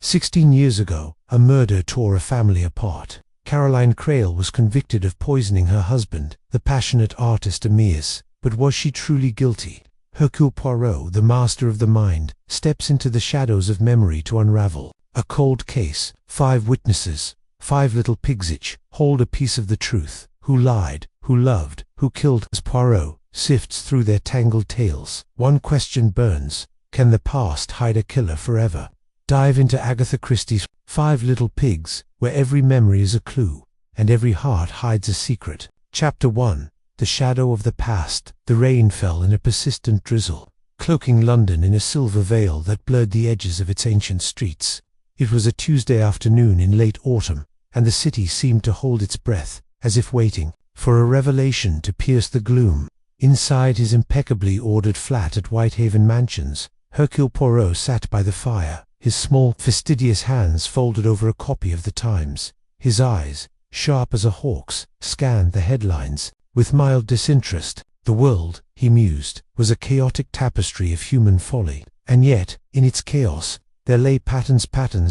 16 years ago, a murder tore a family apart. Caroline Crale was convicted of poisoning her husband, the passionate artist Amyas. But was she truly guilty? Hercule Poirot, the master of the mind, steps into the shadows of memory to unravel a cold case. 5 witnesses, 5 little pigs each, hold a piece of the truth. Who lied? Who loved? Who killed? As Poirot sifts through their tangled tales, one question burns: can the past hide a killer forever? Dive into Agatha Christie's 5 Little Pigs, where every memory is a clue, and every heart hides a secret. Chapter 1. The shadow of the past. The rain fell in a persistent drizzle, cloaking London in a silver veil that blurred the edges of its ancient streets. It was a Tuesday afternoon in late autumn, and the city seemed to hold its breath, as if waiting for a revelation to pierce the gloom. Inside his impeccably ordered flat at Whitehaven Mansions, Hercule Poirot sat by the fire, his small, fastidious hands folded over a copy of the Times. His eyes, sharp as a hawk's, scanned the headlines with mild disinterest. The world, he mused, was a chaotic tapestry of human folly, and yet, in its chaos, there lay patterns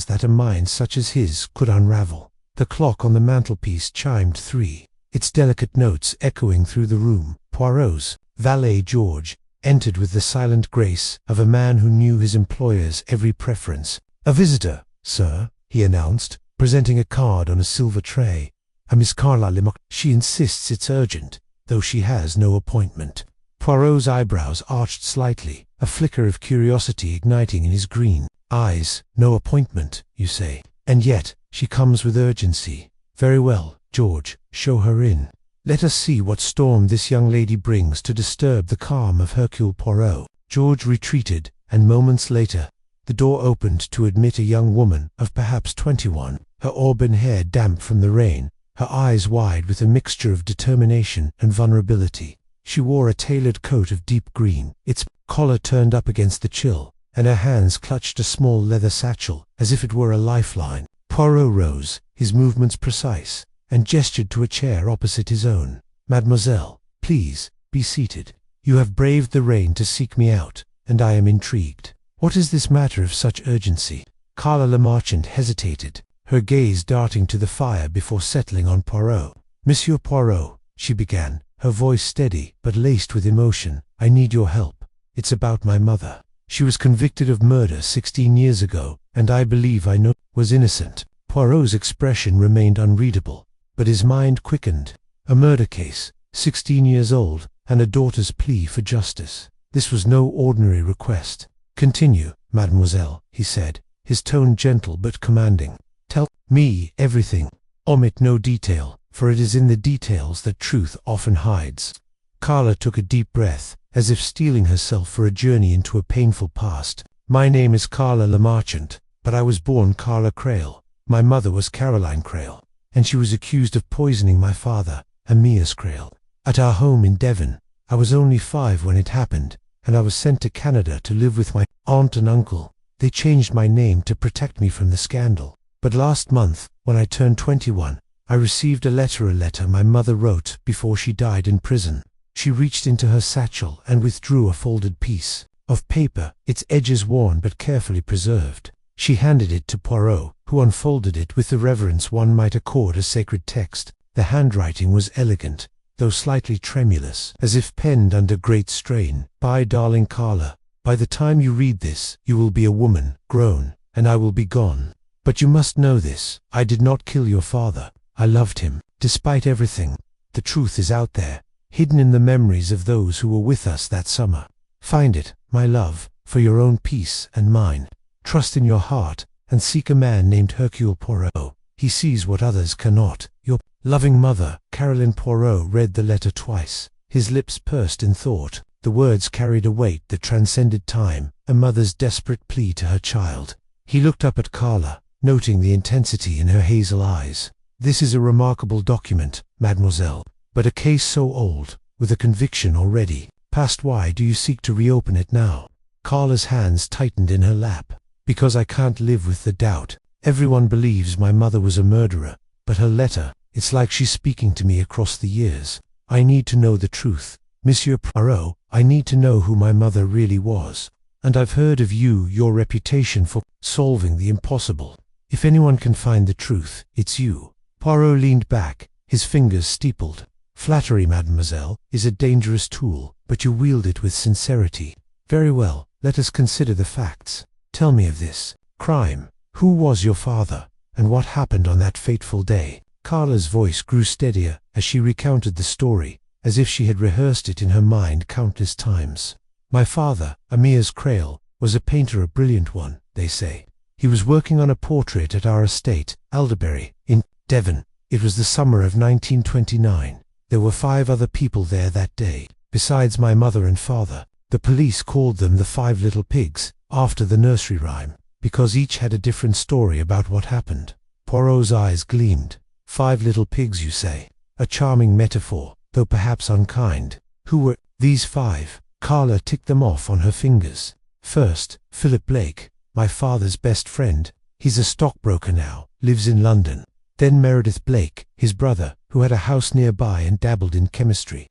that a mind such as his could unravel. The clock on the mantelpiece chimed 3, its delicate notes echoing through the room. Poirot's valet George entered with the silent grace of a man who knew his employer's every preference. "A visitor, sir," he announced, presenting a card on a silver tray. "A Miss Caroline. She insists it's urgent, though she has no appointment." Poirot's eyebrows arched slightly, a flicker of curiosity igniting in his green eyes. "No appointment, you say? And yet, she comes with urgency. Very well, George, show her in. Let us see what storm this young lady brings to disturb the calm of Hercule Poirot." George retreated, and moments later, the door opened to admit a young woman of perhaps 21, her auburn hair damp from the rain, her eyes wide with a mixture of determination and vulnerability. She wore a tailored coat of deep green, its collar turned up against the chill, and her hands clutched a small leather satchel, as if it were a lifeline. Poirot rose, his movements precise, and gestured to a chair opposite his own. "Mademoiselle, please, be seated. You have braved the rain to seek me out, and I am intrigued. What is this matter of such urgency?" Carla Lemarchant hesitated, her gaze darting to the fire before settling on Poirot. "Monsieur Poirot," she began, her voice steady but laced with emotion, "I need your help. It's about my mother. She was convicted of murder 16 years ago, and I believe I know was innocent." Poirot's expression remained unreadable, but his mind quickened. A murder case, 16 years old, and a daughter's plea for justice. This was no ordinary request. "Continue, mademoiselle," he said, his tone gentle but commanding. "Tell me everything. Omit no detail, for it is in the details that truth often hides." Carla took a deep breath, as if steeling herself for a journey into a painful past. "My name is Carla Lemarchant, but I was born Carla Crale. My mother was Caroline Crale, and she was accused of poisoning my father, Amyas Crale, at our home in Devon. I was only 5 when it happened, and I was sent to Canada to live with my aunt and uncle. They changed my name to protect me from the scandal. But last month, when I turned 21, I received a letter my mother wrote before she died in prison." She reached into her satchel and withdrew a folded piece of paper, its edges worn but carefully preserved. She handed it to Poirot, who unfolded it with the reverence one might accord a sacred text. The handwriting was elegant, though slightly tremulous, as if penned under great strain. "Bye, darling Carla. By the time you read this, you will be a woman, grown, and I will be gone. But you must know this: I did not kill your father. I loved him, despite everything. The truth is out there, hidden in the memories of those who were with us that summer. Find it, my love, for your own peace and mine. Trust in your heart, and seek a man named Hercule Poirot. He sees what others cannot. Your loving mother." Caroline Poirot read the letter twice, his lips pursed in thought. The words carried a weight that transcended time, a mother's desperate plea to her child. He looked up at Carla, noting the intensity in her hazel eyes. "This is a remarkable document, mademoiselle, but a case so old, with a conviction already past. Why do you seek to reopen it now?" Carla's hands tightened in her lap. "Because I can't live with the doubt. Everyone believes my mother was a murderer, but her letter, it's like she's speaking to me across the years. I need to know the truth. Monsieur Poirot, I need to know who my mother really was. And I've heard of your reputation for solving the impossible. If anyone can find the truth, it's you." Poirot leaned back, his fingers steepled. "Flattery, mademoiselle, is a dangerous tool, but you wield it with sincerity. Very well, let us consider the facts. Tell me of this crime. Who was your father, and what happened on that fateful day?" Carla's voice grew steadier as she recounted the story, as if she had rehearsed it in her mind countless times. "My father, Amyas Crale, was a painter, a brilliant one, they say. He was working on a portrait at our estate, Alderbury, in Devon. It was the summer of 1929. There were 5 other people there that day, besides my mother and father. The police called them the 5 little pigs, after the nursery rhyme, because each had a different story about what happened." Poirot's eyes gleamed. 5 little pigs, you say? A charming metaphor, though perhaps unkind. Who were these 5? Carla ticked them off on her fingers. "First, Philip Blake, my father's best friend. He's a stockbroker now, lives in London. Then Meredith Blake, his brother, who had a house nearby and dabbled in chemistry.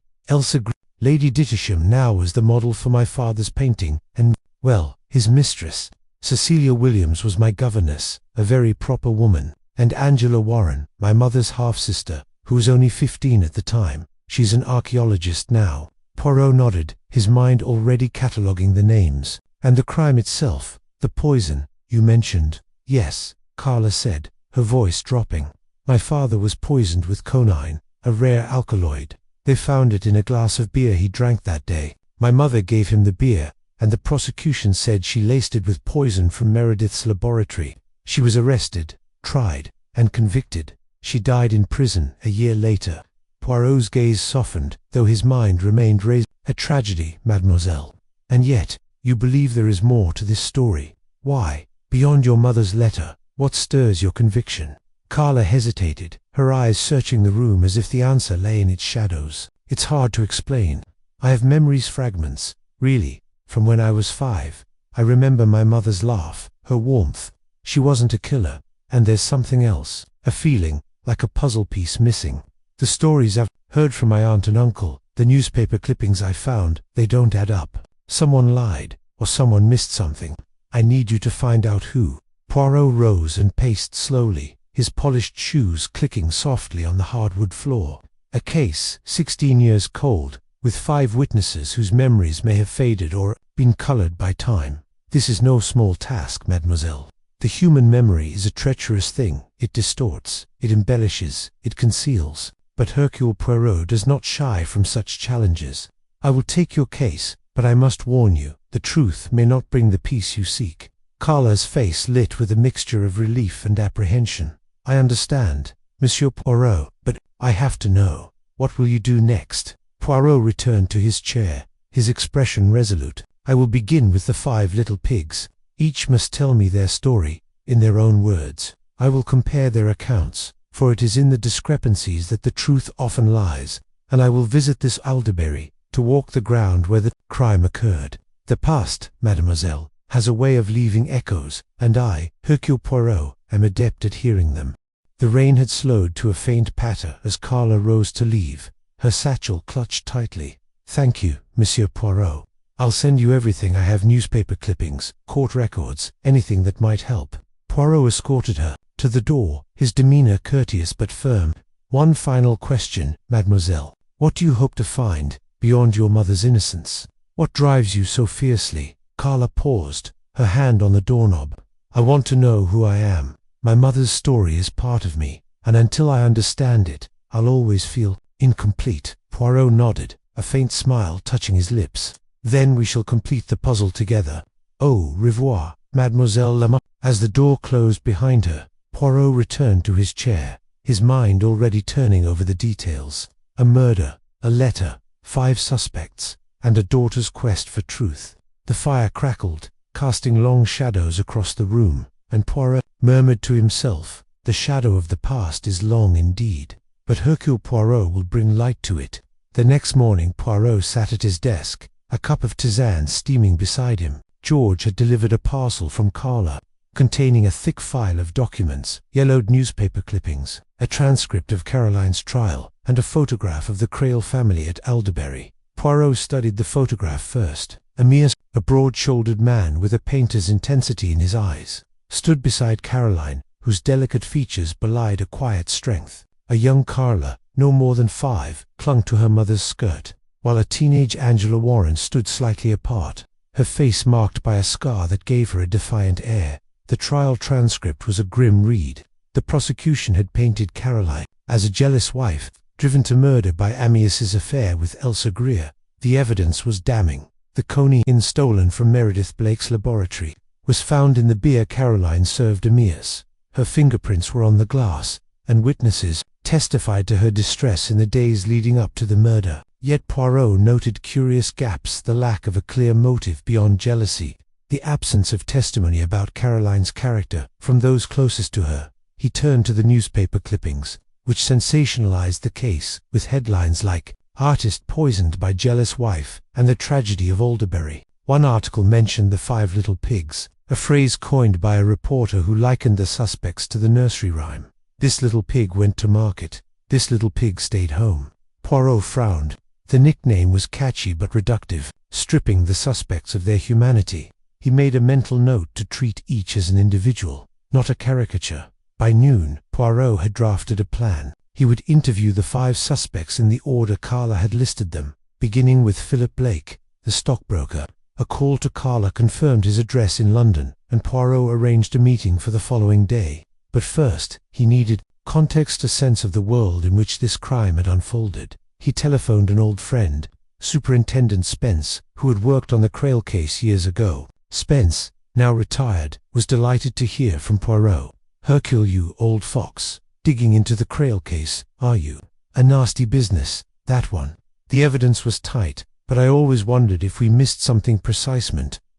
Lady Dittisham now was the model for my father's painting, and, well, his mistress. Cecilia Williams was my governess, a very proper woman. And Angela Warren, my mother's half-sister, who was only 15 at the time. She's an archaeologist now." Poirot nodded, his mind already cataloguing the names. "And the crime itself, the poison, you mentioned?" "Yes," Carla said, her voice dropping. "My father was poisoned with quinine, a rare alkaloid. They found it in a glass of beer he drank that day. My mother gave him the beer, and the prosecution said she laced it with poison from Meredith's laboratory. She was arrested, tried, and convicted. She died in prison a year later." Poirot's gaze softened, though his mind remained raised. "A tragedy, mademoiselle. And yet, you believe there is more to this story. Why, beyond your mother's letter, what stirs your conviction?" Carla hesitated, her eyes searching the room as if the answer lay in its shadows. "It's hard to explain. I have memories, fragments, really, from when I was 5. I remember my mother's laugh, her warmth. She wasn't a killer. And there's something else, a feeling, like a puzzle piece missing. The stories I've heard from my aunt and uncle, the newspaper clippings I found, they don't add up. Someone lied, or someone missed something. I need you to find out who." Poirot rose and paced slowly, his polished shoes clicking softly on the hardwood floor. "A case, 16 years cold, with 5 witnesses whose memories may have faded or been colored by time. This is no small task, mademoiselle. The human memory is a treacherous thing. It distorts, it embellishes, it conceals. But Hercule Poirot does not shy from such challenges. I will take your case, but I must warn you, the truth may not bring the peace you seek." Carla's face lit with a mixture of relief and apprehension. "I understand, Monsieur Poirot, but I have to know. What will you do next?" Poirot returned to his chair, his expression resolute. "I will begin with the 5 little pigs. Each must tell me their story, in their own words. I will compare their accounts, for it is in the discrepancies that the truth often lies, and I will visit this Alderbury, to walk the ground where the crime occurred. The past, mademoiselle, has a way of leaving echoes, and I, Hercule Poirot, am adept at hearing them." The rain had slowed to a faint patter as Carla rose to leave, her satchel clutched tightly. "Thank you, Monsieur Poirot. I'll send you everything I have, newspaper clippings, court records, anything that might help." Poirot escorted her to the door, his demeanor courteous but firm. "One final question, mademoiselle. What do you hope to find, beyond your mother's innocence? What drives you so fiercely?" Carla paused, her hand on the doorknob. "I want to know who I am. My mother's story is part of me, and until I understand it, I'll always feel incomplete." Poirot nodded, a faint smile touching his lips. "Then we shall complete the puzzle together. Au revoir, Mademoiselle Lama." As the door closed behind her, Poirot returned to his chair, his mind already turning over the details. A murder, a letter, 5 suspects, and a daughter's quest for truth. The fire crackled, casting long shadows across the room, and Poirot murmured to himself, "The shadow of the past is long indeed, but Hercule Poirot will bring light to it." The next morning Poirot sat at his desk, a cup of tisane steaming beside him. George had delivered a parcel from Carla, containing a thick file of documents, yellowed newspaper clippings, a transcript of Caroline's trial, and a photograph of the Crale family at Alderbury. Poirot studied the photograph first, Amyas, a broad-shouldered man with a painter's intensity in his eyes, stood beside Caroline, whose delicate features belied a quiet strength. A young Carla, no more than 5, clung to her mother's skirt, while a teenage Angela Warren stood slightly apart, her face marked by a scar that gave her a defiant air. The trial transcript was a grim read. The prosecution had painted Caroline as a jealous wife, driven to murder by Amyas's affair with Elsa Greer. The evidence was damning. The coney stolen from Meredith Blake's laboratory was found in the beer Caroline served Amyas. Her fingerprints were on the glass, and witnesses testified to her distress in the days leading up to the murder. Yet Poirot noted curious gaps: the lack of a clear motive beyond jealousy, the absence of testimony about Caroline's character from those closest to her. He turned to the newspaper clippings, which sensationalized the case, with headlines like "Artist Poisoned by Jealous Wife" and "The Tragedy of Alderbury." One article mentioned the 5 little pigs, a phrase coined by a reporter who likened the suspects to the nursery rhyme. This little pig went to market. This little pig stayed home. Poirot frowned. The nickname was catchy but reductive, stripping the suspects of their humanity. He made a mental note to treat each as an individual, not a caricature. By noon, Poirot had drafted a plan. He would interview the 5 suspects in the order Carla had listed them, beginning with Philip Blake, the stockbroker. A call to Carla confirmed his address in London, and Poirot arranged a meeting for the following day. But first, he needed context, a sense of the world in which this crime had unfolded. He telephoned an old friend, Superintendent Spence, who had worked on the Crale case years ago. Spence, now retired, was delighted to hear from Poirot. "Hercule, you old fox. Digging into the Crale case, are you? A nasty business, that one. The evidence was tight, but I always wondered if we missed something precise."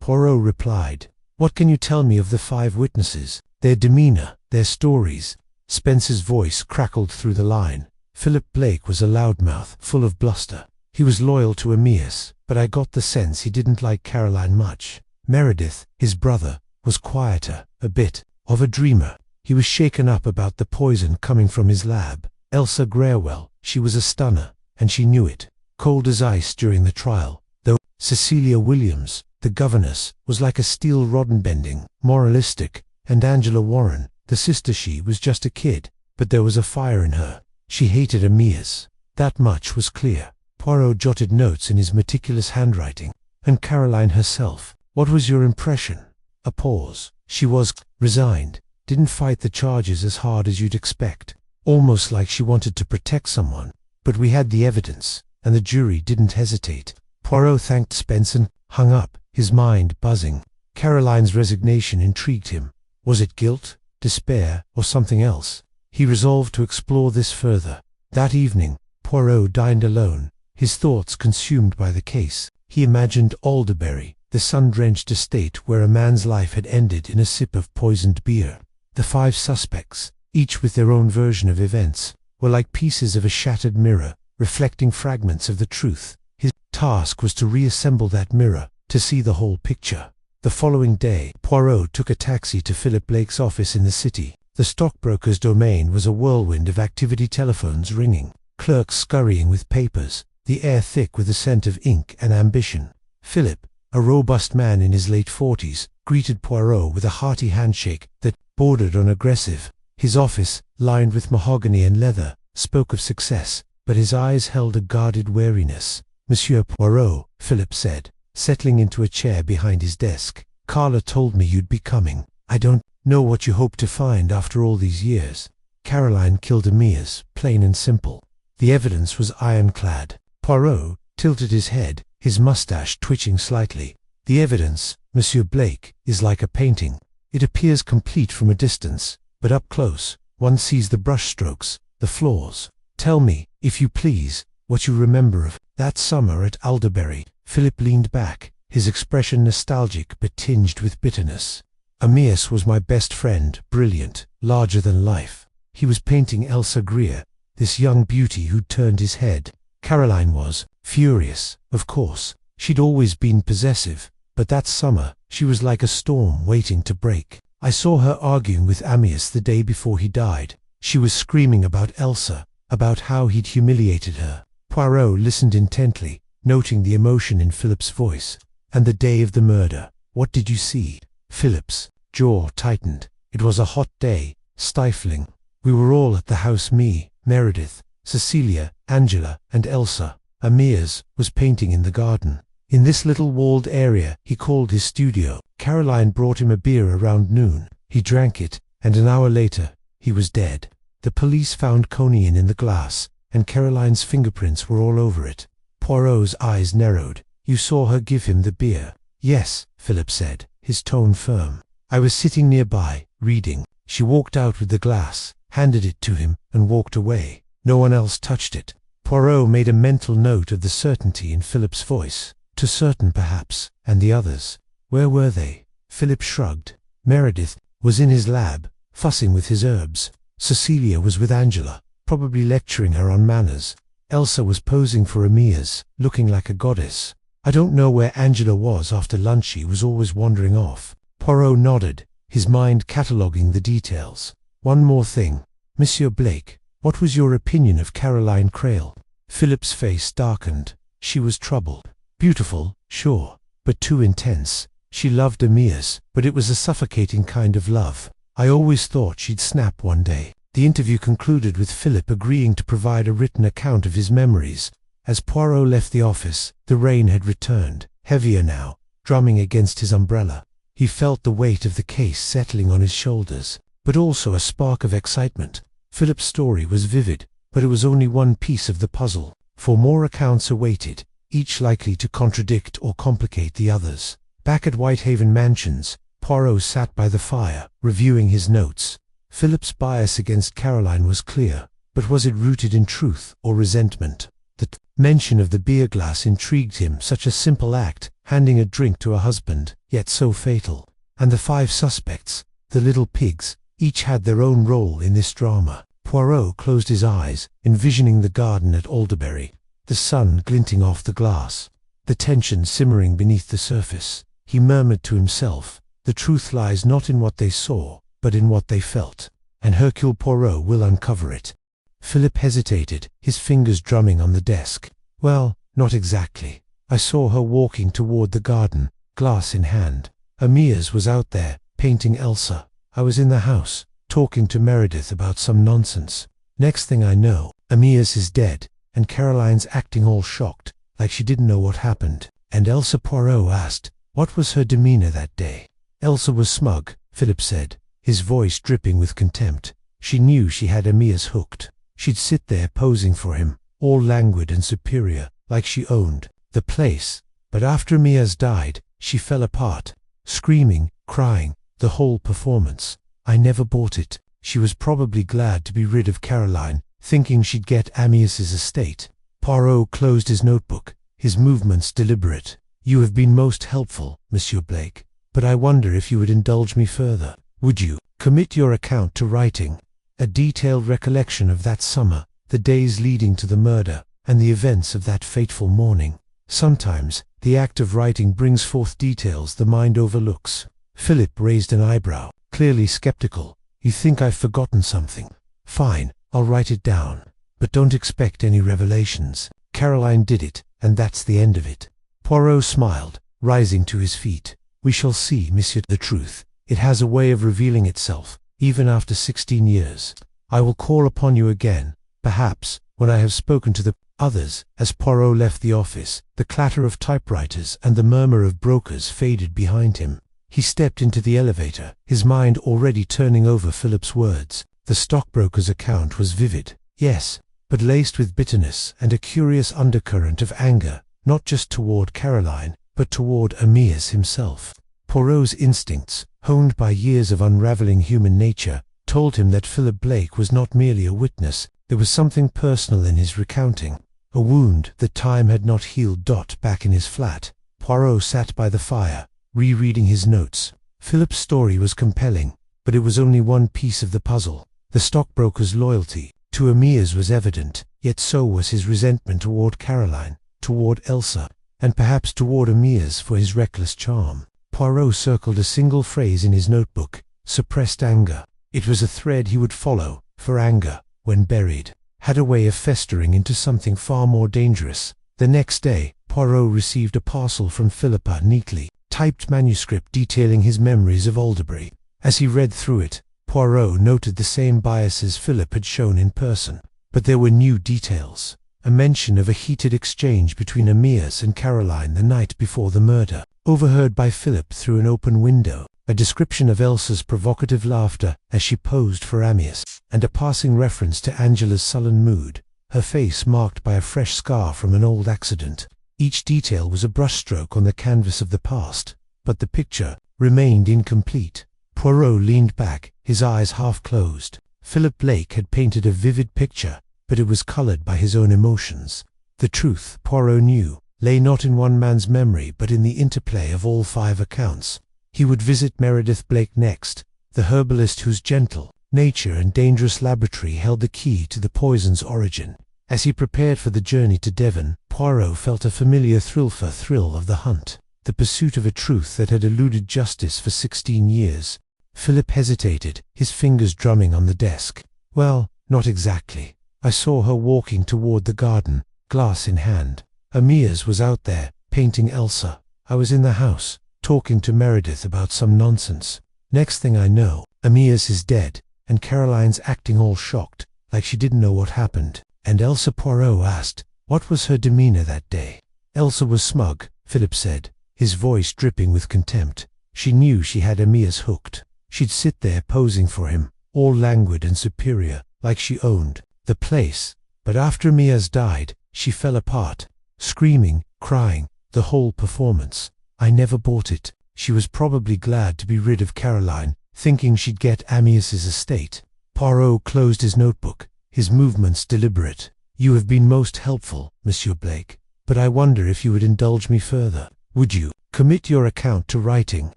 Poirot replied, "What can you tell me of the 5 witnesses? Their demeanor, their stories?" Spence's voice crackled through the line. "Philip Blake was a loudmouth, full of bluster. He was loyal to Amyas, but I got the sense he didn't like Caroline much. Meredith, his brother, was quieter, a bit of a dreamer. He was shaken up about the poison coming from his lab. Elsa Greer, she was a stunner, and she knew it. Cold as ice during the trial, though. Cecilia Williams, the governess, was like a steel rod, bending, moralistic, and Angela Warren, the sister, she was just a kid, but there was a fire in her. She hated Amyas. That much was clear." Poirot jotted notes in his meticulous handwriting. "And Caroline herself, what was your impression?" A pause. "She was resigned. Didn't fight the charges as hard as you'd expect. Almost like she wanted to protect someone. But we had the evidence, and the jury didn't hesitate." Poirot thanked Spence and hung up, his mind buzzing. Caroline's resignation intrigued him. Was it guilt, despair, or something else? He resolved to explore this further. That evening, Poirot dined alone, his thoughts consumed by the case. He imagined Alderbury, the sun-drenched estate where a man's life had ended in a sip of poisoned beer. The 5 suspects, each with their own version of events, were like pieces of a shattered mirror, reflecting fragments of the truth. His task was to reassemble that mirror, to see the whole picture. The following day, Poirot took a taxi to Philip Blake's office in the city. The stockbroker's domain was a whirlwind of activity: telephones ringing, clerks scurrying with papers, the air thick with the scent of ink and ambition. Philip, a robust man in his late 40s, greeted Poirot with a hearty handshake that bordered on aggressive. His office, lined with mahogany and leather, spoke of success, but his eyes held a guarded wariness. "Monsieur Poirot," Philip said, settling into a chair behind his desk, "Carla told me you'd be coming. I don't know what you hope to find after all these years. Caroline killed Amyas, plain and simple." The evidence was ironclad. Poirot tilted his head, his mustache twitching slightly. "The evidence, Monsieur Blake, is like a painting. It appears complete from a distance, but up close, one sees the brushstrokes, the flaws. Tell me, if you please, what you remember of that summer at Alderbury." Philip leaned back, his expression nostalgic but tinged with bitterness. "Amyas was my best friend, brilliant, larger than life. He was painting Elsa Greer, this young beauty who'd turned his head. Caroline was furious, of course. She'd always been possessive, but that summer, she was like a storm waiting to break. I saw her arguing with Amyas the day before he died. She was screaming about Elsa, about how he'd humiliated her." Poirot listened intently, noting the emotion in Philip's voice. And the day of the murder, what did you see? Philip's jaw tightened. It was a hot day, stifling. We were all at the house, me, Meredith, Cecilia, Angela, and Elsa. Amyas was painting in the garden. In this little walled area he called his studio. Caroline brought him a beer around noon. He drank it, and an hour later, he was dead. The police found cognac in the glass, and Caroline's fingerprints were all over it. Poirot's eyes narrowed. You saw her give him the beer? Yes, Philip said, his tone firm. I was sitting nearby, reading. She walked out with the glass, handed it to him, and walked away. No one else touched it. Poirot made a mental note of the certainty in Philip's voice. Too certain, perhaps, and the others. Where were they? Philip shrugged. Meredith was in his lab, fussing with his herbs. Cecilia was with Angela, probably lecturing her on manners. Elsa was posing for Amyas, looking like a goddess. I don't know where Angela was after lunch. She was always wandering off. Poirot nodded, his mind cataloguing the details. One more thing. Monsieur Blake, what was your opinion of Caroline Crale? Philip's face darkened. She was troubled. Beautiful, sure, but too intense. She loved Amyas, but it was a suffocating kind of love. I always thought she'd snap one day. The interview concluded with Philip agreeing to provide a written account of his memories. As Poirot left the office, the rain had returned, heavier now, drumming against his umbrella. He felt the weight of the case settling on his shoulders, but also a spark of excitement. Philip's story was vivid, but it was only one piece of the puzzle. 4 more accounts awaited, each likely to contradict or complicate the others. Back at Whitehaven Mansions, Poirot sat by the fire, reviewing his notes. Philip's bias against Caroline was clear, but was it rooted in truth or resentment? The mention of the beer glass intrigued him, such a simple act, handing a drink to a husband, yet so fatal. And the 5 suspects, the little pigs, each had their own role in this drama. Poirot closed his eyes, envisioning the garden at Alderbury, the sun glinting off the glass, the tension simmering beneath the surface. He murmured to himself, the truth lies not in what they saw, but in what they felt, and Hercule Poirot will uncover it. Philip hesitated, his fingers drumming on the desk. Well, not exactly. I saw her walking toward the garden, glass in hand. Amyas was out there, painting Elsa. I was in the house, talking to Meredith about some nonsense. Next thing I know, Amyas is dead, and Caroline's acting all shocked, like she didn't know what happened. And Elsa? Poirot asked. What was her demeanor that day? Elsa was smug, Philip said, his voice dripping with contempt. She knew she had Amyas hooked. She'd sit there posing for him, all languid and superior, like she owned the place. But after Amyas died, she fell apart, screaming, crying, the whole performance. I never bought it. She was probably glad to be rid of Caroline, thinking she'd get Amyas's estate. Poirot closed his notebook, his movements deliberate. You have been most helpful, Monsieur Blake, but I wonder if you would indulge me further. Would you commit your account to writing? A detailed recollection of that summer, the days leading to the murder, and the events of that fateful morning. Sometimes, the act of writing brings forth details the mind overlooks. Philip raised an eyebrow, clearly skeptical. You think I've forgotten something? Fine, I'll write it down. But don't expect any revelations. Caroline did it, and that's the end of it. Poirot smiled, rising to his feet. We shall see, monsieur. The truth, it has a way of revealing itself, even after 16 years. I will call upon you again, perhaps, when I have spoken to the others. As Poirot left the office, the clatter of typewriters and the murmur of brokers faded behind him. He stepped into the elevator, his mind already turning over Philip's words. The stockbroker's account was vivid, yes, but laced with bitterness and a curious undercurrent of anger, not just toward Caroline, but toward Amyas himself. Poirot's instincts, honed by years of unraveling human nature, told him that Philip Blake was not merely a witness. There was something personal in his recounting, a wound that time had not healed. Back in his flat, Poirot sat by the fire, rereading his notes. Philip's story was compelling, but it was only one piece of the puzzle. The stockbroker's loyalty to Amyas was evident, yet so was his resentment toward Caroline, toward Elsa, and perhaps toward Amyas for his reckless charm. Poirot circled a single phrase in his notebook: suppressed anger. It was a thread he would follow, for anger, when buried, had a way of festering into something far more dangerous. The next day, Poirot received a parcel from Philippa, neatly typed manuscript detailing his memories of Alderbury. As he read through it, Poirot noted the same biases Philip had shown in person. But there were new details. A mention of a heated exchange between Amyas and Caroline the night before the murder, overheard by Philip through an open window. A description of Elsa's provocative laughter as she posed for Amyas, and a passing reference to Angela's sullen mood, her face marked by a fresh scar from an old accident. Each detail was a brushstroke on the canvas of the past, but the picture remained incomplete. Poirot leaned back, his eyes half closed. Philip Blake had painted a vivid picture, but it was colored by his own emotions. The truth, Poirot knew, lay not in one man's memory but in the interplay of all 5 accounts. He would visit Meredith Blake next, the herbalist whose gentle nature and dangerous laboratory held the key to the poison's origin. As he prepared for the journey to Devon, Poirot felt a familiar thrill of the hunt, the pursuit of a truth that had eluded justice for 16 years. Philip hesitated, his fingers drumming on the desk. Well, not exactly. I saw her walking toward the garden, glass in hand. Amyas was out there, painting Elsa. I was in the house, talking to Meredith about some nonsense. Next thing I know, Amyas is dead, and Caroline's acting all shocked, like she didn't know what happened. And Elsa? Poirot asked. What was her demeanor that day? Elsa was smug, Philip said, his voice dripping with contempt. She knew she had Amyas hooked. She'd sit there posing for him, all languid and superior, like she owned the place. But after Amyas died, she fell apart, screaming, crying, the whole performance. I never bought it. She was probably glad to be rid of Caroline, thinking she'd get Amyas's estate. Poirot closed his notebook, his movements deliberate. You have been most helpful, Monsieur Blake, but I wonder if you would indulge me further. Would you commit your account to writing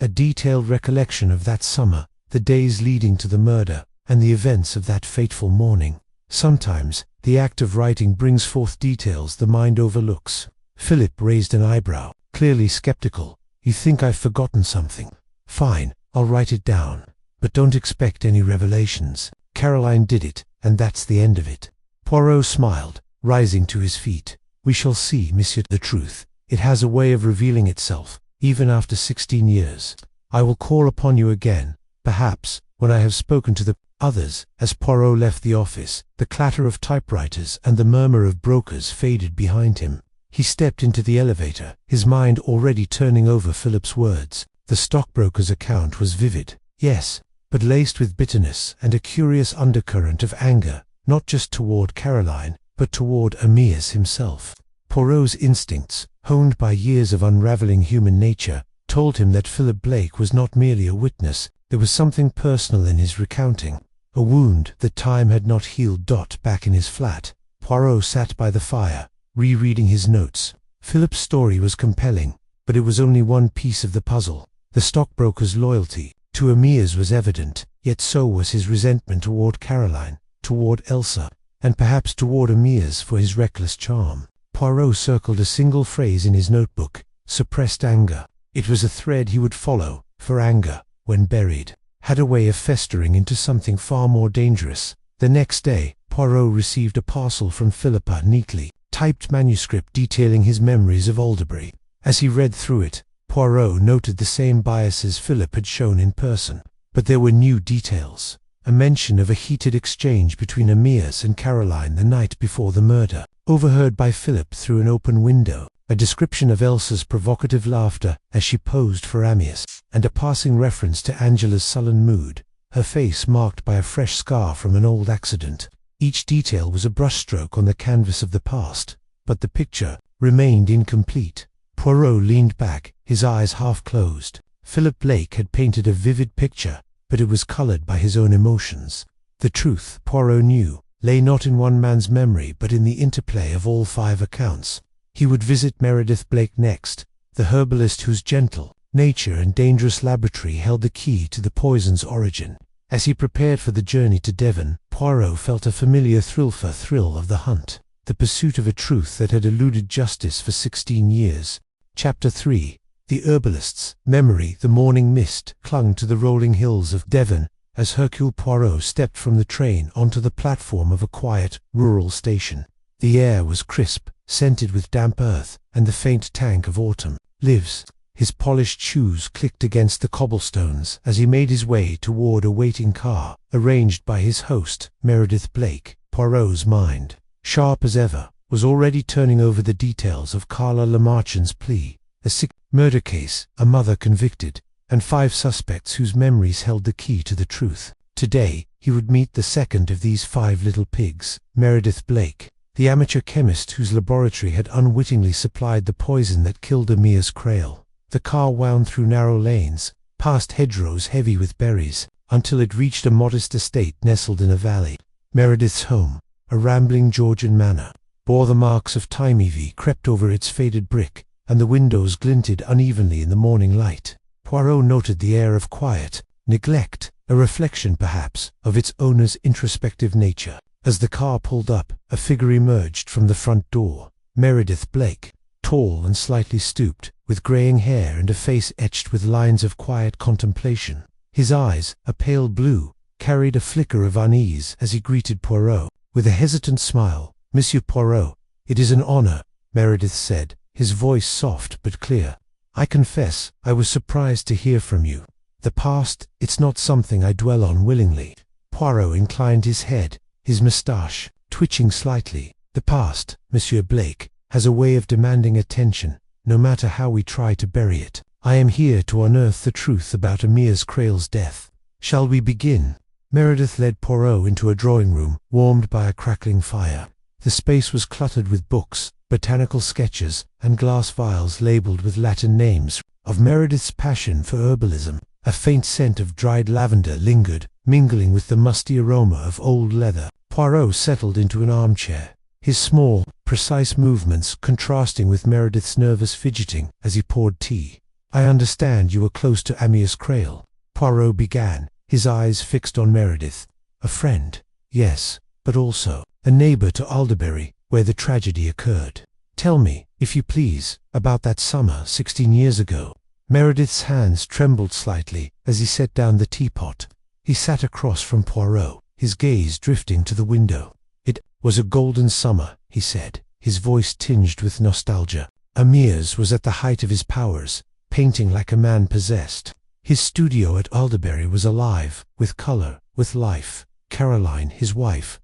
a detailed recollection of that summer, the days leading to the murder, and the events of that fateful morning? Sometimes, the act of writing brings forth details the mind overlooks. Philip raised an eyebrow, clearly skeptical. You think I've forgotten something? Fine, I'll write it down. But don't expect any revelations. Caroline did it, and that's the end of it. Poirot smiled, rising to his feet. We shall see, Monsieur. The truth, it has a way of revealing itself, even after 16 years. I will call upon you again, perhaps, when I have spoken to the others. As Poirot left the office, the clatter of typewriters and the murmur of brokers faded behind him. He stepped into the elevator, his mind already turning over Philip's words. The stockbroker's account was vivid, yes, but laced with bitterness and a curious undercurrent of anger, not just toward Caroline, but toward Amyas himself. Poirot's instincts, honed by years of unraveling human nature, told him that Philip Blake was not merely a witness. There was something personal in his recounting, a wound that time had not healed. Back in his flat, Poirot sat by the fire, rereading his notes. Philip's story was compelling, but it was only one piece of the puzzle. The stockbroker's loyalty to Amyas was evident, yet so was his resentment toward Caroline, toward Elsa, and perhaps toward Amyas for his reckless charm. Poirot circled a single phrase in his notebook: suppressed anger. It was a thread he would follow, for anger, when buried, had a way of festering into something far more dangerous. The next day, Poirot received a parcel from Philippa, neatly typed manuscript detailing his memories of Alderbury. As he read through it, Poirot noted the same biases Philip had shown in person. But there were new details. A mention of a heated exchange between Amyas and Caroline the night before the murder, overheard by Philip through an open window. A description of Elsa's provocative laughter as she posed for Amyas, and a passing reference to Angela's sullen mood, her face marked by a fresh scar from an old accident. Each detail was a brushstroke on the canvas of the past, but the picture remained incomplete. Poirot leaned back, his eyes half closed. Philip Blake had painted a vivid picture, but it was colored by his own emotions. The truth, Poirot knew, lay not in one man's memory but in the interplay of all 5 accounts. He would visit Meredith Blake next, the herbalist whose gentle nature and dangerous laboratory held the key to the poison's origin. As he prepared for the journey to Devon, Poirot felt a familiar thrill of the hunt, the pursuit of a truth that had eluded justice for 16 years. Chapter 3. The Herbalist's memory. The morning mist clung to the rolling hills of Devon as Hercule Poirot stepped from the train onto the platform of a quiet, rural station. The air was crisp, scented with damp earth and the faint tank of autumn. Lives. His polished shoes clicked against the cobblestones as he made his way toward a waiting car, arranged by his host, Meredith Blake. Poirot's mind, sharp as ever, was already turning over the details of Carla Lamarchen's plea, a sick murder case, a mother convicted, and 5 suspects whose memories held the key to the truth. Today, he would meet the second of these 5 little pigs, Meredith Blake, the amateur chemist whose laboratory had unwittingly supplied the poison that killed Amyas Crale. The car wound through narrow lanes, past hedgerows heavy with berries, until it reached a modest estate nestled in a valley. Meredith's home, a rambling Georgian manor, bore the marks of time. Ivy crept over its faded brick, and the windows glinted unevenly in the morning light. Poirot noted the air of quiet, neglect, a reflection perhaps of its owner's introspective nature. As the car pulled up, a figure emerged from the front door. Meredith Blake, tall and slightly stooped, with greying hair and a face etched with lines of quiet contemplation. His eyes, a pale blue, carried a flicker of unease as he greeted Poirot. With a hesitant smile, "Monsieur Poirot, it is an honor," Meredith said, his voice soft but clear. "I confess, I was surprised to hear from you. The past, it's not something I dwell on willingly." Poirot inclined his head, his moustache twitching slightly. "The past, Monsieur Blake, has a way of demanding attention, no matter how we try to bury it. I am here to unearth the truth about Amyas Crale's death. Shall we begin?" Meredith led Poirot into a drawing room, warmed by a crackling fire. The space was cluttered with books, botanical sketches, and glass vials labeled with Latin names. Of Meredith's passion for herbalism, a faint scent of dried lavender lingered, mingling with the musty aroma of old leather. Poirot settled into an armchair, his small, precise movements contrasting with Meredith's nervous fidgeting as he poured tea. "I understand you were close to Amyas Crale," Poirot began, his eyes fixed on Meredith. "A friend, yes, but also a neighbor to Alderbury, where the tragedy occurred. Tell me, if you please, about that summer 16 years ago." Meredith's hands trembled slightly as he set down the teapot. He sat across from Poirot, his gaze drifting to the window. "It was a golden summer," he said, his voice tinged with nostalgia. "Amyas was at the height of his powers, painting like a man possessed. His studio at Alderbury was alive, with color, with life. Caroline, his wife,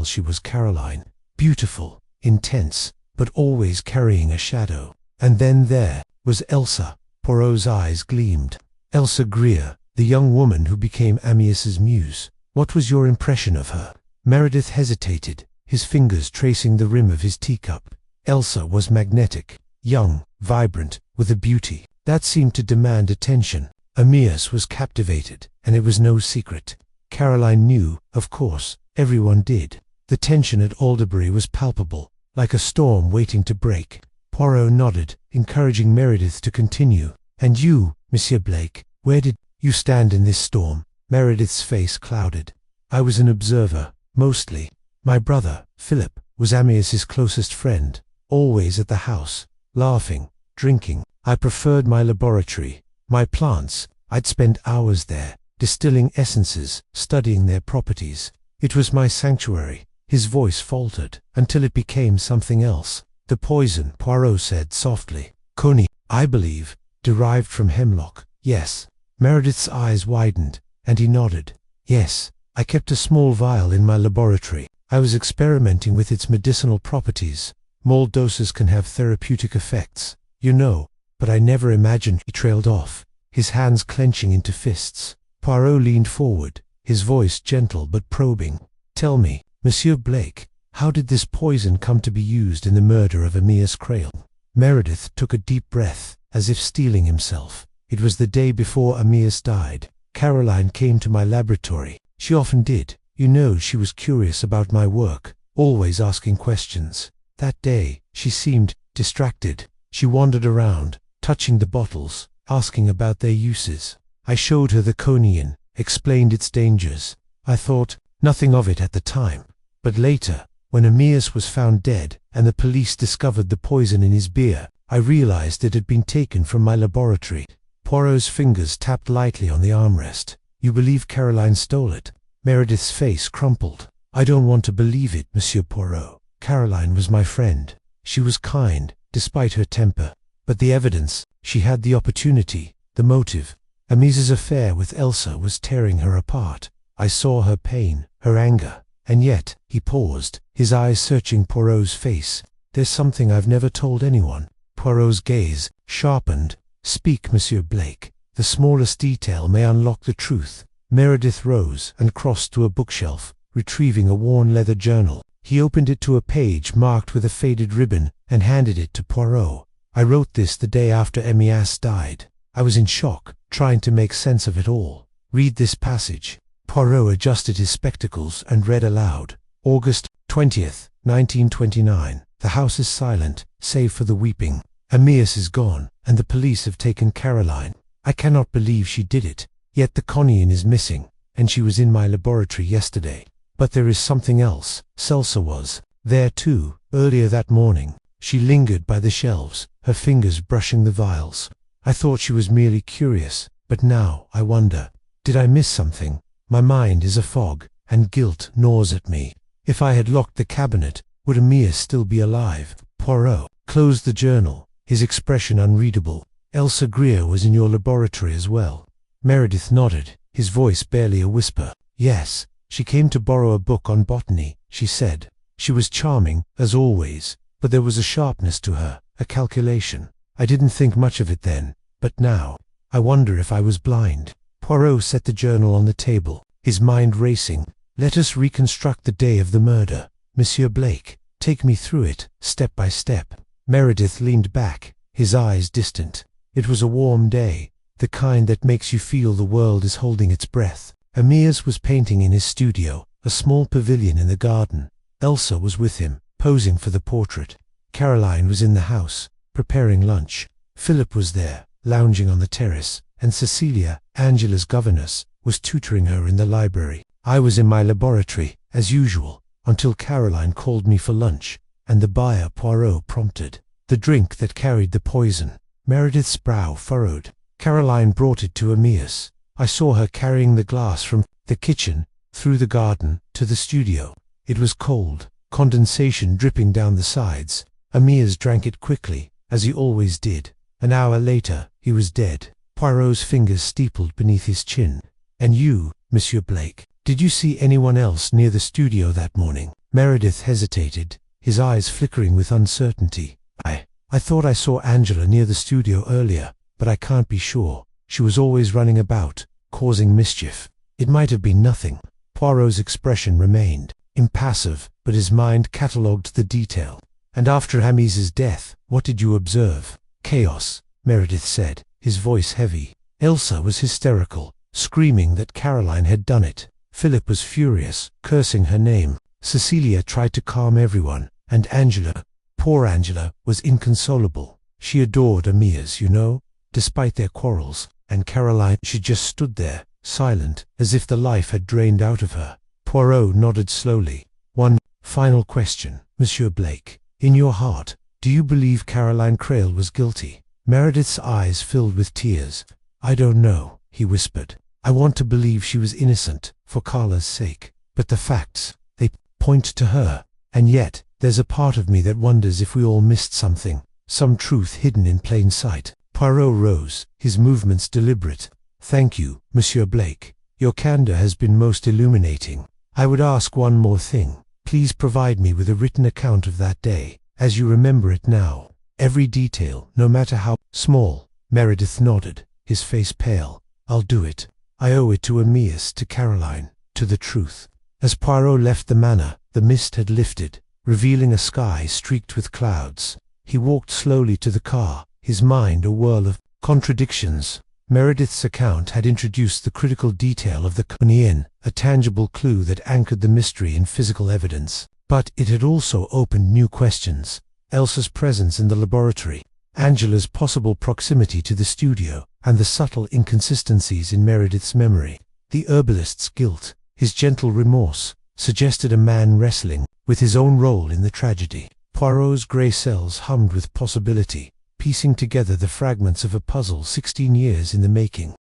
she was Caroline. Beautiful, intense, but always carrying a shadow. And then there was Elsa." Poirot's eyes gleamed. "Elsa Greer, the young woman who became Amyas's muse. What was your impression of her?" Meredith hesitated, his fingers tracing the rim of his teacup. "Elsa was magnetic, young, vibrant, with a beauty that seemed to demand attention. Amyas was captivated, and it was no secret. Caroline knew, of course, everyone did. The tension at Alderbury was palpable, like a storm waiting to break." Poirot nodded, encouraging Meredith to continue. "And you, Monsieur Blake, where did you stand in this storm?" Meredith's face clouded. "I was an observer, mostly. My brother, Philip, was Amyas's closest friend, always at the house, laughing, drinking. I preferred my laboratory, my plants. I'd spend hours there, distilling essences, studying their properties. It was my sanctuary." His voice faltered, "until it became something else. The poison," Poirot said softly. "Coney, I believe, derived from hemlock." "Yes." Meredith's eyes widened, and he nodded. "Yes, I kept a small vial in my laboratory. I was experimenting with its medicinal properties. Small doses can have therapeutic effects, you know, but I never imagined." He trailed off, his hands clenching into fists. Poirot leaned forward, his voice gentle but probing. "Tell me, Monsieur Blake, how did this poison come to be used in the murder of Amyas Crale?" Meredith took a deep breath, as if steeling himself. "It was the day before Amyas died. Caroline came to my laboratory. She often did. You know, she was curious about my work, always asking questions. That day, she seemed distracted. She wandered around, touching the bottles, asking about their uses. I showed her the conian, explained its dangers. I thought nothing of it at the time. But later, when Amyas was found dead and the police discovered the poison in his beer, I realized it had been taken from my laboratory." Poirot's fingers tapped lightly on the armrest. "You believe Caroline stole it?" Meredith's face crumpled. "I don't want to believe it, Monsieur Poirot. Caroline was my friend. She was kind, despite her temper. But the evidence, she had the opportunity, the motive. Amyas's affair with Elsa was tearing her apart. I saw her pain, her anger. And yet, he paused, his eyes searching Poirot's face. There's something I've never told anyone. Poirot's gaze sharpened. Speak, Monsieur Blake. The smallest detail may unlock the truth. Meredith rose and crossed to a bookshelf, retrieving a worn leather journal. He opened it to a page marked with a faded ribbon and handed it to Poirot. I wrote this the day after Amyas died. I was in shock, trying to make sense of it all. Read this passage. Poirot adjusted his spectacles and read aloud. August 20th, 1929. The house is silent, save for the weeping. Amyas is gone, and the police have taken Caroline. I cannot believe she did it. Yet the coniine is missing, and she was in my laboratory yesterday. But there is something else. Elsa was there too, earlier that morning. She lingered by the shelves, her fingers brushing the vials. I thought she was merely curious, but now I wonder, did I miss something? My mind is a fog, and guilt gnaws at me. If I had locked the cabinet, would Amyas still be alive? Poirot closed the journal, his expression unreadable. Elsa Greer was in your laboratory as well. Meredith nodded, his voice barely a whisper. Yes, she came to borrow a book on botany, she said. She was charming, as always, but there was a sharpness to her, a calculation. I didn't think much of it then, but now, I wonder if I was blind. Poirot set the journal on the table, his mind racing. Let us reconstruct the day of the murder. Monsieur Blake, take me through it, step by step. Meredith leaned back, his eyes distant. It was a warm day, the kind that makes you feel the world is holding its breath. Amyas was painting in his studio, a small pavilion in the garden. Elsa was with him, posing for the portrait. Caroline was in the house, preparing lunch. Philip was there, lounging on the terrace, and Cecilia, Angela's governess, was tutoring her in the library. I was in my laboratory, as usual, until Caroline called me for lunch, and the buyer Poirot prompted. The drink that carried the poison. Meredith's brow furrowed. Caroline brought it to Amyas. I saw her carrying the glass from the kitchen, through the garden, to the studio. It was cold, condensation dripping down the sides. Amyas drank it quickly, as he always did. An hour later, he was dead. Poirot's fingers steepled beneath his chin. And you, Monsieur Blake, did you see anyone else near the studio that morning? Meredith hesitated, his eyes flickering with uncertainty. I thought I saw Angela near the studio earlier, but I can't be sure. She was always running about, causing mischief. It might have been nothing. Poirot's expression remained impassive, but his mind catalogued the detail. And after Amyas's death, what did you observe? Chaos, Meredith said, his voice heavy. Elsa was hysterical, screaming that Caroline had done it. Philip was furious, cursing her name. Cecilia tried to calm everyone, and Angela, poor Angela, was inconsolable. She adored Amyas, you know, despite their quarrels, and Caroline, she just stood there, silent, as if the life had drained out of her. Poirot nodded slowly. One final question, Monsieur Blake. In your heart, do you believe Caroline Crale was guilty? Meredith's eyes filled with tears. I don't know, he whispered. I want to believe she was innocent, for Carla's sake. But the facts, they point to her. And yet, there's a part of me that wonders if we all missed something, some truth hidden in plain sight. Poirot rose, his movements deliberate. Thank you, Monsieur Blake. Your candor has been most illuminating. I would ask one more thing. Please provide me with a written account of that day, as you remember it now. Every detail, no matter how small. Meredith nodded, his face pale. I'll do it. I owe it to Amyas, to Caroline, to the truth. As Poirot left the manor, the mist had lifted, revealing a sky streaked with clouds. He walked slowly to the car, his mind a whirl of contradictions. Meredith's account had introduced the critical detail of the coniine, a tangible clue that anchored the mystery in physical evidence. But it had also opened new questions. Elsa's presence in the laboratory, Angela's possible proximity to the studio, and the subtle inconsistencies in Meredith's memory. The herbalist's guilt, his gentle remorse, suggested a man wrestling with his own role in the tragedy. Poirot's grey cells hummed with possibility, piecing together the fragments of a puzzle 16 years in the making.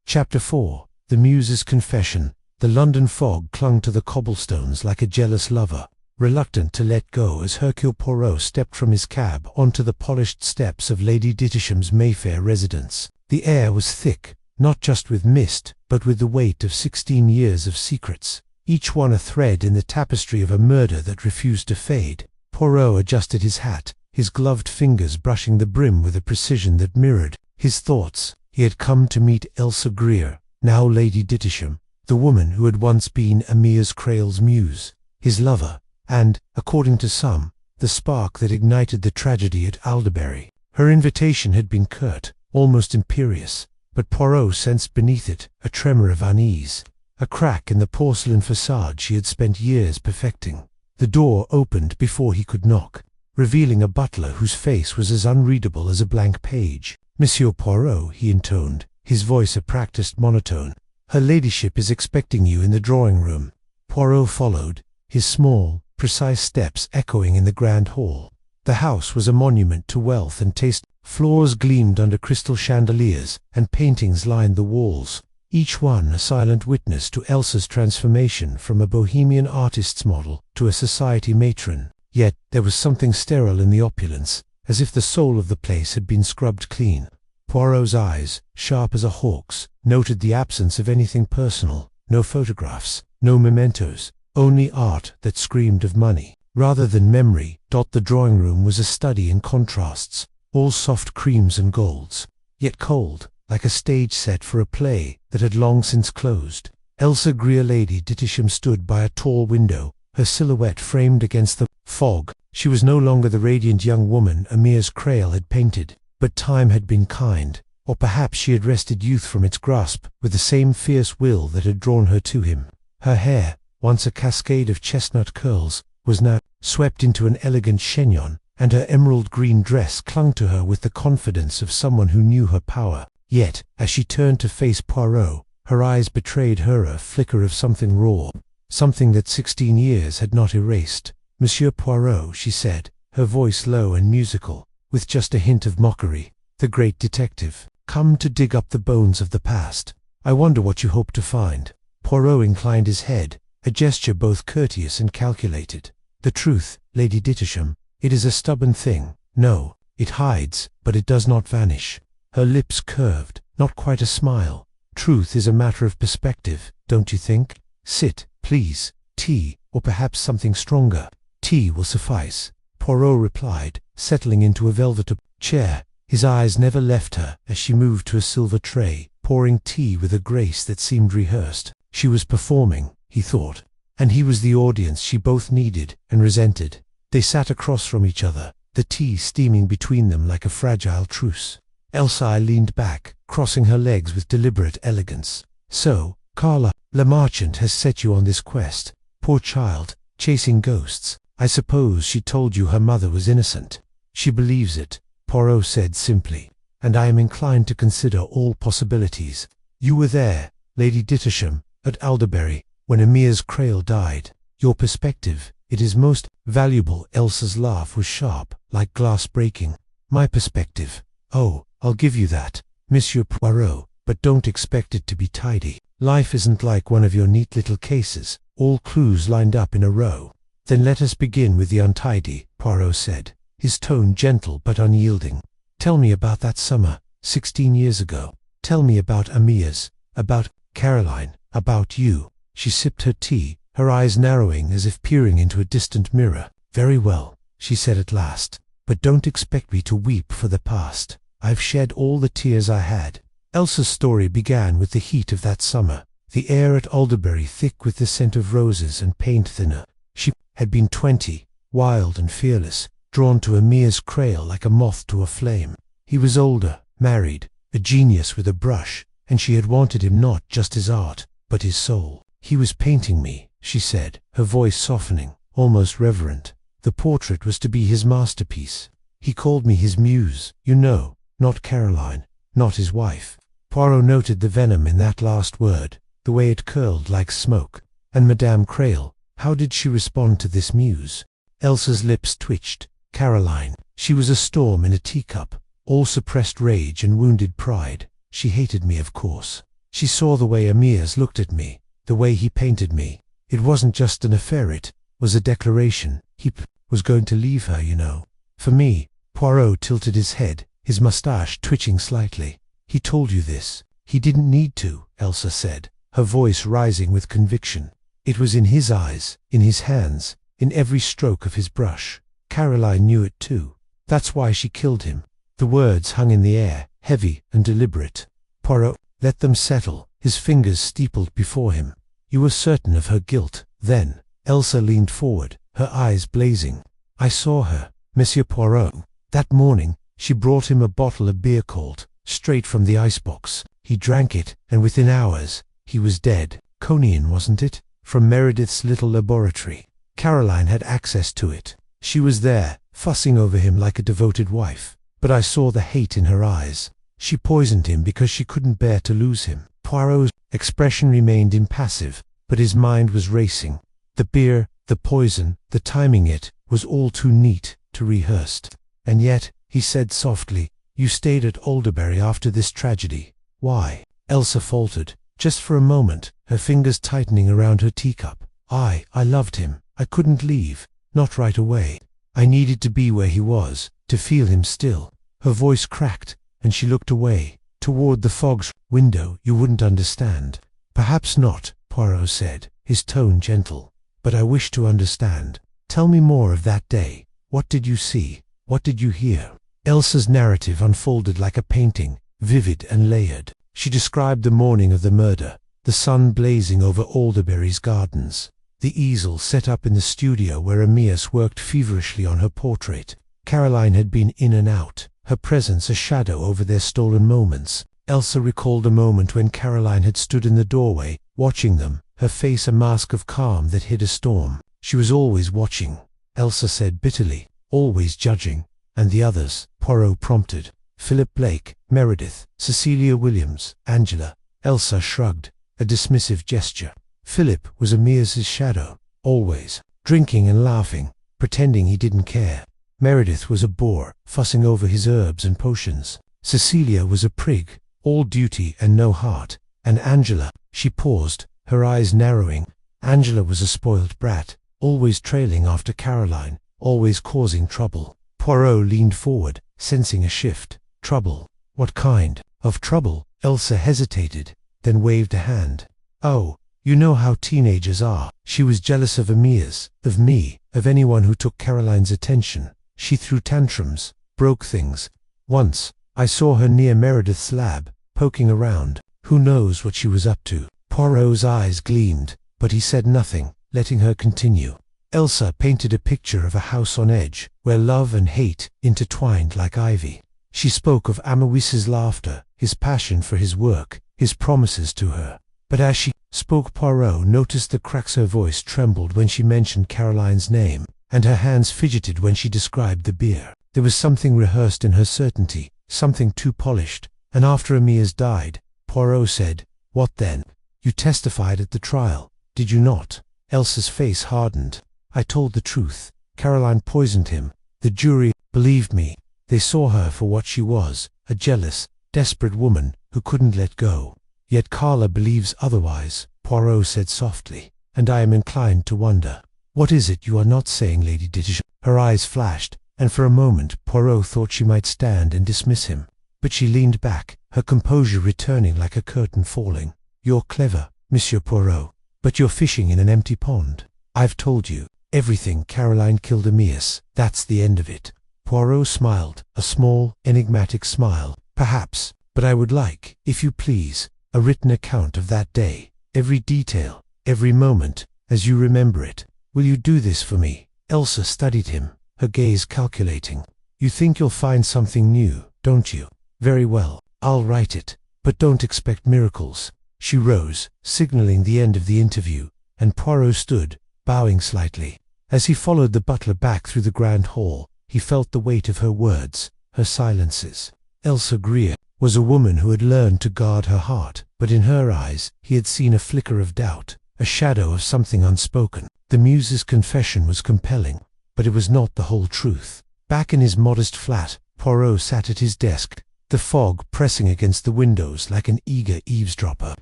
Chapter 4. The Muse's Confession. The London fog clung to the cobblestones like a jealous lover. reluctant to let go as Hercule Poirot stepped from his cab onto the polished steps of Lady Dittersham's Mayfair residence. The air was thick, not just with mist, but with the weight of 16 years of secrets, each one a thread in the tapestry of a murder that refused to fade. Poirot adjusted his hat, his gloved fingers brushing the brim with a precision that mirrored his thoughts. He had come to meet Elsa Greer, now Lady Dittersham, the woman who had once been Amyas Crale's muse, his lover, and, according to some, the spark that ignited the tragedy at Alderbury. Her invitation had been curt, almost imperious, but Poirot sensed beneath it a tremor of unease, a crack in the porcelain facade she had spent years perfecting. The door opened before he could knock, revealing a butler whose face was as unreadable as a blank page. "Monsieur Poirot," he intoned, his voice a practiced monotone. "Her ladyship is expecting you in the drawing-room." Poirot followed, his small, precise steps echoing in the grand hall. The house was a monument to wealth and taste. Floors gleamed under crystal chandeliers, and paintings lined the walls, each one a silent witness to Elsa's transformation from a bohemian artist's model to a society matron. Yet there was something sterile in the opulence, as if the soul of the place had been scrubbed clean. Poirot's eyes, sharp as a hawk's, noted the absence of anything personal, no photographs, no mementos, only art that screamed of money, rather than memory. The drawing-room was a study in contrasts, all soft creams and golds, yet cold, like a stage set for a play that had long since closed. Elsa Greer, Lady Dittersham, stood by a tall window, her silhouette framed against the fog. She was no longer the radiant young woman Amyas Crale had painted, but time had been kind, or perhaps she had wrested youth from its grasp with the same fierce will that had drawn her to him. Her hair, once a cascade of chestnut curls, was now swept into an elegant chignon, and her emerald green dress clung to her with the confidence of someone who knew her power. Yet, as she turned to face Poirot, her eyes betrayed her a flicker of something raw, something that 16 years had not erased. "Monsieur Poirot," she said, her voice low and musical, with just a hint of mockery, "the great detective, come to dig up the bones of the past. I wonder what you hope to find." Poirot inclined his head, a gesture both courteous and calculated. "The truth, Lady Dittersham, it is a stubborn thing. No, it hides, but it does not vanish." Her lips curved, not quite a smile. "Truth is a matter of perspective, don't you think? Sit, please. Tea, or perhaps something stronger." "Tea will suffice," Poirot replied, settling into a velvet chair. His eyes never left her as she moved to a silver tray, pouring tea with a grace that seemed rehearsed. She was performing, he thought, and he was the audience she both needed and resented. They sat across from each other, the tea steaming between them like a fragile truce. Elsa leaned back, crossing her legs with deliberate elegance. "So, Carla, Le Marchant has set you on this quest. Poor child, chasing ghosts. I suppose she told you her mother was innocent." "She believes it," Poirot said simply, "and I am inclined to consider all possibilities. You were there, Lady Dittersham, at Alderbury, when Amyas Crale died. Your perspective, it is most valuable." Elsa's laugh was sharp, like glass breaking. "My perspective? Oh, I'll give you that, Monsieur Poirot, but don't expect it to be tidy. Life isn't like one of your neat little cases, all clues lined up in a row." "Then let us begin with the untidy," Poirot said, his tone gentle but unyielding. "Tell me about that summer, 16 years ago. Tell me about Amyas, about Caroline, about you." She sipped her tea, her eyes narrowing as if peering into a distant mirror. "Very well," she said at last, "but don't expect me to weep for the past. I've shed all the tears I had." Elsa's story began with the heat of that summer, the air at Alderbury thick with the scent of roses and paint thinner. She had been 20, wild and fearless, drawn to Amyas Crale like a moth to a flame. He was older, married, a genius with a brush, and she had wanted him not just his art, but his soul. "He was painting me," she said, her voice softening, almost reverent. "The portrait was to be his masterpiece. He called me his muse, you know, not Caroline, not his wife." Poirot noted the venom in that last word, the way it curled like smoke. "And Madame Crale, how did she respond to this muse?" Elsa's lips twitched. "Caroline, she was a storm in a teacup, all suppressed rage and wounded pride. She hated me, of course. She saw the way Amyas looked at me, the way he painted me. It wasn't just an affair, it was a declaration. He was going to leave her, you know. For me. Poirot tilted his head, his mustache twitching slightly. He told you this. He didn't need to, Elsa said, her voice rising with conviction. It was in his eyes, in his hands, in every stroke of his brush. Caroline knew it too. That's why she killed him. The words hung in the air, heavy and deliberate. Poirot let them settle, his fingers steepled before him. You were certain of her guilt, then. Elsa leaned forward, her eyes blazing. I saw her, Monsieur Poirot. That morning, she brought him a bottle of beer cold, straight from the icebox. He drank it, and within hours, he was dead. Conian, wasn't it? From Meredith's little laboratory. Caroline had access to it. She was there, fussing over him like a devoted wife. But I saw the hate in her eyes. She poisoned him because she couldn't bear to lose him. Poirot's expression remained impassive, but his mind was racing. The beer, the poison, the timing, it was all too neat, too rehearsed. And yet, he said softly, you stayed at Alderbury after this tragedy. Why? Elsa faltered, just for a moment, her fingers tightening around her teacup. I loved him. I couldn't leave, not right away. I needed to be where he was, to feel him still. Her voice cracked, and she looked away, toward the fog's window. You wouldn't understand. Perhaps not, Poirot said, his tone gentle. But I wish to understand. Tell me more of that day. What did you see? What did you hear? Elsa's narrative unfolded like a painting, vivid and layered. She described the morning of the murder, the sun blazing over Alderbury's gardens, the easel set up in the studio where Amyas worked feverishly on her portrait. Caroline had been in and out, her presence a shadow over their stolen moments. Elsa recalled a moment when Caroline had stood in the doorway, watching them, her face a mask of calm that hid a storm. She was always watching, Elsa said bitterly, always judging. And the others, Poirot prompted. Philip Blake, Meredith, Cecilia Williams, Angela. Elsa shrugged, a dismissive gesture. Philip was Amyas's shadow, always, drinking and laughing, pretending he didn't care. Meredith was a bore, fussing over his herbs and potions. Cecilia was a prig, all duty and no heart. And Angela, she paused, her eyes narrowing. Angela was a spoiled brat, always trailing after Caroline, always causing trouble. Poirot leaned forward, sensing a shift. Trouble? What kind of trouble? Elsa hesitated, then waved a hand. Oh, you know how teenagers are. She was jealous of Amyas, of me, of anyone who took Caroline's attention. She threw tantrums, broke things. Once, I saw her near Meredith's lab, poking around. Who knows what she was up to? Poirot's eyes gleamed, but he said nothing, letting her continue. Elsa painted a picture of a house on edge, where love and hate intertwined like ivy. She spoke of Amyas's laughter, his passion for his work, his promises to her. But as she spoke, Poirot noticed the cracks. Her voice trembled when she mentioned Caroline's name, and her hands fidgeted when she described the beer. There was something rehearsed in her certainty, something too polished. And after Amyas died, Poirot said, "What then? You testified at the trial, did you not?" Elsa's face hardened. "I told the truth. Caroline poisoned him. The jury believed me. They saw her for what she was, a jealous, desperate woman who couldn't let go. Yet Carla believes otherwise," Poirot said softly, "and I am inclined to wonder. What is it you are not saying, Lady Dittich?" Her eyes flashed, and for a moment Poirot thought she might stand and dismiss him. But she leaned back, her composure returning like a curtain falling. "You're clever, Monsieur Poirot, but you're fishing in an empty pond. I've told you everything. Caroline killed Amyas. That's the end of it." Poirot smiled, a small, enigmatic smile. "Perhaps, but I would like, if you please, a written account of that day. Every detail, every moment, as you remember it. Will you do this for me?" Elsa studied him, her gaze calculating. "You think you'll find something new, don't you? Very well, I'll write it, but don't expect miracles." She rose, signaling the end of the interview, and Poirot stood, bowing slightly. As he followed the butler back through the grand hall, he felt the weight of her words, her silences. Elsa Greer was a woman who had learned to guard her heart, but in her eyes he had seen a flicker of doubt, a shadow of something unspoken. The Muse's confession was compelling, but it was not the whole truth. Back in his modest flat, Poirot sat at his desk, the fog pressing against the windows like an eager eavesdropper.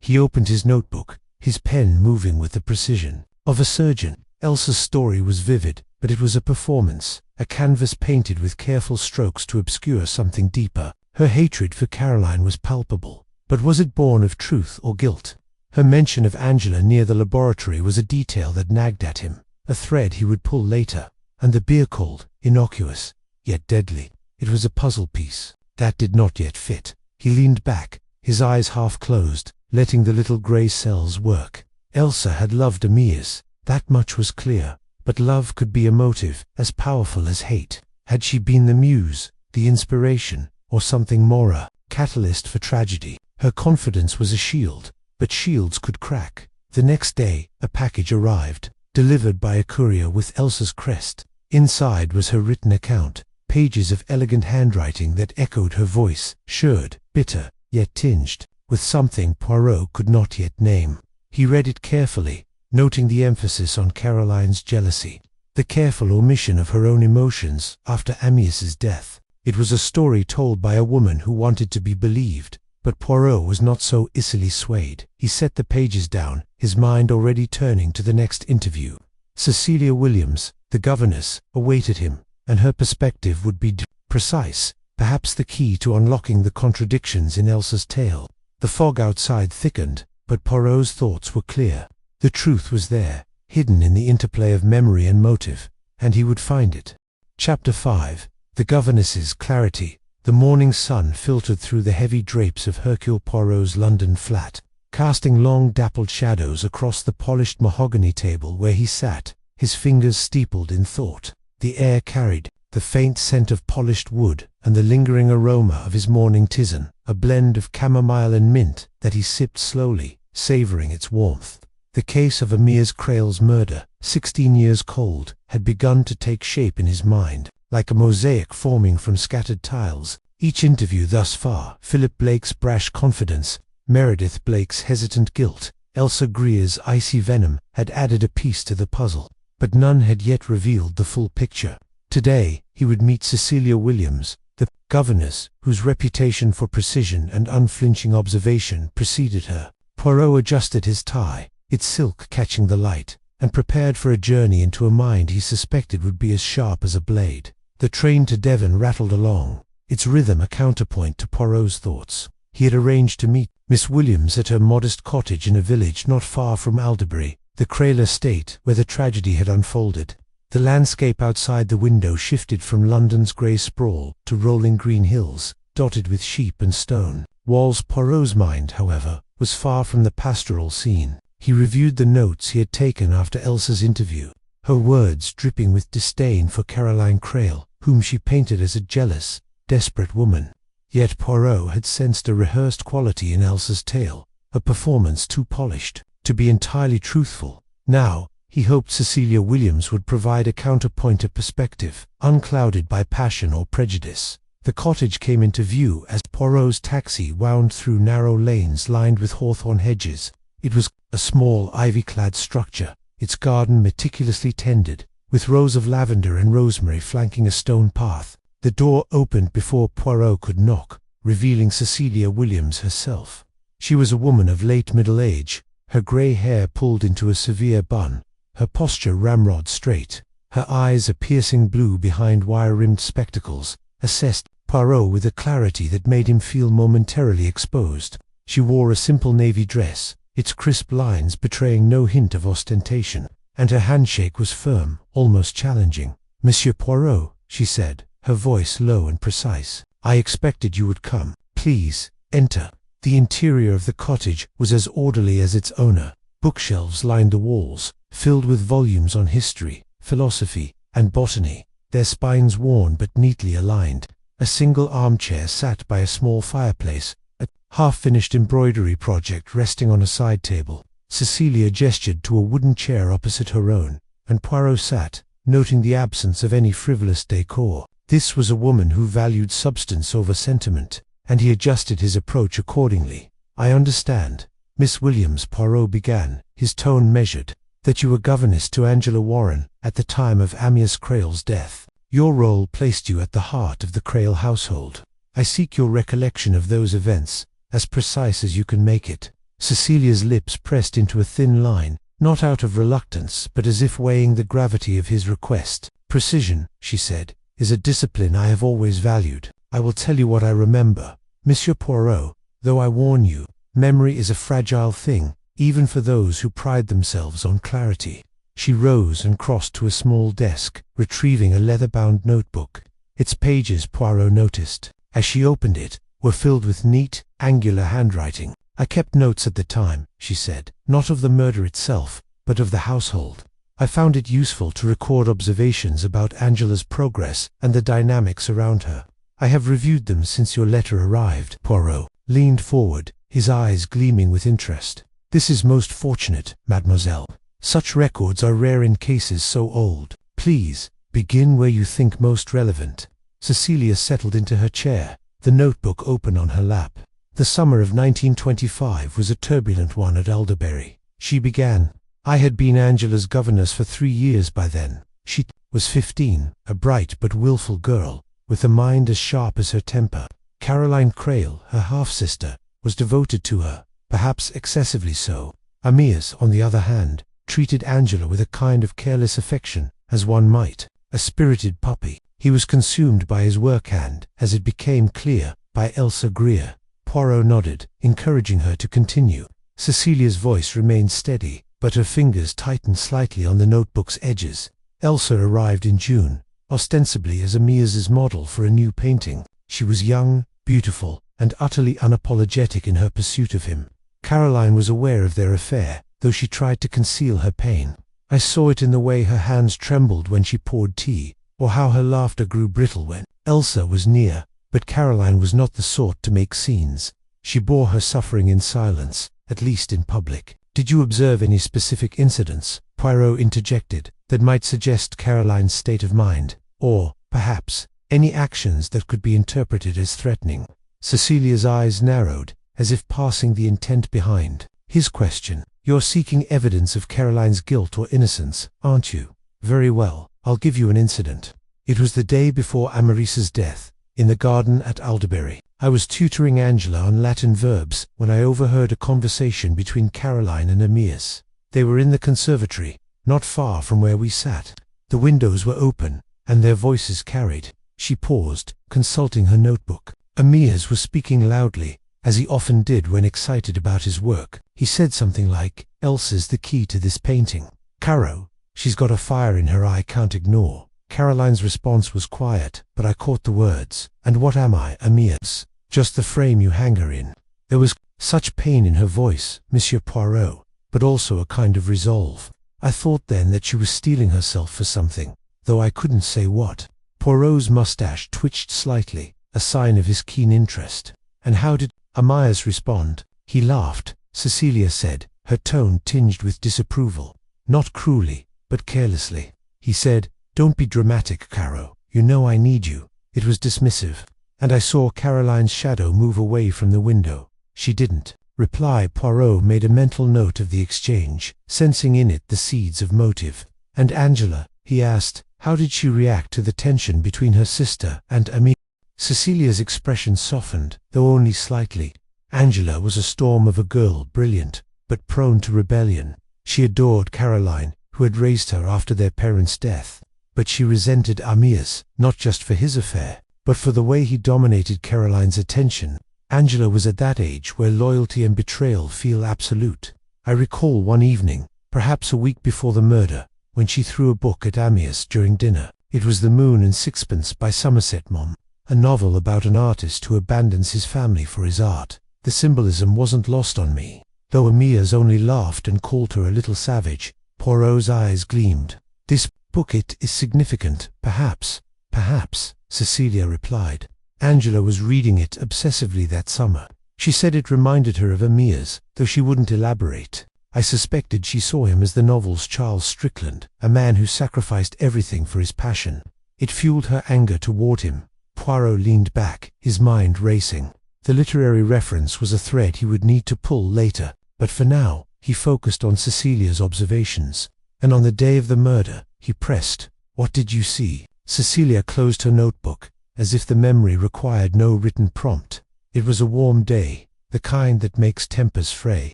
He opened his notebook, his pen moving with the precision of a surgeon. Elsa's story was vivid, but it was a performance, a canvas painted with careful strokes to obscure something deeper. Her hatred for Caroline was palpable, but was it born of truth or guilt? Her mention of Angela near the laboratory was a detail that nagged at him, a thread he would pull later, and the beer cold, innocuous, yet deadly. It was a puzzle piece that did not yet fit. He leaned back, his eyes half closed, letting the little grey cells work. Elsa had loved Amyas, that much was clear, but love could be a motive as powerful as hate. Had she been the muse, the inspiration, or something more, a catalyst for tragedy? Her confidence was a shield, but shields could crack. The next day, a package arrived, delivered by a courier with Elsa's crest. Inside was her written account, pages of elegant handwriting that echoed her voice, assured, bitter, yet tinged with something Poirot could not yet name. He read it carefully, noting the emphasis on Caroline's jealousy, the careful omission of her own emotions after Amyas's death. It was a story told by a woman who wanted to be believed, but Poirot was not so easily swayed. He set the pages down, his mind already turning to the next interview. Cecilia Williams, the governess, awaited him, and her perspective would be precise, perhaps the key to unlocking the contradictions in Elsa's tale. The fog outside thickened, but Poirot's thoughts were clear. The truth was there, hidden in the interplay of memory and motive, and he would find it. Chapter 5. The Governess's Clarity. The morning sun filtered through the heavy drapes of Hercule Poirot's London flat, casting long dappled shadows across the polished mahogany table where he sat, his fingers steepled in thought. The air carried the faint scent of polished wood and the lingering aroma of his morning tisane, a blend of chamomile and mint that he sipped slowly, savouring its warmth. The case of Amyas Crale's murder, 16 years cold, had begun to take shape in his mind, like a mosaic forming from scattered tiles. Each interview thus far, Philip Blake's brash confidence, Meredith Blake's hesitant guilt, Elsa Greer's icy venom, had added a piece to the puzzle, but none had yet revealed the full picture. Today, he would meet Cecilia Williams, the governess, whose reputation for precision and unflinching observation preceded her. Poirot adjusted his tie, its silk catching the light, and prepared for a journey into a mind he suspected would be as sharp as a blade. The train to Devon rattled along, its rhythm a counterpoint to Poirot's thoughts. He had arranged to meet Miss Williams at her modest cottage in a village not far from Alderbury, the Crale estate where the tragedy had unfolded. The landscape outside the window shifted from London's grey sprawl to rolling green hills, dotted with sheep and stone walls. Poirot's mind, however, was far from the pastoral scene. He reviewed the notes he had taken after Elsa's interview, her words dripping with disdain for Caroline Crale, whom she painted as a jealous, desperate woman. Yet Poirot had sensed a rehearsed quality in Elsa's tale, a performance too polished to be entirely truthful. Now, he hoped Cecilia Williams would provide a counterpoint of perspective, unclouded by passion or prejudice. The cottage came into view as Poirot's taxi wound through narrow lanes lined with hawthorn hedges. It was a small ivy-clad structure, its garden meticulously tended, with rows of lavender and rosemary flanking a stone path. The door opened before Poirot could knock, revealing Cecilia Williams herself. She was a woman of late middle age, her grey hair pulled into a severe bun, her posture ramrod straight, her eyes a piercing blue behind wire-rimmed spectacles, assessed Poirot with a clarity that made him feel momentarily exposed. She wore a simple navy dress, its crisp lines betraying no hint of ostentation, and her handshake was firm, almost challenging. "Monsieur Poirot," she said, her voice low and precise. "I expected you would come. Please, enter." The interior of the cottage was as orderly as its owner. Bookshelves lined the walls, filled with volumes on history, philosophy, and botany, their spines worn but neatly aligned. A single armchair sat by a small fireplace, a half-finished embroidery project resting on a side table. Cecilia gestured to a wooden chair opposite her own, and Poirot sat, noting the absence of any frivolous decor. This was a woman who valued substance over sentiment, and he adjusted his approach accordingly. "I understand, Miss Williams," Poirot began, his tone measured, "that you were governess to Angela Warren at the time of Amyas Crale's death. Your role placed you at the heart of the Crale household. I seek your recollection of those events, as precise as you can make it." Cecilia's lips pressed into a thin line, not out of reluctance, but as if weighing the gravity of his request. "Precision," she said, "is a discipline I have always valued. I will tell you what I remember. Monsieur Poirot, though I warn you, memory is a fragile thing, even for those who pride themselves on clarity." She rose and crossed to a small desk, retrieving a leather-bound notebook. Its pages, Poirot noticed, as she opened it, were filled with neat, angular handwriting. "I kept notes at the time," she said, "not of the murder itself, but of the household. I found it useful to record observations about Angela's progress and the dynamics around her. I have reviewed them since your letter arrived." Poirot leaned forward, his eyes gleaming with interest. "This is most fortunate, mademoiselle. Such records are rare in cases so old. Please, begin where you think most relevant." Cecilia settled into her chair, the notebook open on her lap. "The summer of 1925 was a turbulent one at Alderbury," she began. "I had been Angela's governess for 3 years by then. She was 15, a bright but willful girl, with a mind as sharp as her temper. Caroline Crale, her half-sister, was devoted to her, perhaps excessively so. Amyas, on the other hand, treated Angela with a kind of careless affection, as one might a spirited puppy. He was consumed by his work and, as it became clear, by Elsa Greer." Poirot nodded, encouraging her to continue. Cecilia's voice remained steady, but her fingers tightened slightly on the notebook's edges. "Elsa arrived in June, ostensibly as Amyas's model for a new painting. She was young, beautiful, and utterly unapologetic in her pursuit of him. Caroline was aware of their affair, though she tried to conceal her pain. I saw it in the way her hands trembled when she poured tea, or how her laughter grew brittle when Elsa was near, but Caroline was not the sort to make scenes. She bore her suffering in silence, at least in public." "Did you observe any specific incidents," Poirot interjected, "that might suggest Caroline's state of mind? Or, perhaps, any actions that could be interpreted as threatening?" Cecilia's eyes narrowed, as if passing the intent behind his question. "You're seeking evidence of Caroline's guilt or innocence, aren't you? Very well, I'll give you an incident. It was the day before Amarice's death, in the garden at Alderbury. I was tutoring Angela on Latin verbs when I overheard a conversation between Caroline and Amyas. They were in the conservatory, not far from where we sat. The windows were open, and their voices carried." She paused, consulting her notebook. "Amyas was speaking loudly, as he often did when excited about his work. He said something like, 'Elsa's the key to this painting. Caro, she's got a fire in her I can't ignore.' Caroline's response was quiet, but I caught the words. 'And what am I, Amyas? Just the frame you hang her in.' There was such pain in her voice, Monsieur Poirot, but also a kind of resolve. I thought then that she was steeling herself for something, though I couldn't say what." Poirot's mustache twitched slightly, a sign of his keen interest. "And how did Amyas respond?" "He laughed," Cecilia said, her tone tinged with disapproval. "Not cruelly, but carelessly. He said, 'Don't be dramatic, Caro. You know I need you.' It was dismissive. And I saw Caroline's shadow move away from the window." "She didn't reply." Poirot made a mental note of the exchange, sensing in it the seeds of motive. "And Angela?" he asked. "How did she react to the tension between her sister and Amyas?" Cecilia's expression softened, though only slightly. Angela was a storm of a girl, brilliant, but prone to rebellion. She adored Caroline, who had raised her after their parents' death. But she resented Amyas, not just for his affair, but for the way he dominated Caroline's attention. Angela was at that age where loyalty and betrayal feel absolute. I recall one evening, perhaps a week before the murder, when she threw a book at Amyas during dinner. It was The Moon and Sixpence by Somerset Maugham, a novel about an artist who abandons his family for his art. The symbolism wasn't lost on me. Though Amyas only laughed and called her a little savage, Poirot's eyes gleamed. "This book, it is significant, perhaps." "Perhaps," Cecilia replied. "Angela was reading it obsessively that summer. She said it reminded her of Amyas, though she wouldn't elaborate. I suspected she saw him as the novel's Charles Strickland, a man who sacrificed everything for his passion. It fueled her anger toward him." Poirot leaned back, his mind racing. The literary reference was a thread he would need to pull later, but for now, he focused on Cecilia's observations. "And on the day of the murder," he pressed, "what did you see?" Cecilia closed her notebook, as if the memory required no written prompt. "It was a warm day, the kind that makes tempers fray.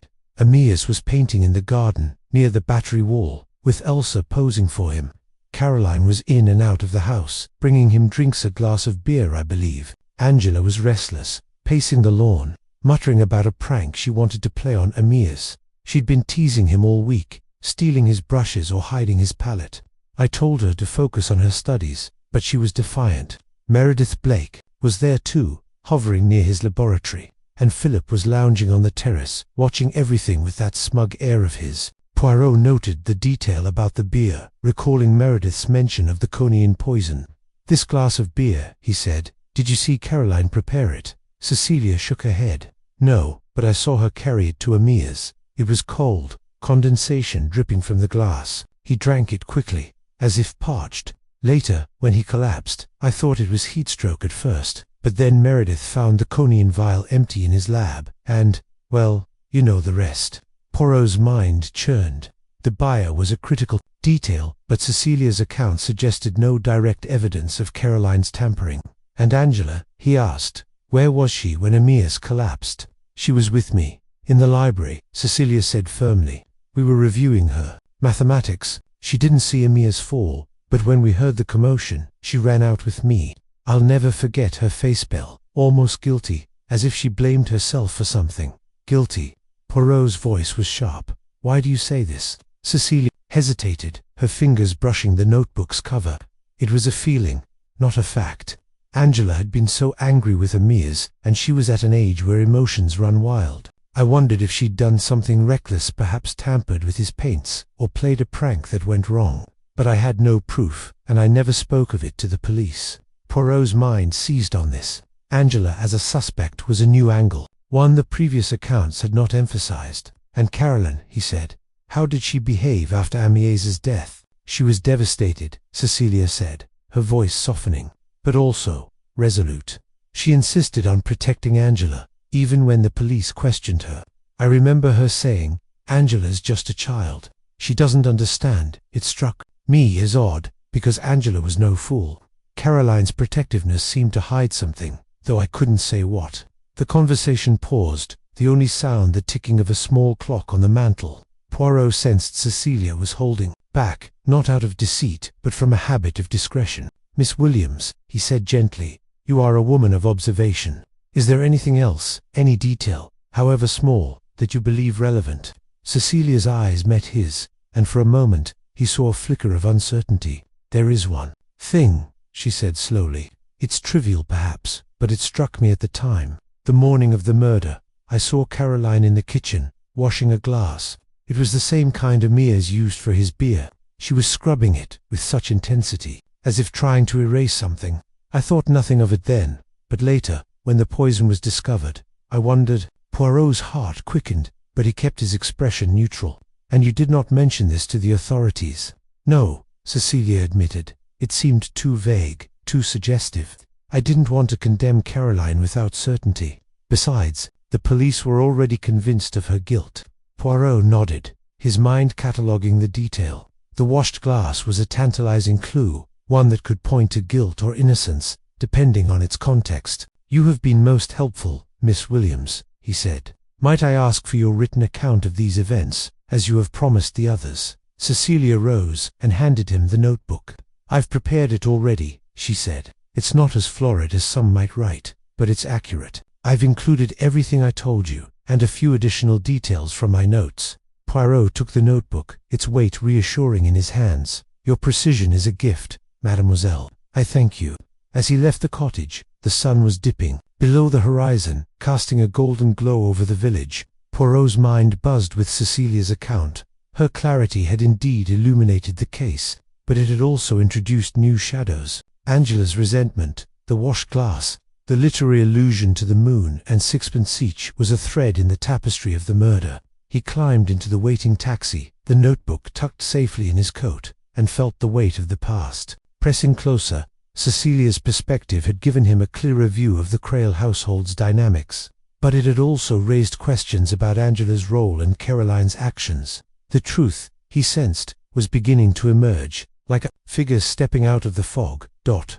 Amyas was painting in the garden, near the battery wall, with Elsa posing for him. Caroline was in and out of the house, bringing him drinks, a glass of beer, I believe. Angela was restless, pacing the lawn, muttering about a prank she wanted to play on Amyas. She'd been teasing him all week, stealing his brushes or hiding his palette. I told her to focus on her studies, but she was defiant. Meredith Blake was there too, hovering near his laboratory, and Philip was lounging on the terrace, watching everything with that smug air of his. Poirot noted the detail about the beer, recalling Meredith's mention of the coniine poison. "This glass of beer," he said. "Did you see Caroline prepare it?" Cecilia shook her head. "No, but I saw her carry it to Amyas. It was cold, condensation dripping from the glass. He drank it quickly, as if parched. Later, when he collapsed, I thought it was heatstroke at first, but then Meredith found the coniine vial empty in his lab, and, well, you know the rest." Poirot's mind churned. The buyer was a critical detail, but Cecilia's account suggested no direct evidence of Caroline's tampering. "And Angela?" he asked. "Where was she when Amyas collapsed?" "She was with me, in the library," Cecilia said firmly. "We were reviewing her mathematics. She didn't see Amyas fall, but when we heard the commotion, she ran out with me. I'll never forget her face fell, almost guilty, as if she blamed herself for something." "Guilty?" Poirot's voice was sharp. "Why do you say this?" Cecilia hesitated, her fingers brushing the notebook's cover. It was a feeling, not a fact. Angela had been so angry with Amyas, and she was at an age where emotions run wild. I wondered if she'd done something reckless, perhaps tampered with his paints, or played a prank that went wrong. But I had no proof, and I never spoke of it to the police. Poirot's mind seized on this. Angela as a suspect was a new angle, one the previous accounts had not emphasized. "And Caroline," he said. "How did she behave after Amyas's death?" "She was devastated," Cecilia said, her voice softening, "but also resolute. She insisted on protecting Angela, even when the police questioned her. I remember her saying, 'Angela's just a child. She doesn't understand.' It struck me as odd, because Angela was no fool. Caroline's protectiveness seemed to hide something, though I couldn't say what." The conversation paused, the only sound the ticking of a small clock on the mantel. Poirot sensed Cecilia was holding back, not out of deceit, but from a habit of discretion. "Miss Williams," he said gently, "you are a woman of observation. Is there anything else, any detail, however small, that you believe relevant?" Cecilia's eyes met his, and for a moment he saw a flicker of uncertainty. "There is one thing," she said slowly. "It's trivial perhaps, but it struck me at the time. The morning of the murder, I saw Caroline in the kitchen, washing a glass. It was the same kind Amyas used for his beer. She was scrubbing it with such intensity, as if trying to erase something. I thought nothing of it then, but later, when the poison was discovered, I wondered." Poirot's heart quickened, but he kept his expression neutral. "And you did not mention this to the authorities?" "No," Cecilia admitted. "It seemed too vague, too suggestive. I didn't want to condemn Caroline without certainty. Besides, the police were already convinced of her guilt." Poirot nodded, his mind cataloguing the detail. The washed glass was a tantalizing clue, one that could point to guilt or innocence, depending on its context. "You have been most helpful, Miss Williams," he said. "Might I ask for your written account of these events, as you have promised the others?" Cecilia rose and handed him the notebook. "I've prepared it already," she said. "It's not as florid as some might write, but it's accurate. I've included everything I told you, and a few additional details from my notes." Poirot took the notebook, its weight reassuring in his hands. "Your precision is a gift, mademoiselle. I thank you." As he left the cottage, the sun was dipping below the horizon, casting a golden glow over the village. Poirot's mind buzzed with Cecilia's account. Her clarity had indeed illuminated the case, but it had also introduced new shadows. Angela's resentment, the washed glass, the literary allusion to the moon and sixpence each was a thread in the tapestry of the murder. He climbed into the waiting taxi, the notebook tucked safely in his coat, and felt the weight of the past. Pressing closer, Cecilia's perspective had given him a clearer view of the Crale household's dynamics, but it had also raised questions about Angela's role and Caroline's actions. The truth, he sensed, was beginning to emerge, like a figure stepping out of the fog,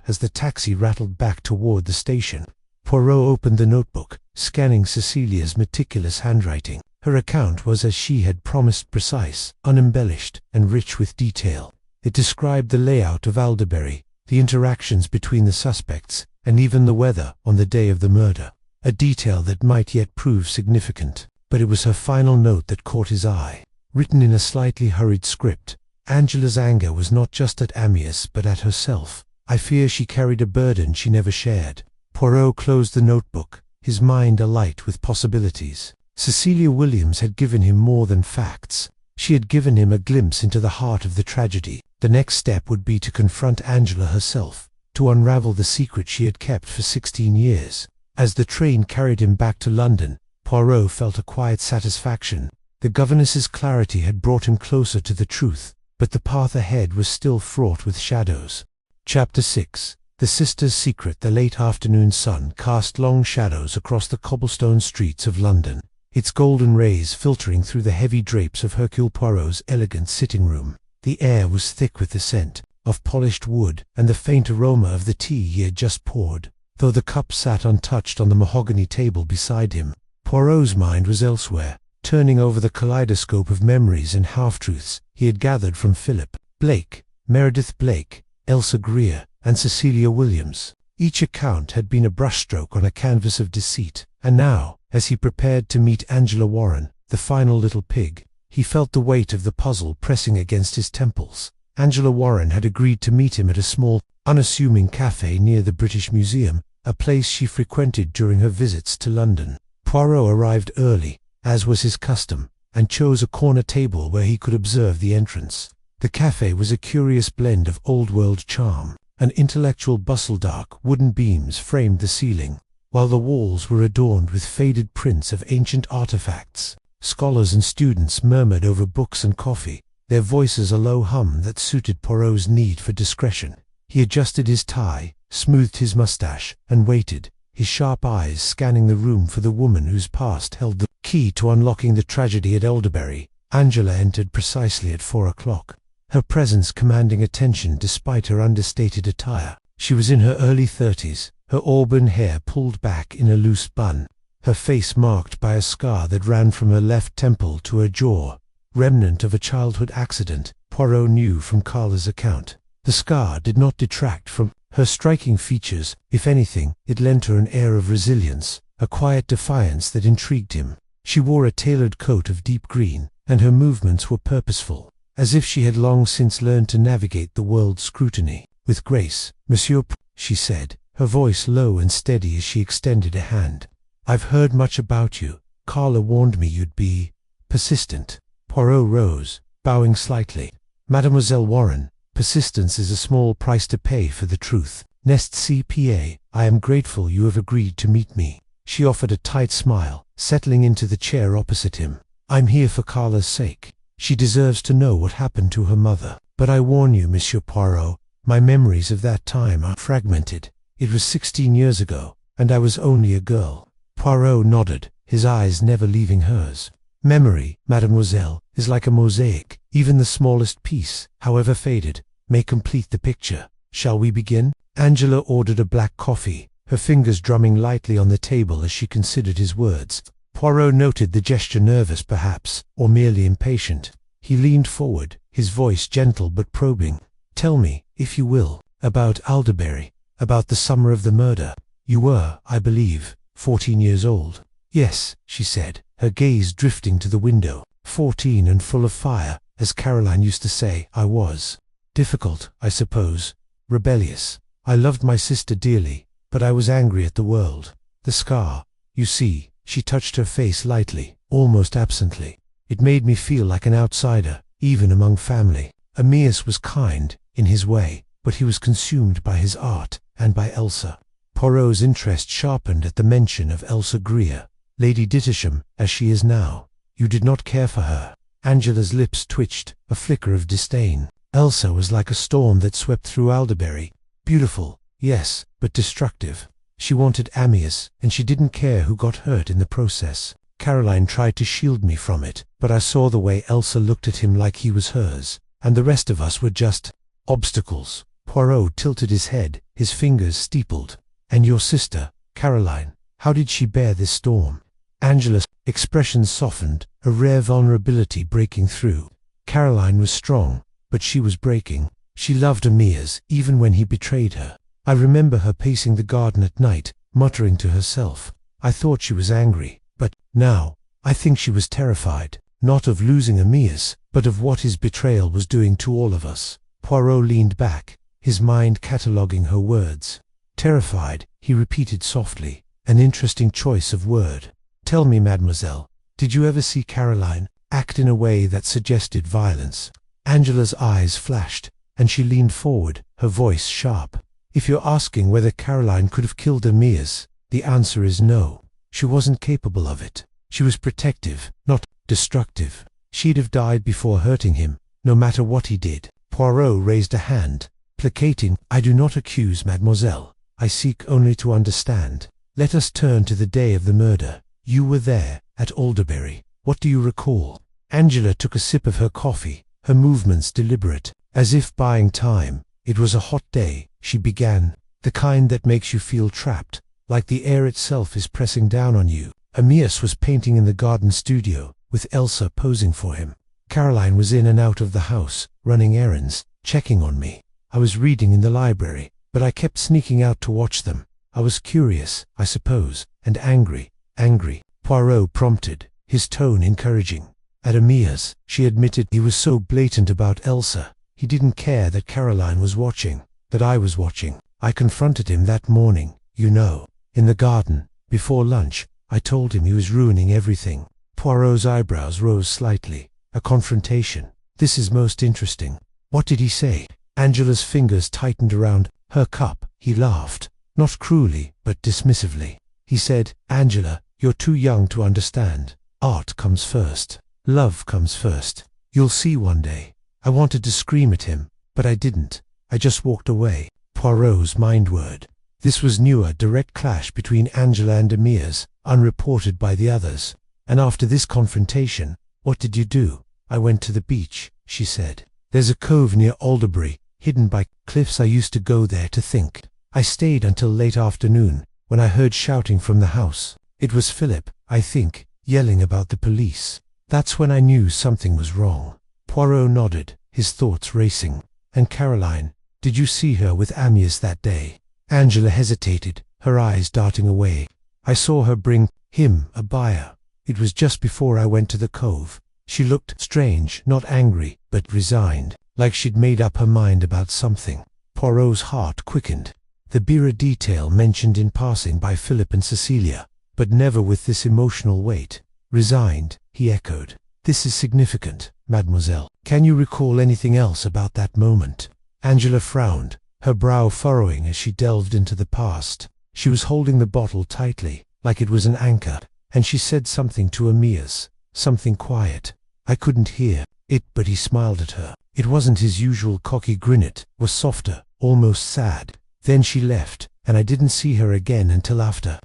as the taxi rattled back toward the station. Poirot opened the notebook, scanning Cecilia's meticulous handwriting. Her account was, as she had promised, precise, unembellished, and rich with detail. It described the layout of Alderbury, the interactions between the suspects, and even the weather on the day of the murder, a detail that might yet prove significant. But it was her final note that caught his eye. Written in a slightly hurried script, Angela's anger was not just at Amyas but at herself. I fear she carried a burden she never shared. Poirot closed the notebook, his mind alight with possibilities. Cecilia Williams had given him more than facts. She had given him a glimpse into the heart of the tragedy. The next step would be to confront Angela herself, to unravel the secret she had kept for 16 years. As the train carried him back to London, Poirot felt a quiet satisfaction. The governess's clarity had brought him closer to the truth, but the path ahead was still fraught with shadows. Chapter 6. The Sister's Secret. The late afternoon sun cast long shadows across the cobblestone streets of London, its golden rays filtering through the heavy drapes of Hercule Poirot's elegant sitting-room. The air was thick with the scent of polished wood and the faint aroma of the tea he had just poured. Though the cup sat untouched on the mahogany table beside him, Poirot's mind was elsewhere, turning over the kaleidoscope of memories and half-truths he had gathered from Philip, Blake, Meredith Blake, Elsa Greer, and Cecilia Williams. Each account had been a brushstroke on a canvas of deceit, and now, as he prepared to meet Angela Warren, the final little pig, he felt the weight of the puzzle pressing against his temples. Angela Warren had agreed to meet him at a small, unassuming cafe near the British Museum, a place she frequented during her visits to London. Poirot arrived early, as was his custom, and chose a corner table where he could observe the entrance. The cafe was a curious blend of old-world charm. An intellectual bustle. Dark wooden beams framed the ceiling, while the walls were adorned with faded prints of ancient artifacts. Scholars and students murmured over books and coffee, their voices a low hum that suited Poirot's need for discretion. He adjusted his tie, smoothed his mustache, and waited, his sharp eyes scanning the room for the woman whose past held the key to unlocking the tragedy at Alderbury. Angela entered precisely at 4 o'clock, her presence commanding attention despite her understated attire. She was in her early 30s, her auburn hair pulled back in a loose bun, her face marked by a scar that ran from her left temple to her jaw, remnant of a childhood accident, Poirot knew from Carla's account. The scar did not detract from her striking features. If anything, it lent her an air of resilience, a quiet defiance that intrigued him. She wore a tailored coat of deep green, and her movements were purposeful, as if she had long since learned to navigate the world's scrutiny. With grace, "Monsieur," she said, her voice low and steady as she extended a hand. "I've heard much about you. Carla warned me you'd be persistent." Poirot rose, bowing slightly. "Mademoiselle Warren, persistence is a small price to pay for the truth. Nest CPA, I am grateful you have agreed to meet me." She offered a tight smile, settling into the chair opposite him. "I'm here for Carla's sake. She deserves to know what happened to her mother. But I warn you, Monsieur Poirot, my memories of that time are fragmented. It was 16 years ago, and I was only a girl." Poirot nodded, his eyes never leaving hers. "Memory, mademoiselle, is like a mosaic. Even the smallest piece, however faded, may complete the picture. Shall we begin?" Angela ordered a black coffee, her fingers drumming lightly on the table as she considered his words. Poirot noted the gesture, nervous perhaps, or merely impatient. He leaned forward, his voice gentle but probing. "Tell me, if you will, about Alderbury, about the summer of the murder. You were, I believe, 14 years old." "Yes," she said, her gaze drifting to the window. 14 and full of fire, as Caroline used to say. "I was. Difficult, I suppose. Rebellious. I loved my sister dearly, but I was angry at the world. The scar, you see," she touched her face lightly, almost absently. "It made me feel like an outsider, even among family. Amyas was kind, in his way, but he was consumed by his art, and by Elsa." Poirot's interest sharpened at the mention of Elsa Greer. "Lady Dittisham, as she is now. You did not care for her." Angela's lips twitched, a flicker of disdain. "Elsa was like a storm that swept through Alderbury. Beautiful, yes, but destructive. She wanted Amyas, and she didn't care who got hurt in the process. Caroline tried to shield me from it, but I saw the way Elsa looked at him like he was hers, and the rest of us were just obstacles." Poirot tilted his head, his fingers steepled. "And your sister, Caroline, how did she bear this storm?" Angela's expression softened, a rare vulnerability breaking through. Caroline was strong, but she was breaking. She loved Amyas, even when he betrayed her. I remember her pacing the garden at night, muttering to herself. I thought she was angry, but now, I think she was terrified, not of losing Amyas, but of what his betrayal was doing to all of us. Poirot leaned back, his mind cataloguing her words. Terrified, he repeated softly, an interesting choice of word. Tell me, mademoiselle, did you ever see Caroline act in a way that suggested violence? Angela's eyes flashed, and she leaned forward, her voice sharp. If you're asking whether Caroline could have killed Amyas, the answer is no. She wasn't capable of it. She was protective, not destructive. She'd have died before hurting him, no matter what he did. Poirot raised a hand, placating. I do not accuse, mademoiselle. I seek only to understand. Let us turn to the day of the murder. You were there, at Alderbury. What do you recall? Angela took a sip of her coffee, her movements deliberate, as if buying time. It was a hot day, she began, the kind that makes you feel trapped, like the air itself is pressing down on you. Amyas was painting in the garden studio, with Elsa posing for him. Caroline was in and out of the house, running errands, checking on me. I was reading in the library, but I kept sneaking out to watch them. I was curious, I suppose, and angry. Angry, Poirot prompted, his tone encouraging. At Amyas, she admitted he was so blatant about Elsa. He didn't care that Caroline was watching, that I was watching. I confronted him that morning, you know, in the garden, before lunch. I told him he was ruining everything. Poirot's eyebrows rose slightly. A confrontation. This is most interesting. What did he say? Angela's fingers tightened around her cup. He laughed, not cruelly, but dismissively. He said, Angela, you're too young to understand. Art comes first. Love comes first. You'll see one day. I wanted to scream at him, but I didn't. I just walked away. Poirot's mind word. This was new, a direct clash between Angela and Amyas, unreported by the others. And after this confrontation, what did you do? I went to the beach, she said. There's a cove near Alderbury, hidden by cliffs. I used to go there to think. I stayed until late afternoon, when I heard shouting from the house. It was Philip, I think, yelling about the police. That's when I knew something was wrong. Poirot nodded, his thoughts racing. And Caroline, did you see her with Amyas that day? Angela hesitated, her eyes darting away. I saw her bring him a buyer. It was just before I went to the cove. She looked strange, not angry, but resigned, like she'd made up her mind about something. Poirot's heart quickened. The beer detail mentioned in passing by Philip and Cecilia, but never with this emotional weight. Resigned, he echoed. This is significant, mademoiselle. Can you recall anything else about that moment? Angela frowned, her brow furrowing as she delved into the past. She was holding the bottle tightly, like it was an anchor, and she said something to Amyas, something quiet. I couldn't hear it, but he smiled at her. It wasn't his usual cocky grin, it was softer, almost sad. Then she left, and I didn't see her again until after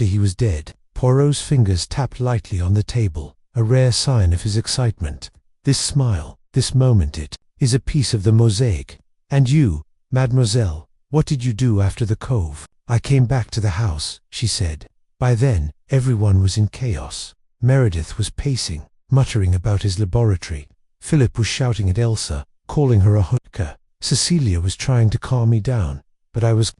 he was dead. Poirot's fingers tapped lightly on the table, a rare sign of his excitement. This smile, this moment, it is a piece of the mosaic. And you, mademoiselle, what did you do after the cove? I came back to the house, she said. By then, everyone was in chaos. Meredith was pacing, muttering about his laboratory. Philip was shouting at Elsa, calling her a hooker. Cecilia was trying to calm me down, but I was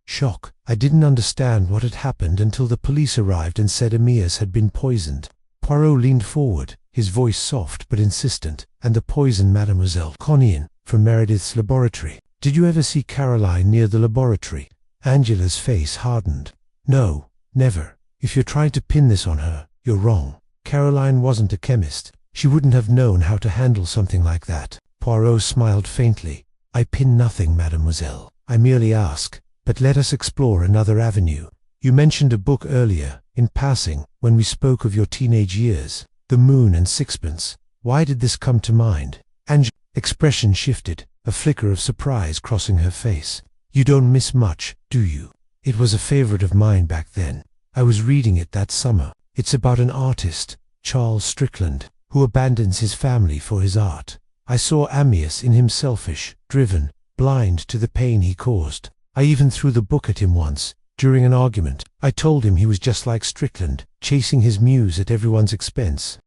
shocked. I didn't understand what had happened until the police arrived and said Amyas had been poisoned. Poirot leaned forward, his voice soft but insistent. And the poison, Mademoiselle Connian, from Meredith's laboratory. Did you ever see Caroline near the laboratory? Angela's face hardened. No, never. If you're trying to pin this on her, you're wrong. Caroline wasn't a chemist. She wouldn't have known how to handle something like that. Poirot smiled faintly. I pin nothing, mademoiselle. I merely ask. But let us explore another avenue. You mentioned a book earlier, in passing, when we spoke of your teenage years. The Moon and Sixpence. Why did this come to mind? Angela's expression shifted, a flicker of surprise crossing her face. You don't miss much, do you? It was a favorite of mine back then. I was reading it that summer. It's about an artist, Charles Strickland, who abandons his family for his art. I saw Amyas in him, selfish, driven, blind to the pain he caused. I even threw the book at him once. During an argument, I told him he was just like Strickland, chasing his muse at everyone's expense.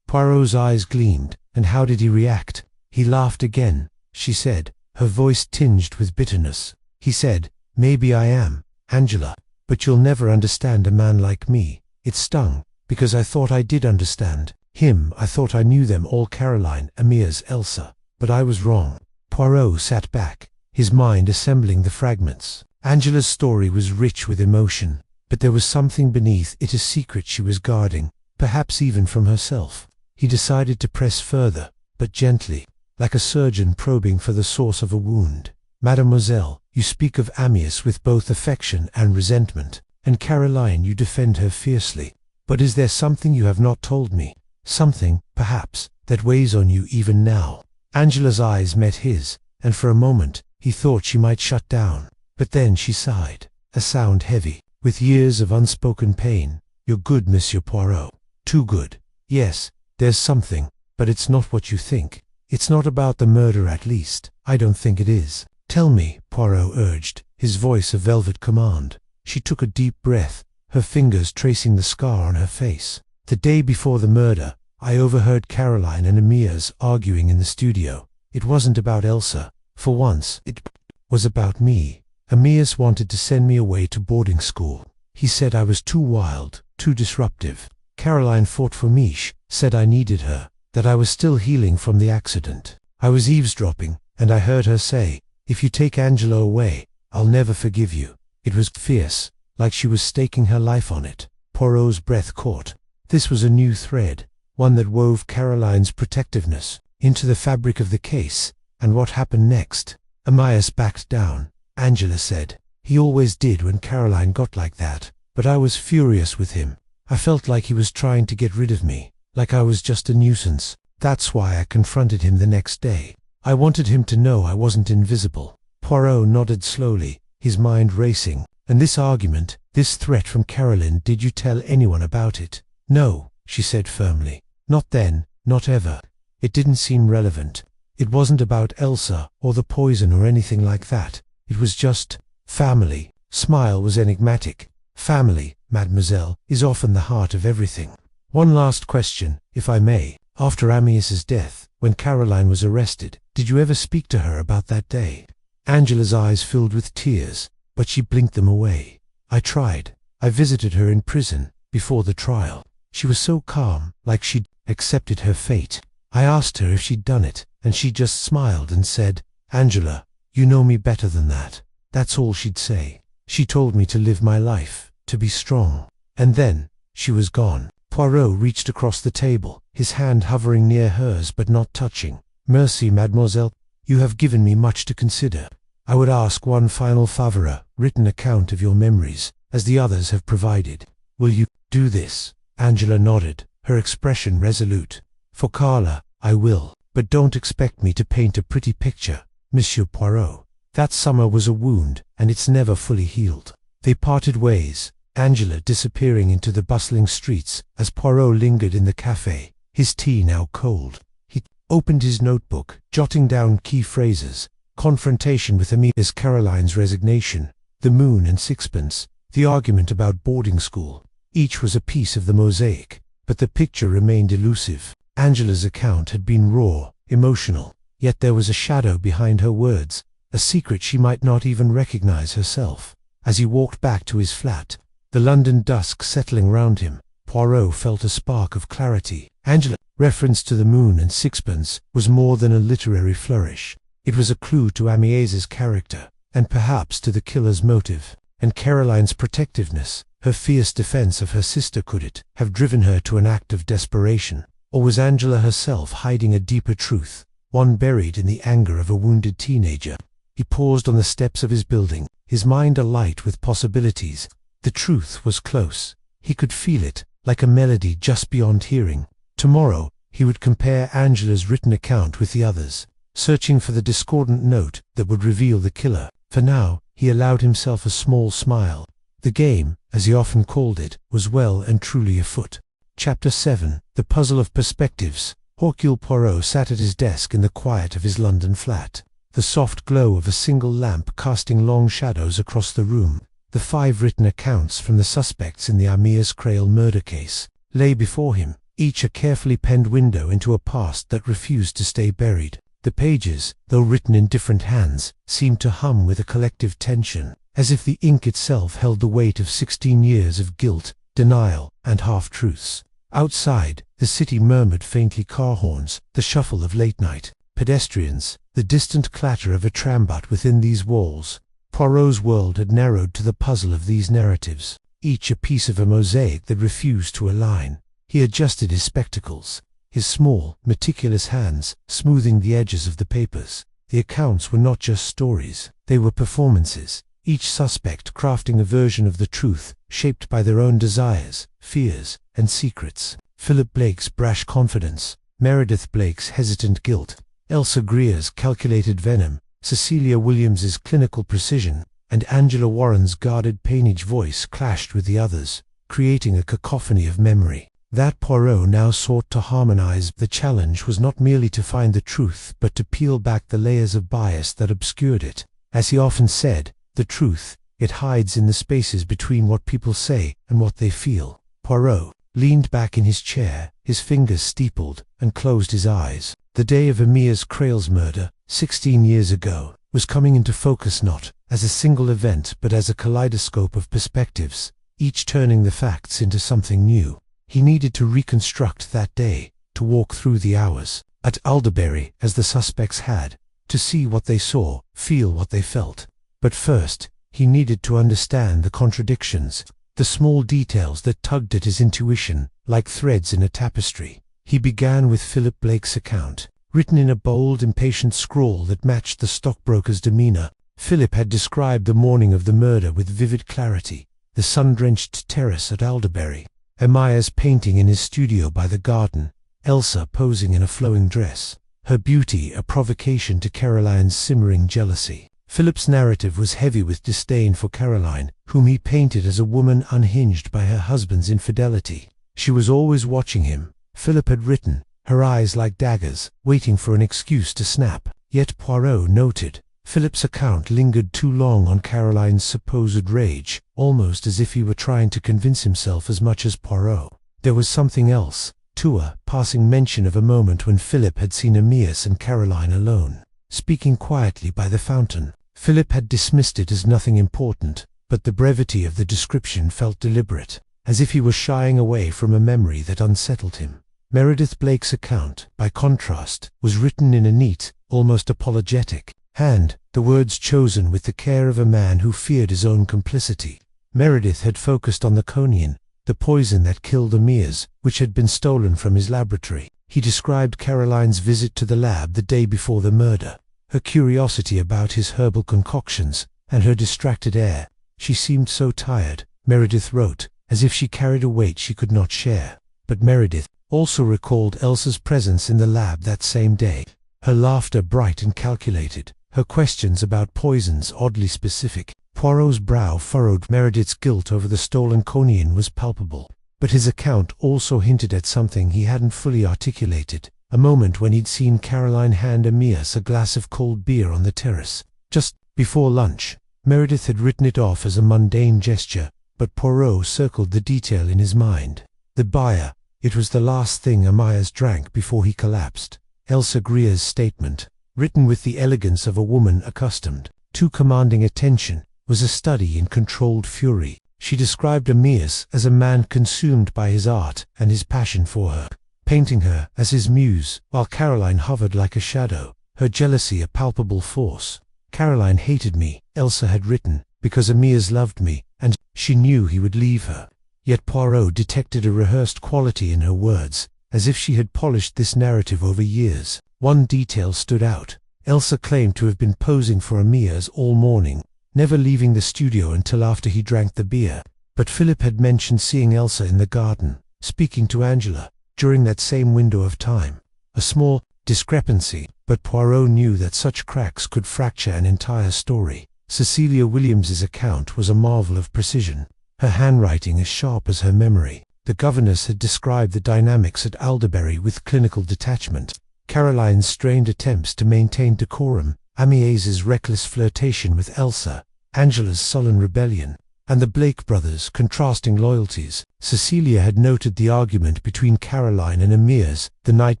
Poirot's eyes gleamed. And how did he react? He laughed again, she said, her voice tinged with bitterness. He said, "Maybe I am, Angela, but you'll never understand a man like me." It stung, because I thought I did understand him. I thought I knew them all, Caroline, Amyas, Elsa. But I was wrong. Poirot sat back, his mind assembling the fragments. Angela's story was rich with emotion, but there was something beneath it, a secret she was guarding, perhaps even from herself. He decided to press further, but gently, like a surgeon probing for the source of a wound. "Mademoiselle, you speak of Amyas with both affection and resentment, and Caroline, you defend her fiercely. But is there something you have not told me? Something, perhaps, that weighs on you even now?" Angela's eyes met his, and for a moment, he thought she might shut down. But then she sighed, a sound heavy with years of unspoken pain. "You're good, Monsieur Poirot. Too good. Yes, there's something, but it's not what you think. It's not about the murder, at least. I don't think it is." "Tell me," Poirot urged, his voice a velvet command. She took a deep breath, her fingers tracing the scar on her face. "The day before the murder, I overheard Caroline and Amyas arguing in the studio. It wasn't about Elsa. For once, it was about me. Amyas wanted to send me away to boarding school. He said I was too wild, too disruptive. Caroline fought for me, said I needed her, that I was still healing from the accident. I was eavesdropping, and I heard her say, 'If you take Angela away, I'll never forgive you.' It was fierce, like she was staking her life on it." Poirot's breath caught. This was a new thread, one that wove Caroline's protectiveness into the fabric of the case. And what happened next? Amyas backed down. Angela said, "He always did when Caroline got like that, but I was furious with him. I felt like he was trying to get rid of me, like I was just a nuisance. That's why I confronted him the next day. I wanted him to know I wasn't invisible." Poirot nodded slowly, his mind racing. "And this argument, this threat from Caroline, did you tell anyone about it?" "No," she said firmly. "Not then, not ever. It didn't seem relevant. It wasn't about Elsa or the poison or anything like that. It was just family." Smile was enigmatic. "Family, mademoiselle, is often the heart of everything. One last question, if I may. After Amyas's death, when Caroline was arrested, did you ever speak to her about that day?" Angela's eyes filled with tears, but she blinked them away. "I tried. I visited her in prison, before the trial. She was so calm, like she'd accepted her fate. I asked her if she'd done it, and she just smiled and said, 'Angela, you know me better than that.' That's all she'd say. She told me to live my life, to be strong. And then, she was gone." Poirot reached across the table, his hand hovering near hers but not touching. "Merci, mademoiselle. You have given me much to consider. I would ask one final favor, a written account of your memories, as the others have provided. Will you do this?" Angela nodded, her expression resolute. "For Carla, I will. But don't expect me to paint a pretty picture, Monsieur Poirot. That summer was a wound, and it's never fully healed." They parted ways, Angela disappearing into the bustling streets as Poirot lingered in the café, his tea now cold. He opened his notebook, jotting down key phrases: confrontation with Amyas, Caroline's resignation, the moon and sixpence, the argument about boarding school. Each was a piece of the mosaic, but the picture remained elusive. Angela's account had been raw, emotional, yet there was a shadow behind her words, a secret she might not even recognize herself. As he walked back to his flat, the London dusk settling round him, Poirot felt a spark of clarity. Angela's reference to the moon and sixpence was more than a literary flourish. It was a clue to Amyas's character, and perhaps to the killer's motive. And Caroline's protectiveness, her fierce defense of her sister, could it have driven her to an act of desperation? Or was Angela herself hiding a deeper truth, one buried in the anger of a wounded teenager? He paused on the steps of his building, his mind alight with possibilities. The truth was close. He could feel it, like a melody just beyond hearing. Tomorrow, he would compare Angela's written account with the others, searching for the discordant note that would reveal the killer. For now, he allowed himself a small smile. The game, as he often called it, was well and truly afoot. Chapter 7. The Puzzle of Perspectives. Hercule Poirot sat at his desk in the quiet of his London flat, the soft glow of a single lamp casting long shadows across the room. The 5 written accounts from the suspects in the Amyas Crale murder case lay before him, each a carefully penned window into a past that refused to stay buried. The pages, though written in different hands, seemed to hum with a collective tension, as if the ink itself held the weight of 16 years of guilt, denial, and half-truths. Outside, the city murmured faintly car horns, the shuffle of late-night pedestrians, the distant clatter of a trambutt within these walls. Poirot's world had narrowed to the puzzle of these narratives, each a piece of a mosaic that refused to align. He adjusted his spectacles, his small, meticulous hands smoothing the edges of the papers. The accounts were not just stories, they were performances, each suspect crafting a version of the truth, shaped by their own desires, fears, and secrets. Philip Blake's brash confidence, Meredith Blake's hesitant guilt, Elsa Greer's calculated venom, Cecilia Williams's clinical precision, and Angela Warren's guarded painage voice clashed with the others, creating a cacophony of memory that Poirot now sought to harmonize. The challenge was not merely to find the truth, but to peel back the layers of bias that obscured it. As he often said, the truth, it hides in the spaces between what people say and what they feel. Poirot leaned back in his chair, his fingers steepled, and closed his eyes. The day of Amyas Crale's murder, 16 years ago, was coming into focus not as a single event but as a kaleidoscope of perspectives, each turning the facts into something new. He needed to reconstruct that day, to walk through the hours at Alderbury as the suspects had, to see what they saw, feel what they felt. But first, he needed to understand the contradictions, the small details that tugged at his intuition like threads in a tapestry. He began with Philip Blake's account, written in a bold, impatient scrawl that matched the stockbroker's demeanor. Philip had described the morning of the murder with vivid clarity: the sun-drenched terrace at Alderbury, Amyas painting in his studio by the garden, Elsa posing in a flowing dress, her beauty a provocation to Caroline's simmering jealousy. Philip's narrative was heavy with disdain for Caroline, whom he painted as a woman unhinged by her husband's infidelity. She was always watching him, Philip had written, her eyes like daggers, waiting for an excuse to snap. Yet Poirot noted, Philip's account lingered too long on Caroline's supposed rage, almost as if he were trying to convince himself as much as Poirot. There was something else, too, a passing mention of a moment when Philip had seen Amyas and Caroline alone, speaking quietly by the fountain. Philip had dismissed it as nothing important, but the brevity of the description felt deliberate, as if he were shying away from a memory that unsettled him. Meredith Blake's account, by contrast, was written in a neat, almost apologetic hand, the words chosen with the care of a man who feared his own complicity. Meredith had focused on the coniine, the poison that killed Amyas, which had been stolen from his laboratory. He described Caroline's visit to the lab the day before the murder, her curiosity about his herbal concoctions, and her distracted air. She seemed so tired, Meredith wrote, as if she carried a weight she could not share. But Meredith also recalled Elsa's presence in the lab that same day, her laughter bright and calculated, her questions about poisons oddly specific. Poirot's brow furrowed. Meredith's guilt over the stolen coniine was palpable, but his account also hinted at something he hadn't fully articulated, a moment when he'd seen Caroline hand Amyas a glass of cold beer on the terrace, just before lunch. Meredith had written it off as a mundane gesture, but Poirot circled the detail in his mind. The beer, it was the last thing Amyas drank before he collapsed. Elsa Greer's statement, written with the elegance of a woman accustomed to commanding attention, was a study in controlled fury. She described Amyas as a man consumed by his art and his passion for her, painting her as his muse, while Caroline hovered like a shadow, her jealousy a palpable force. Caroline hated me, Elsa had written, because Amyas loved me, and she knew he would leave her. Yet Poirot detected a rehearsed quality in her words, as if she had polished this narrative over years. One detail stood out. Elsa claimed to have been posing for Amyas all morning, never leaving the studio until after he drank the beer. But Philip had mentioned seeing Elsa in the garden, speaking to Angela, during that same window of time. A small discrepancy, but Poirot knew that such cracks could fracture an entire story. Cecilia Williams's account was a marvel of precision, her handwriting as sharp as her memory. The governess had described the dynamics at Alderbury with clinical detachment. Caroline's strained attempts to maintain decorum, Amyas's reckless flirtation with Elsa, Angela's sullen rebellion. and the Blake brothers' contrasting loyalties. Cecilia had noted the argument between Caroline and Amyas the night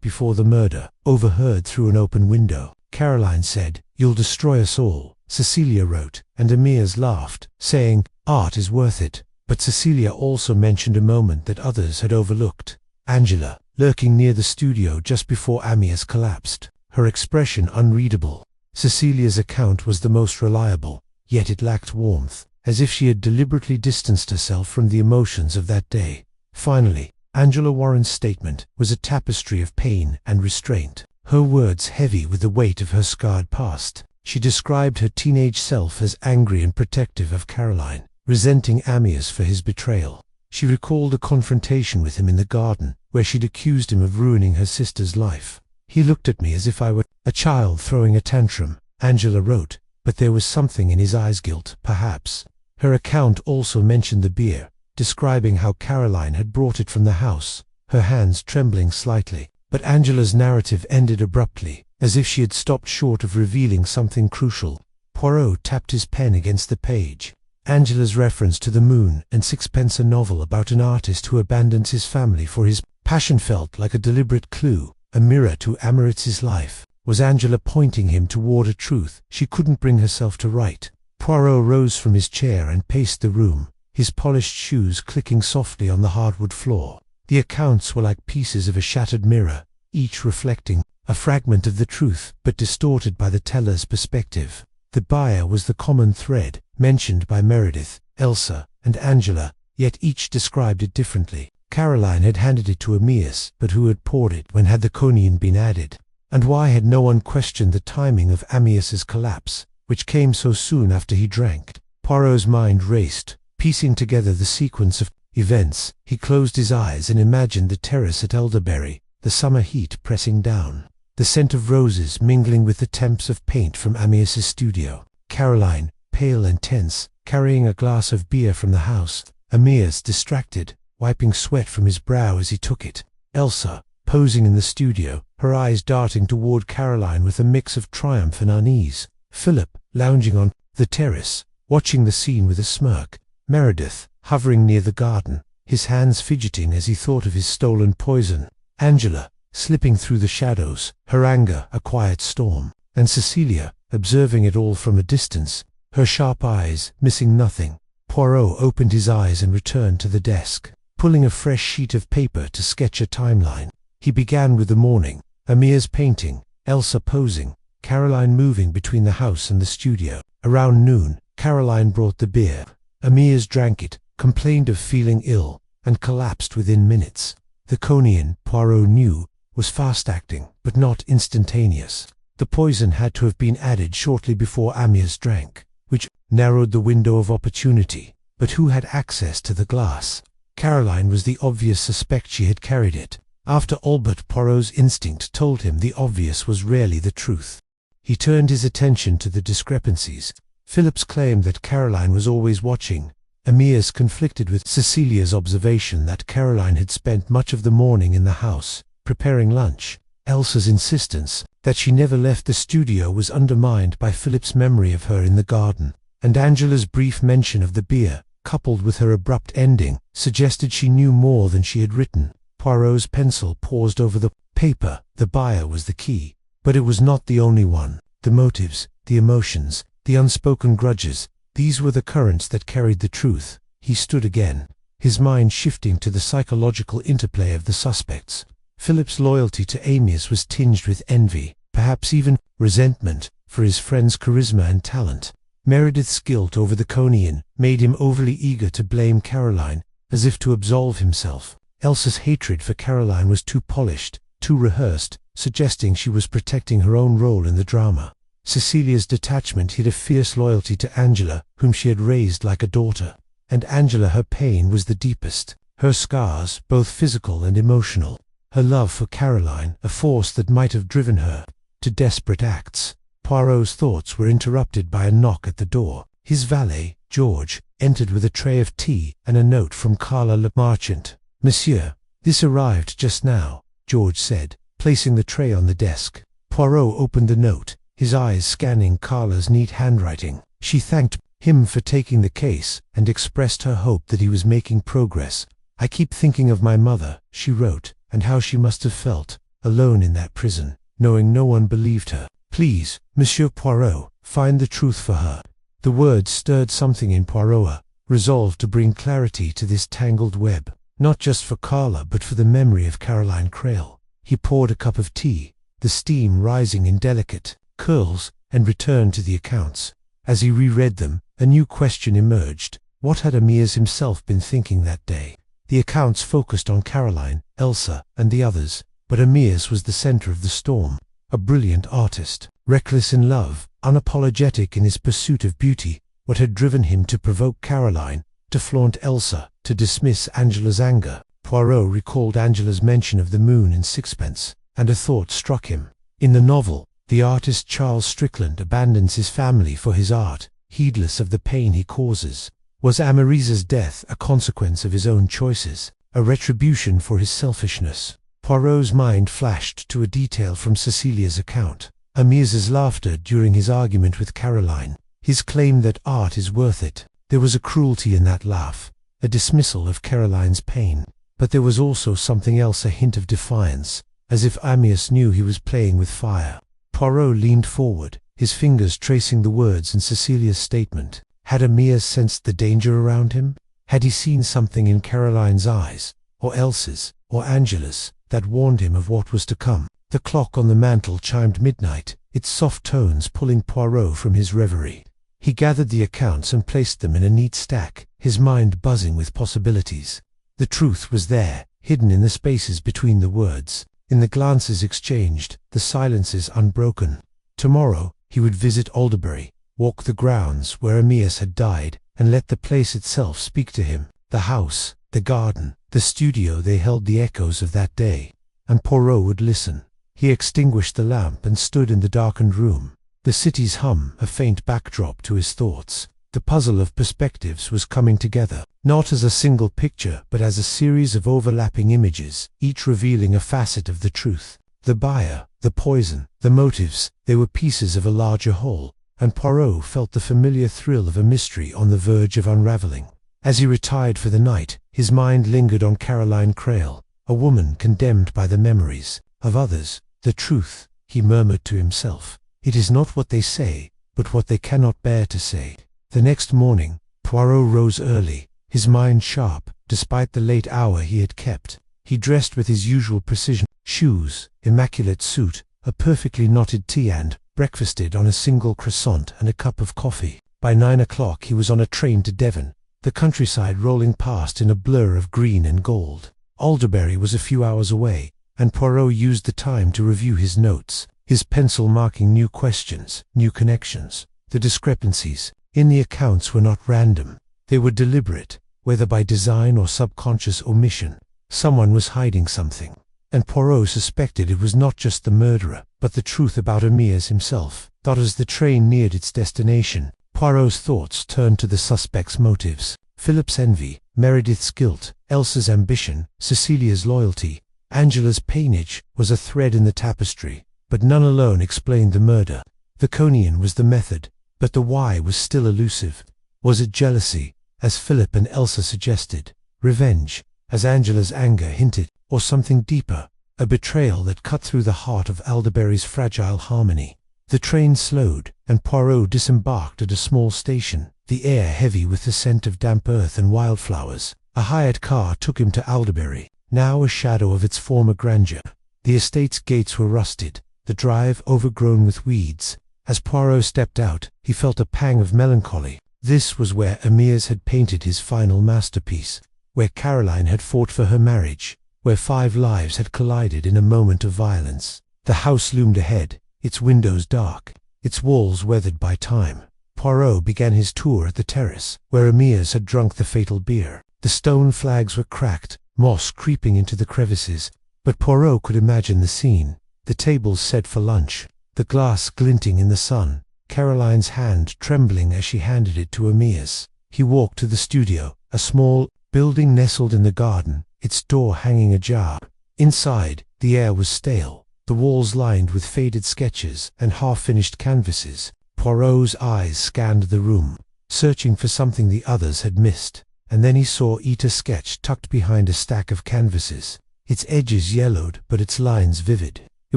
before the murder, overheard through an open window. Caroline said, "You'll destroy us all," Cecilia wrote, and Amyas laughed, saying, "Art is worth it." But Cecilia also mentioned a moment that others had overlooked. Angela, lurking near the studio just before Amyas collapsed, her expression unreadable. Cecilia's account was the most reliable, yet it lacked warmth, as if she had deliberately distanced herself from the emotions of that day. Finally, Angela Warren's statement was a tapestry of pain and restraint, her words heavy with the weight of her scarred past. She described her teenage self as angry and protective of Caroline, resenting Amyas for his betrayal. She recalled a confrontation with him in the garden, where she'd accused him of ruining her sister's life. "He looked at me as if I were a child throwing a tantrum," Angela wrote, but there was something in his eyes, guilt, perhaps. Her account also mentioned the beer, describing how Caroline had brought it from the house, her hands trembling slightly. But Angela's narrative ended abruptly, as if she had stopped short of revealing something crucial. Poirot tapped his pen against the page. Angela's reference to The Moon and Sixpence, a novel about an artist who abandons his family for his passion, felt like a deliberate clue, a mirror to Amaritz's life. Was Angela pointing him toward a truth she couldn't bring herself to write? Poirot rose from his chair and paced the room, his polished shoes clicking softly on the hardwood floor. The accounts were like pieces of a shattered mirror, each reflecting a fragment of the truth, but distorted by the teller's perspective. The buyer was the common thread, mentioned by Meredith, Elsa, and Angela, yet each described it differently. Caroline had handed it to Amyas, but who had poured it? When had the cognac been added? And why had no one questioned the timing of Amyas's collapse, which came so soon after he drank? Poirot's mind raced, piecing together the sequence of events. He closed his eyes and imagined the terrace at Elderberry, the summer heat pressing down, the scent of roses mingling with the temps of paint from Amyas's studio. Caroline, pale and tense, carrying a glass of beer from the house. Amyas, distracted, wiping sweat from his brow as he took it. Elsa, posing in the studio, her eyes darting toward Caroline with a mix of triumph and unease. Philip, lounging on the terrace, watching the scene with a smirk. Meredith, hovering near the garden, his hands fidgeting as he thought of his stolen poison. Angela, slipping through the shadows, her anger a quiet storm. And Cecilia, observing it all from a distance, her sharp eyes missing nothing. Poirot opened his eyes and returned to the desk, pulling a fresh sheet of paper to sketch a timeline. He began with the morning, Amyas painting, Elsa posing, Caroline moving between the house and the studio. Around noon, Caroline brought the beer. Amyas drank it, complained of feeling ill, and collapsed within minutes. The cognac, Poirot knew, was fast-acting, but not instantaneous. The poison had to have been added shortly before Amyas drank, which narrowed the window of opportunity. But who had access to the glass? Caroline was the obvious suspect. She had carried it. After all, but Poirot's instinct told him the obvious was rarely the truth. He turned his attention to the discrepancies. Philip's claim that Caroline was always watching. Amyas conflicted with Cecilia's observation that Caroline had spent much of the morning in the house, preparing lunch. Elsa's insistence that she never left the studio was undermined by Philip's memory of her in the garden, and Angela's brief mention of the beer, coupled with her abrupt ending, suggested she knew more than she had written. Poirot's pencil paused over the paper. The buyer was the key, but it was not the only one. The motives, the emotions, the unspoken grudges, these were the currents that carried the truth. He stood again, his mind shifting to the psychological interplay of the suspects. Philip's loyalty to Amyas was tinged with envy, perhaps even resentment, for his friend's charisma and talent. Meredith's guilt over the cognac made him overly eager to blame Caroline, as if to absolve himself. Elsa's hatred for Caroline was too polished, too rehearsed, suggesting she was protecting her own role in the drama. Cecilia's detachment hid a fierce loyalty to Angela, whom she had raised like a daughter. And Angela, her pain was the deepest, her scars, both physical and emotional. Her love for Caroline, a force that might have driven her to desperate acts. Poirot's thoughts were interrupted by a knock at the door. His valet, George, entered with a tray of tea and a note from Carla le Marchant. "Monsieur, this arrived just now," George said, placing the tray on the desk. Poirot opened the note, his eyes scanning Carla's neat handwriting. She thanked him for taking the case, and expressed her hope that he was making progress. "I keep thinking of my mother," she wrote, "and how she must have felt, alone in that prison, knowing no one believed her. Please, Monsieur Poirot, find the truth for her." The words stirred something in Poirot, resolved to bring clarity to this tangled web, not just for Carla but for the memory of Caroline Crale. He poured a cup of tea, the steam rising in delicate curls, and returned to the accounts. As he reread them, a new question emerged. What had Amyas himself been thinking that day? The accounts focused on Caroline, Elsa, and the others, but Amyas was the center of the storm. A brilliant artist, reckless in love, unapologetic in his pursuit of beauty. What had driven him to provoke Caroline, to flaunt Elsa, to dismiss Angela's anger? Poirot recalled Angela's mention of the moon in sixpence, and a thought struck him. In the novel, the artist Charles Strickland abandons his family for his art, heedless of the pain he causes. Was Amarisa's death a consequence of his own choices, a retribution for his selfishness? Poirot's mind flashed to a detail from Cecilia's account. Amyas's laughter during his argument with Caroline, his claim that art is worth it. There was a cruelty in that laugh, a dismissal of Caroline's pain. But there was also something else, a hint of defiance, as if Amyas knew he was playing with fire. Poirot leaned forward, his fingers tracing the words in Cecilia's statement. Had Amyas sensed the danger around him? Had he seen something in Caroline's eyes, or Elsa's, or Angela's, that warned him of what was to come? The clock on the mantel chimed midnight, its soft tones pulling Poirot from his reverie. He gathered the accounts and placed them in a neat stack, his mind buzzing with possibilities. The truth was there, hidden in the spaces between the words, in the glances exchanged, the silences unbroken. Tomorrow, he would visit Alderbury, walk the grounds where Amyas had died, and let the place itself speak to him. The house, the garden, the studio, they held the echoes of that day. And Poirot would listen. He extinguished the lamp and stood in the darkened room. The city's hum, a faint backdrop to his thoughts. The puzzle of perspectives was coming together, not as a single picture but as a series of overlapping images, each revealing a facet of the truth. The buyer, the poison, the motives, they were pieces of a larger whole, and Poirot felt the familiar thrill of a mystery on the verge of unraveling. As he retired for the night, his mind lingered on Caroline Crale, a woman condemned by the memories of others. The truth, he murmured to himself. It is not what they say, but what they cannot bear to say. The next morning, Poirot rose early, his mind sharp, despite the late hour he had kept. He dressed with his usual precision, shoes, immaculate suit, a perfectly knotted tea, and breakfasted on a single croissant and a cup of coffee. By 9 o'clock he was on a train to Devon, the countryside rolling past in a blur of green and gold. Alderbury was a few hours away, and Poirot used the time to review his notes, his pencil marking new questions, new connections. The discrepancies in the accounts were not random. They were deliberate, whether by design or subconscious omission. Someone was hiding something, and Poirot suspected it was not just the murderer, but the truth about Amyas himself. But as the train neared its destination, Poirot's thoughts turned to the suspect's motives. Philip's envy, Meredith's guilt, Elsa's ambition, Cecilia's loyalty, Angela's painage was a thread in the tapestry, but none alone explained the murder. The Conian was the method, but the why was still elusive. Was it jealousy, as Philip and Elsa suggested, revenge, as Angela's anger hinted, or something deeper, a betrayal that cut through the heart of Alderbury's fragile harmony? The train slowed, and Poirot disembarked at a small station, the air heavy with the scent of damp earth and wildflowers. A hired car took him to Alderbury, now a shadow of its former grandeur. The estate's gates were rusted, the drive overgrown with weeds. As Poirot stepped out, he felt a pang of melancholy. This was where Amyas had painted his final masterpiece, where Caroline had fought for her marriage, where 5 lives had collided in a moment of violence. The house loomed ahead, its windows dark, its walls weathered by time. Poirot began his tour at the terrace, where Amyas had drunk the fatal beer. The stone flags were cracked, moss creeping into the crevices, but Poirot could imagine the scene. The tables set for lunch, the glass glinting in the sun, Caroline's hand trembling as she handed it to Amyas. He walked to the studio, a small building nestled in the garden, its door hanging ajar. Inside, the air was stale, the walls lined with faded sketches and half-finished canvases. Poirot's eyes scanned the room. searching for something the others had missed. And then he saw Ita's sketch tucked behind a stack of canvases. Its edges yellowed, but its lines vivid. It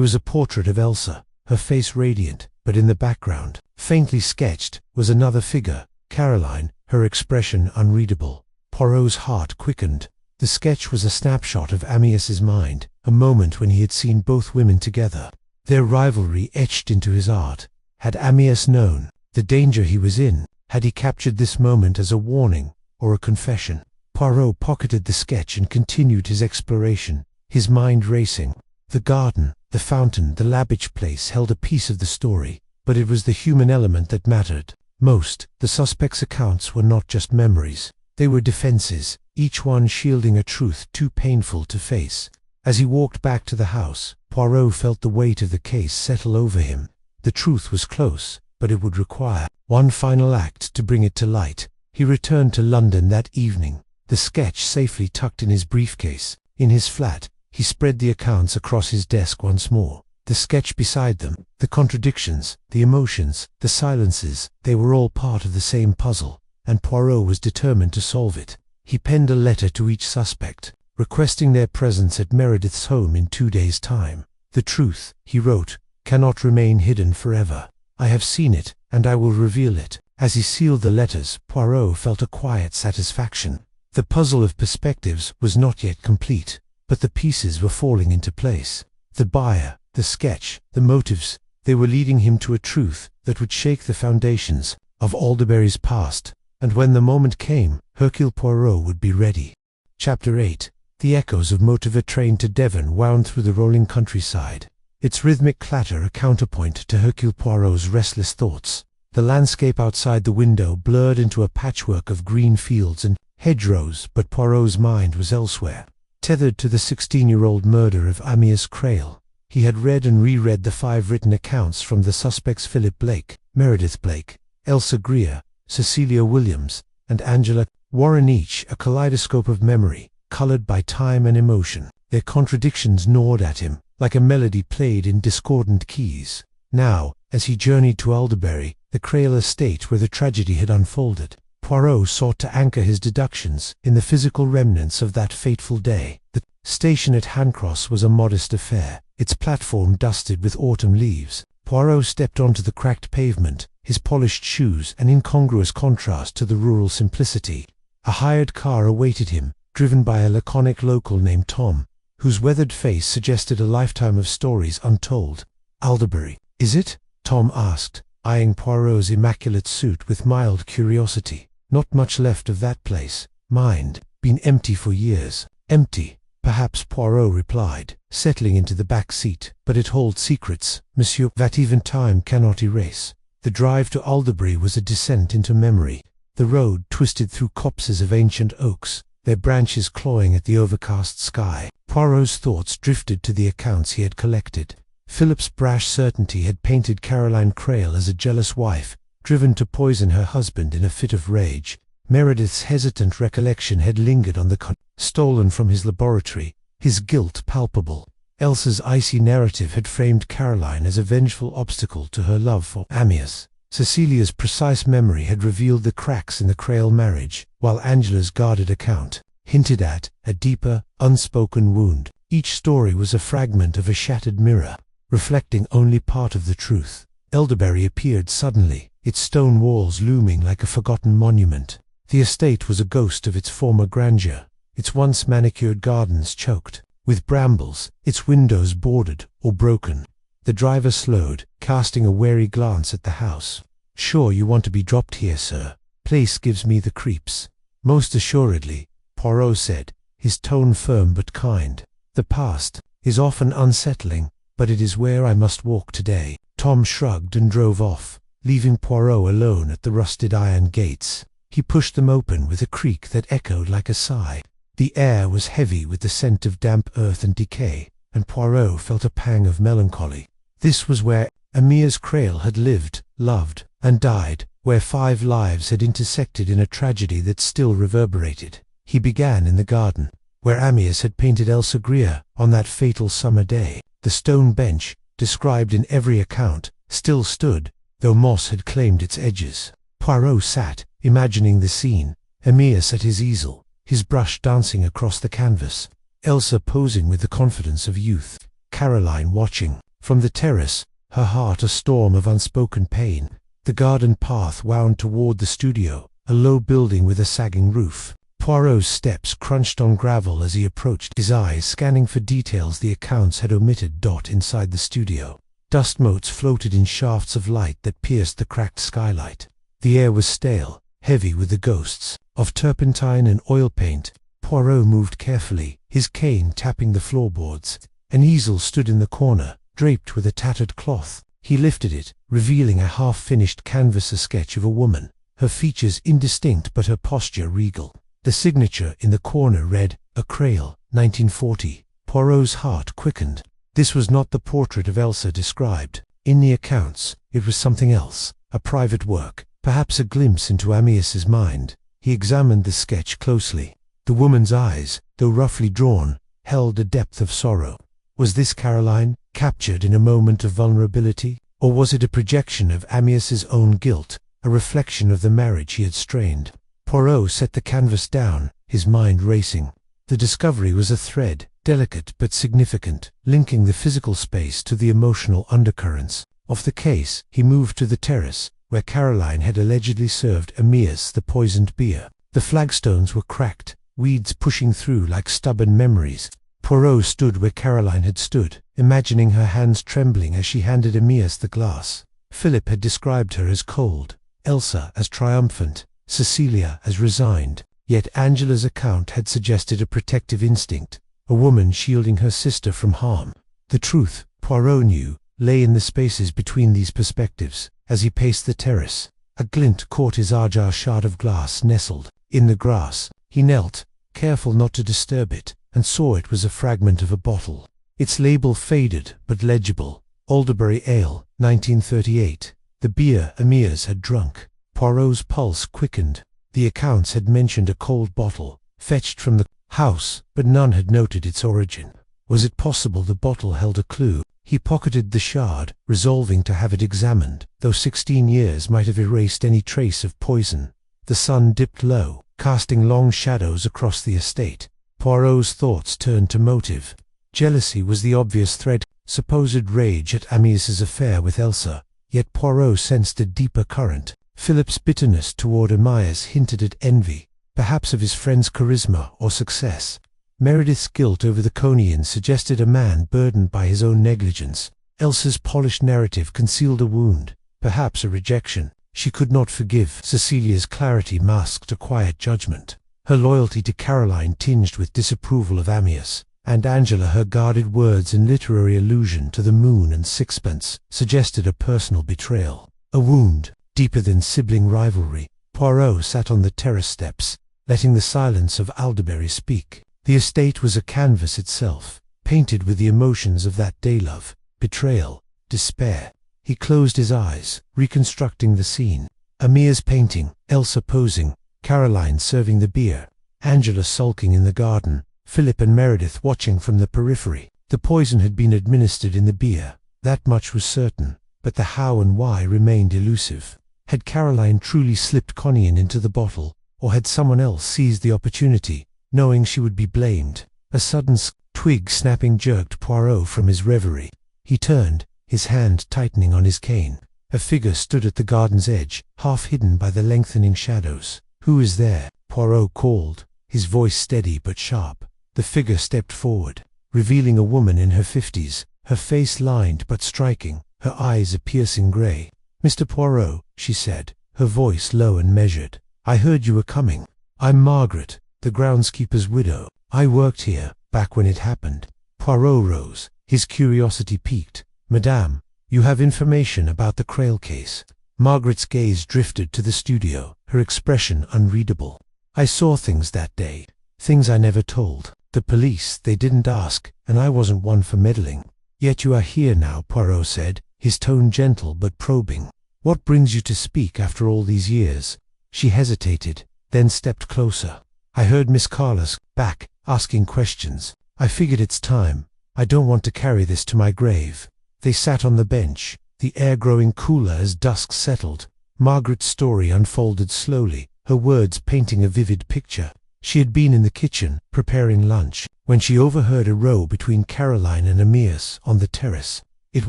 was a portrait of Elsa, her face radiant, but in the background, faintly sketched, was another figure, Caroline, her expression unreadable. Poirot's heart quickened. The sketch was a snapshot of Amyas's mind, a moment when he had seen both women together. Their rivalry etched into his art. Had Amyas known the danger he was in? Had he captured this moment as a warning or a confession? Poirot pocketed the sketch and continued his exploration, his mind racing. The garden, the fountain, the lavish place held a piece of the story, but it was the human element that mattered most. The suspects' accounts were not just memories. They were defenses, each one shielding a truth too painful to face. As he walked back to the house, Poirot felt the weight of the case settle over him. The truth was close, but it would require one final act to bring it to light. He returned to London that evening, the sketch safely tucked in his briefcase. In his flat, he spread the accounts across his desk once more. The sketch beside them, the contradictions, the emotions, the silences, they were all part of the same puzzle, and Poirot was determined to solve it. He penned a letter to each suspect, requesting their presence at Meredith's home in 2 days' time. The truth, he wrote, cannot remain hidden forever. I have seen it, and I will reveal it. As he sealed the letters, Poirot felt a quiet satisfaction. The puzzle of perspectives was not yet complete, but the pieces were falling into place. The buyer, the sketch, the motives, they were leading him to a truth that would shake the foundations of Alderbury's past. And when the moment came, Hercule Poirot would be ready. Chapter 8. The echoes of motor train to Devon wound through the rolling countryside, its rhythmic clatter a counterpoint to Hercule Poirot's restless thoughts. The landscape outside the window blurred into a patchwork of green fields and hedgerows, but Poirot's mind was elsewhere. Tethered to the 16-year-old murder of Amyas Crale, he had read and reread the 5 written accounts from the suspects Philip Blake, Meredith Blake, Elsa Greer, Cecilia Williams, and Angela Warren, each a kaleidoscope of memory, colored by time and emotion. Their contradictions gnawed at him, like a melody played in discordant keys. Now, as he journeyed to Alderbury, the Crale estate where the tragedy had unfolded, Poirot sought to anchor his deductions in the physical remnants of that fateful day. The station at Hancross was a modest affair, its platform dusted with autumn leaves. Poirot stepped onto the cracked pavement, his polished shoes an incongruous contrast to the rural simplicity. A hired car awaited him, driven by a laconic local named Tom, whose weathered face suggested a lifetime of stories untold. "Alderbury, is it?" Tom asked, eyeing Poirot's immaculate suit with mild curiosity. "Not much left of that place. Mind, been empty for years." "Empty, perhaps," Poirot replied, settling into the back seat. "But it holds secrets, monsieur, that even time cannot erase." The drive to Alderbury was a descent into memory. The road twisted through copses of ancient oaks, their branches clawing at the overcast sky. Poirot's thoughts drifted to the accounts he had collected. Philip's brash certainty had painted Caroline Crale as a jealous wife, driven to poison her husband in a fit of rage. Meredith's hesitant recollection had lingered on the stolen from his laboratory, his guilt palpable. Elsa's icy narrative had framed Caroline as a vengeful obstacle to her love for Amyas. Cecilia's precise memory had revealed the cracks in the Crale marriage, while Angela's guarded account hinted at a deeper, unspoken wound. Each story was a fragment of a shattered mirror, reflecting only part of the truth. Alderbury appeared suddenly, its stone walls looming like a forgotten monument. The estate was a ghost of its former grandeur, its once manicured gardens choked with brambles, its windows boarded or broken. The driver slowed, casting a wary glance at the house. "Sure you want to be dropped here, sir? Place gives me the creeps." "Most assuredly," Poirot said, his tone firm but kind. "The past is often unsettling, but it is where I must walk today." Tom shrugged and drove off, leaving Poirot alone at the rusted iron gates. He pushed them open with a creak that echoed like a sigh. The air was heavy with the scent of damp earth and decay, and Poirot felt a pang of melancholy. This was where Amyas Crale had lived, loved, and died, where 5 lives had intersected in a tragedy that still reverberated. He began in the garden, where Amyas had painted Elsa Greer on that fatal summer day. The stone bench, described in every account, still stood, though moss had claimed its edges. Poirot sat, imagining the scene. Amyas at his easel, his brush dancing across the canvas. Elsa posing with the confidence of youth. Caroline watching. From the terrace, her heart a storm of unspoken pain. The garden path wound toward the studio, a low building with a sagging roof. Poirot's steps crunched on gravel as he approached, his eyes scanning for details the accounts had omitted. Inside the studio, dust motes floated in shafts of light that pierced the cracked skylight. The air was stale, heavy with the ghosts of turpentine and oil paint. Poirot moved carefully, his cane tapping the floorboards. An easel stood in the corner, draped with a tattered cloth. He lifted it, revealing a half-finished canvas, a sketch of a woman, her features indistinct but her posture regal. The signature in the corner read, "A Crale, 1940. Poirot's heart quickened. This was not the portrait of Elsa described in the accounts. It was something else, a private work, perhaps a glimpse into Amyas's mind. He examined the sketch closely. The woman's eyes, though roughly drawn, held a depth of sorrow. Was this Caroline, captured in a moment of vulnerability? Or was it a projection of Amyas's own guilt, a reflection of the marriage he had strained? Poirot set the canvas down, his mind racing. The discovery was a thread, delicate but significant, linking the physical space to the emotional undercurrents of the case. He moved to the terrace, where Caroline had allegedly served Amyas the poisoned beer. The flagstones were cracked, weeds pushing through like stubborn memories. Poirot stood where Caroline had stood, imagining her hands trembling as she handed Amyas the glass. Philip had described her as cold, Elsa as triumphant, Cecilia as resigned, yet Angela's account had suggested a protective instinct, a woman shielding her sister from harm. The truth, Poirot knew, lay in the spaces between these perspectives. As he paced the terrace, a glint caught his eye. A shard of glass nestled in the grass. He knelt, careful not to disturb it, and saw it was a fragment of a bottle. Its label faded but legible. Alderbury Ale, 1938. The beer Amyas had drunk. Poirot's pulse quickened. The accounts had mentioned a cold bottle, fetched from the house, but none had noted its origin. Was it possible the bottle held a clue? He pocketed the shard, resolving to have it examined, though 16 years might have erased any trace of poison. The sun dipped low, casting long shadows across the estate. Poirot's thoughts turned to motive. Jealousy was the obvious thread, supposed rage at Amyas's affair with Elsa, yet Poirot sensed a deeper current. Philip's bitterness toward Amyas hinted at envy, perhaps of his friend's charisma or success. Meredith's guilt over the Conian suggested a man burdened by his own negligence. Elsa's polished narrative concealed a wound, perhaps a rejection she could not forgive. Cecilia's clarity masked a quiet judgment. Her loyalty to Caroline tinged with disapproval of Amyas, and Angela, her guarded words and literary allusion to the moon and sixpence, suggested a personal betrayal. A wound, deeper than sibling rivalry. Poirot sat on the terrace steps, letting the silence of Alderbury speak. The estate was a canvas itself, painted with the emotions of that day: love, betrayal, despair. He closed his eyes, reconstructing the scene. Amyas painting, Elsa posing, Caroline serving the beer, Angela sulking in the garden, Philip and Meredith watching from the periphery. The poison had been administered in the beer, that much was certain, but the how and why remained elusive. Had Caroline truly slipped coniine into the bottle, or had someone else seized the opportunity, knowing she would be blamed? A sudden twig snapping jerked Poirot from his reverie. He turned, his hand tightening on his cane. A figure stood at the garden's edge, half hidden by the lengthening shadows. "Who is there?" Poirot called, his voice steady but sharp. The figure stepped forward, revealing a woman in her 50s, her face lined but striking, her eyes a piercing grey. "Mr. Poirot," she said, her voice low and measured. "I heard you were coming. I'm Margaret, the groundskeeper's widow. I worked here, back when it happened." Poirot rose, his curiosity piqued. "Madame, you have information about the Crale case?" Margaret's gaze drifted to the studio, her expression unreadable. "I saw things that day, things I never told. The police, they didn't ask, and I wasn't one for meddling." "Yet you are here now," Poirot said, his tone gentle but probing. "What brings you to speak after all these years?" She hesitated, then stepped closer. "I heard Miss Carlos back, asking questions. I figured it's time. I don't want to carry this to my grave." They sat on the bench, the air growing cooler as dusk settled. Margaret's story unfolded slowly, her words painting a vivid picture. She had been in the kitchen, preparing lunch, when she overheard a row between Caroline and Amyas on the terrace. It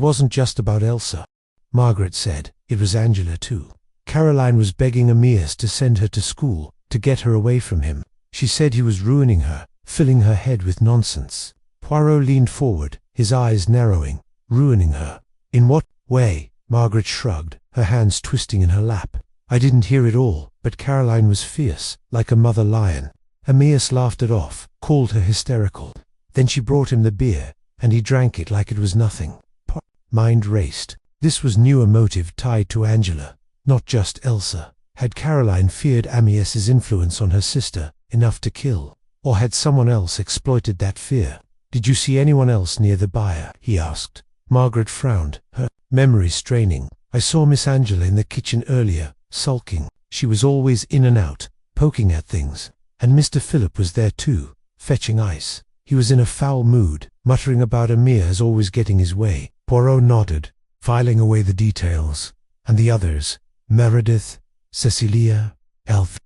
wasn't just about Elsa, Margaret said, it was Angela too. Caroline was begging Amyas to send her to school, to get her away from him. She said he was ruining her, filling her head with nonsense. Poirot leaned forward, his eyes narrowing. Ruining her? In what way? Margaret shrugged, her hands twisting in her lap. I didn't hear it all, but Caroline was fierce, like a mother lion. Amyas laughed it off, called her hysterical. Then she brought him the beer, and he drank it like it was nothing. Mind raced. This was new motive tied to Angela, not just Elsa. Had Caroline feared Amyas's influence on her sister enough to kill? Or had someone else exploited that fear? Did you see anyone else near the byre? He asked. Margaret frowned, her memory straining. I saw Miss Angela in the kitchen earlier, sulking. She was always in and out, poking at things. And Mr. Philip was there too, fetching ice. He was in a foul mood, muttering about Amyas always getting his way. Poirot nodded, filing away the details. And the others, Meredith, Cecilia,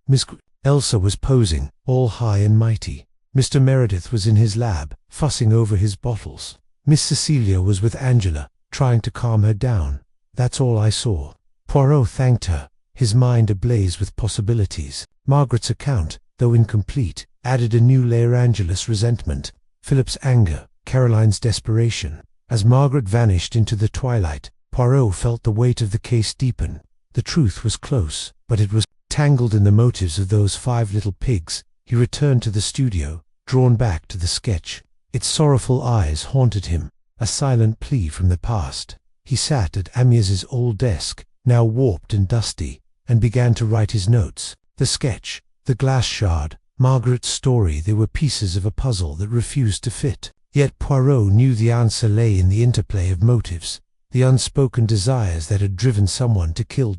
Miss Elsa was posing, all high and mighty. Mr. Meredith was in his lab, fussing over his bottles. Miss Cecilia was with Angela, trying to calm her down. That's all I saw. Poirot thanked her, his mind ablaze with possibilities. Margaret's account, though incomplete, added a new layer: Angela's resentment, Philip's anger, Caroline's desperation. As Margaret vanished into the twilight, Poirot felt the weight of the case deepen. The truth was close, but it was tangled in the motives of those 5 little pigs. He returned to the studio, drawn back to the sketch. Its sorrowful eyes haunted him, a silent plea from the past. He sat at Amyas's old desk, now warped and dusty, and began to write his notes. The sketch, the glass shard, Margaret's story, they were pieces of a puzzle that refused to fit. Yet Poirot knew the answer lay in the interplay of motives, the unspoken desires that had driven someone to kill.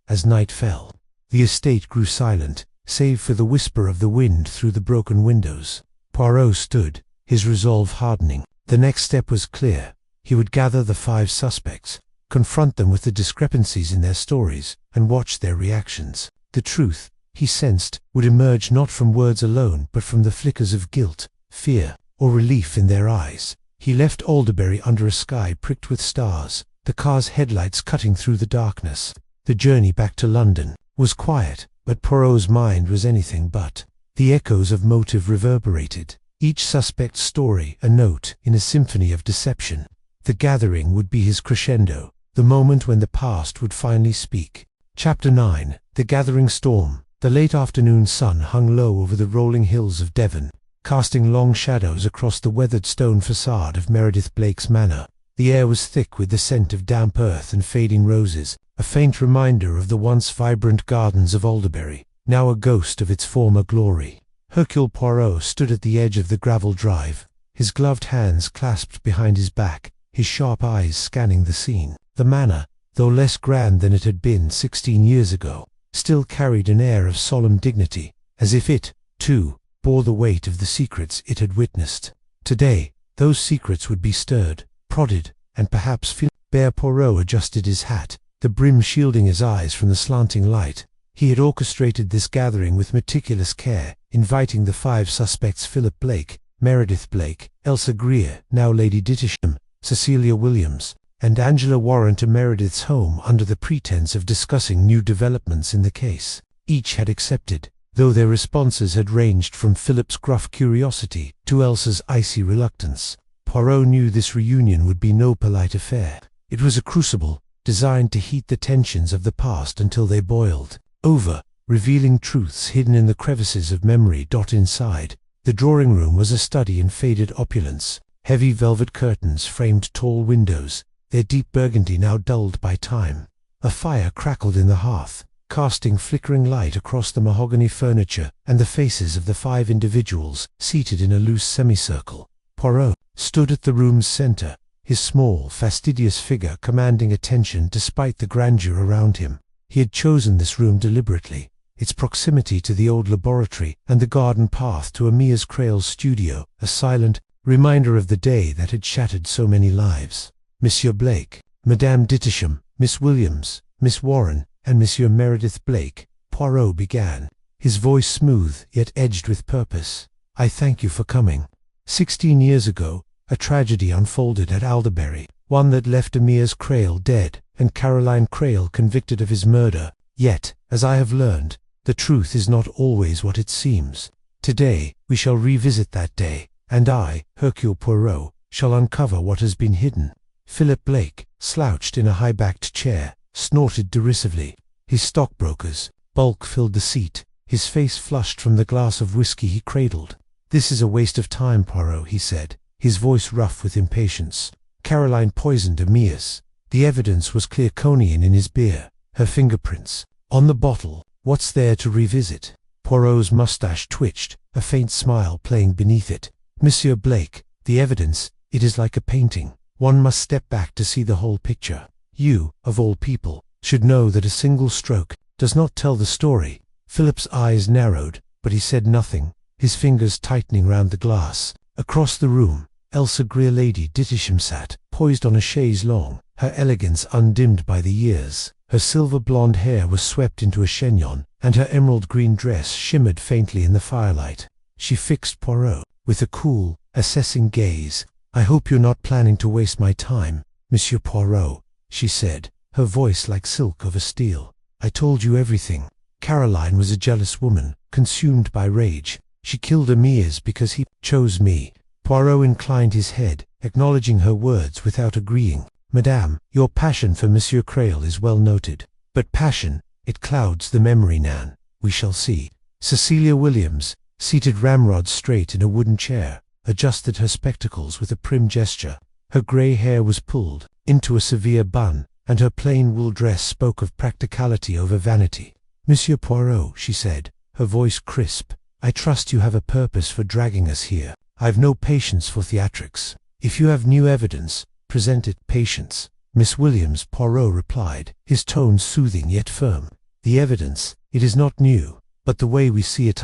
As night fell, the estate grew silent, save for the whisper of the wind through the broken windows. Poirot stood, his resolve hardening. The next step was clear. He would gather the 5 suspects, confront them with the discrepancies in their stories, and watch their reactions. The truth, he sensed, would emerge not from words alone, but from the flickers of guilt, fear, or relief in their eyes. He left Alderbury under a sky pricked with stars, the car's headlights cutting through the darkness. The journey back to London was quiet, but Poirot's mind was anything but. The echoes of motive reverberated, each suspect's story a note in a symphony of deception. The gathering would be his crescendo, the moment when the past would finally speak. Chapter 9. The Gathering Storm. The late afternoon sun hung low over the rolling hills of Devon, casting long shadows across the weathered stone facade of Meredith Blake's manor. The air was thick with the scent of damp earth and fading roses, a faint reminder of the once vibrant gardens of Alderbury, now a ghost of its former glory. Hercule Poirot stood at the edge of the gravel drive, his gloved hands clasped behind his back, his sharp eyes scanning the scene. The manor, though less grand than it had been 16 years ago, still carried an air of solemn dignity, as if it, too, bore the weight of the secrets it had witnessed. Today, those secrets would be stirred, prodded, and perhaps filled. Poirot adjusted his hat, the brim shielding his eyes from the slanting light. He had orchestrated this gathering with meticulous care, inviting the 5 suspects: Philip Blake, Meredith Blake, Elsa Greer, now Lady Dittisham, Cecilia Williams, and Angela Warren to Meredith's home under the pretense of discussing new developments in the case. Each had accepted, though their responses had ranged from Philip's gruff curiosity to Elsa's icy reluctance. Poirot knew this reunion would be no polite affair. It was a crucible, designed to heat the tensions of the past until they boiled over, revealing truths hidden in the crevices of memory. Inside, the drawing room was a study in faded opulence. Heavy velvet curtains framed tall windows, their deep burgundy now dulled by time. A fire crackled in the hearth, casting flickering light across the mahogany furniture and the faces of the 5 individuals seated in a loose semicircle. Poirot stood at the room's center, his small, fastidious figure commanding attention despite the grandeur around him. He had chosen this room deliberately, its proximity to the old laboratory and the garden path to Amyas Crale's studio, a silent reminder of the day that had shattered so many lives. Monsieur Blake, Madame Dittisham, Miss Williams, Miss Warren, and Monsieur Meredith Blake, Poirot began. his voice smooth yet edged with purpose. "I thank you for coming. 16 years ago, a tragedy unfolded at Alderbury, one that left Amyas Crale dead and Caroline Crale convicted of his murder. Yet, as I have learned, the truth is not always what it seems. Today, we shall revisit that day, and I, Hercule Poirot, shall uncover what has been hidden." Philip Blake, slouched in a high-backed chair, snorted derisively. His stockbroker's bulk filled the seat, his face flushed from the glass of whiskey he cradled. "This is a waste of time, Poirot," he said, his voice rough with impatience. "Caroline poisoned Amyas. The evidence was Clearconian in his beer, her fingerprints on the bottle. What's there to revisit?" Poirot's mustache twitched, a faint smile playing beneath it. "Monsieur Blake, the evidence, it is like a painting. One must step back to see the whole picture. You, of all people, should know that a single stroke does not tell the story." Philip's eyes narrowed, but he said nothing, his fingers tightening round the glass. Across the room, Elsa Greer Lady Dittisham sat, poised on a chaise longue, her elegance undimmed by the years. Her silver blonde hair was swept into a chignon, and her emerald green dress shimmered faintly in the firelight. She fixed Poirot with a cool, assessing gaze. "I hope you're not planning to waste my time, Monsieur Poirot," she said, her voice like silk over steel. "I told you everything. Caroline was a jealous woman, consumed by rage. She killed Amyas because he chose me." Poirot inclined his head, acknowledging her words without agreeing. "Madame, your passion for Monsieur Crale is well noted. But passion, it clouds the memory, Nan. We shall see." Cecilia Williams, seated ramrod straight in a wooden chair, adjusted her spectacles with a prim gesture. Her grey hair was pulled into a severe bun, and her plain wool dress spoke of practicality over vanity. "Monsieur Poirot," she said, her voice crisp, "I trust you have a purpose for dragging us here. I've no patience for theatrics. If you have new evidence, present it." "Patience, Miss Williams," Poirot replied, his tone soothing yet firm. "The evidence, it is not new, but the way we see it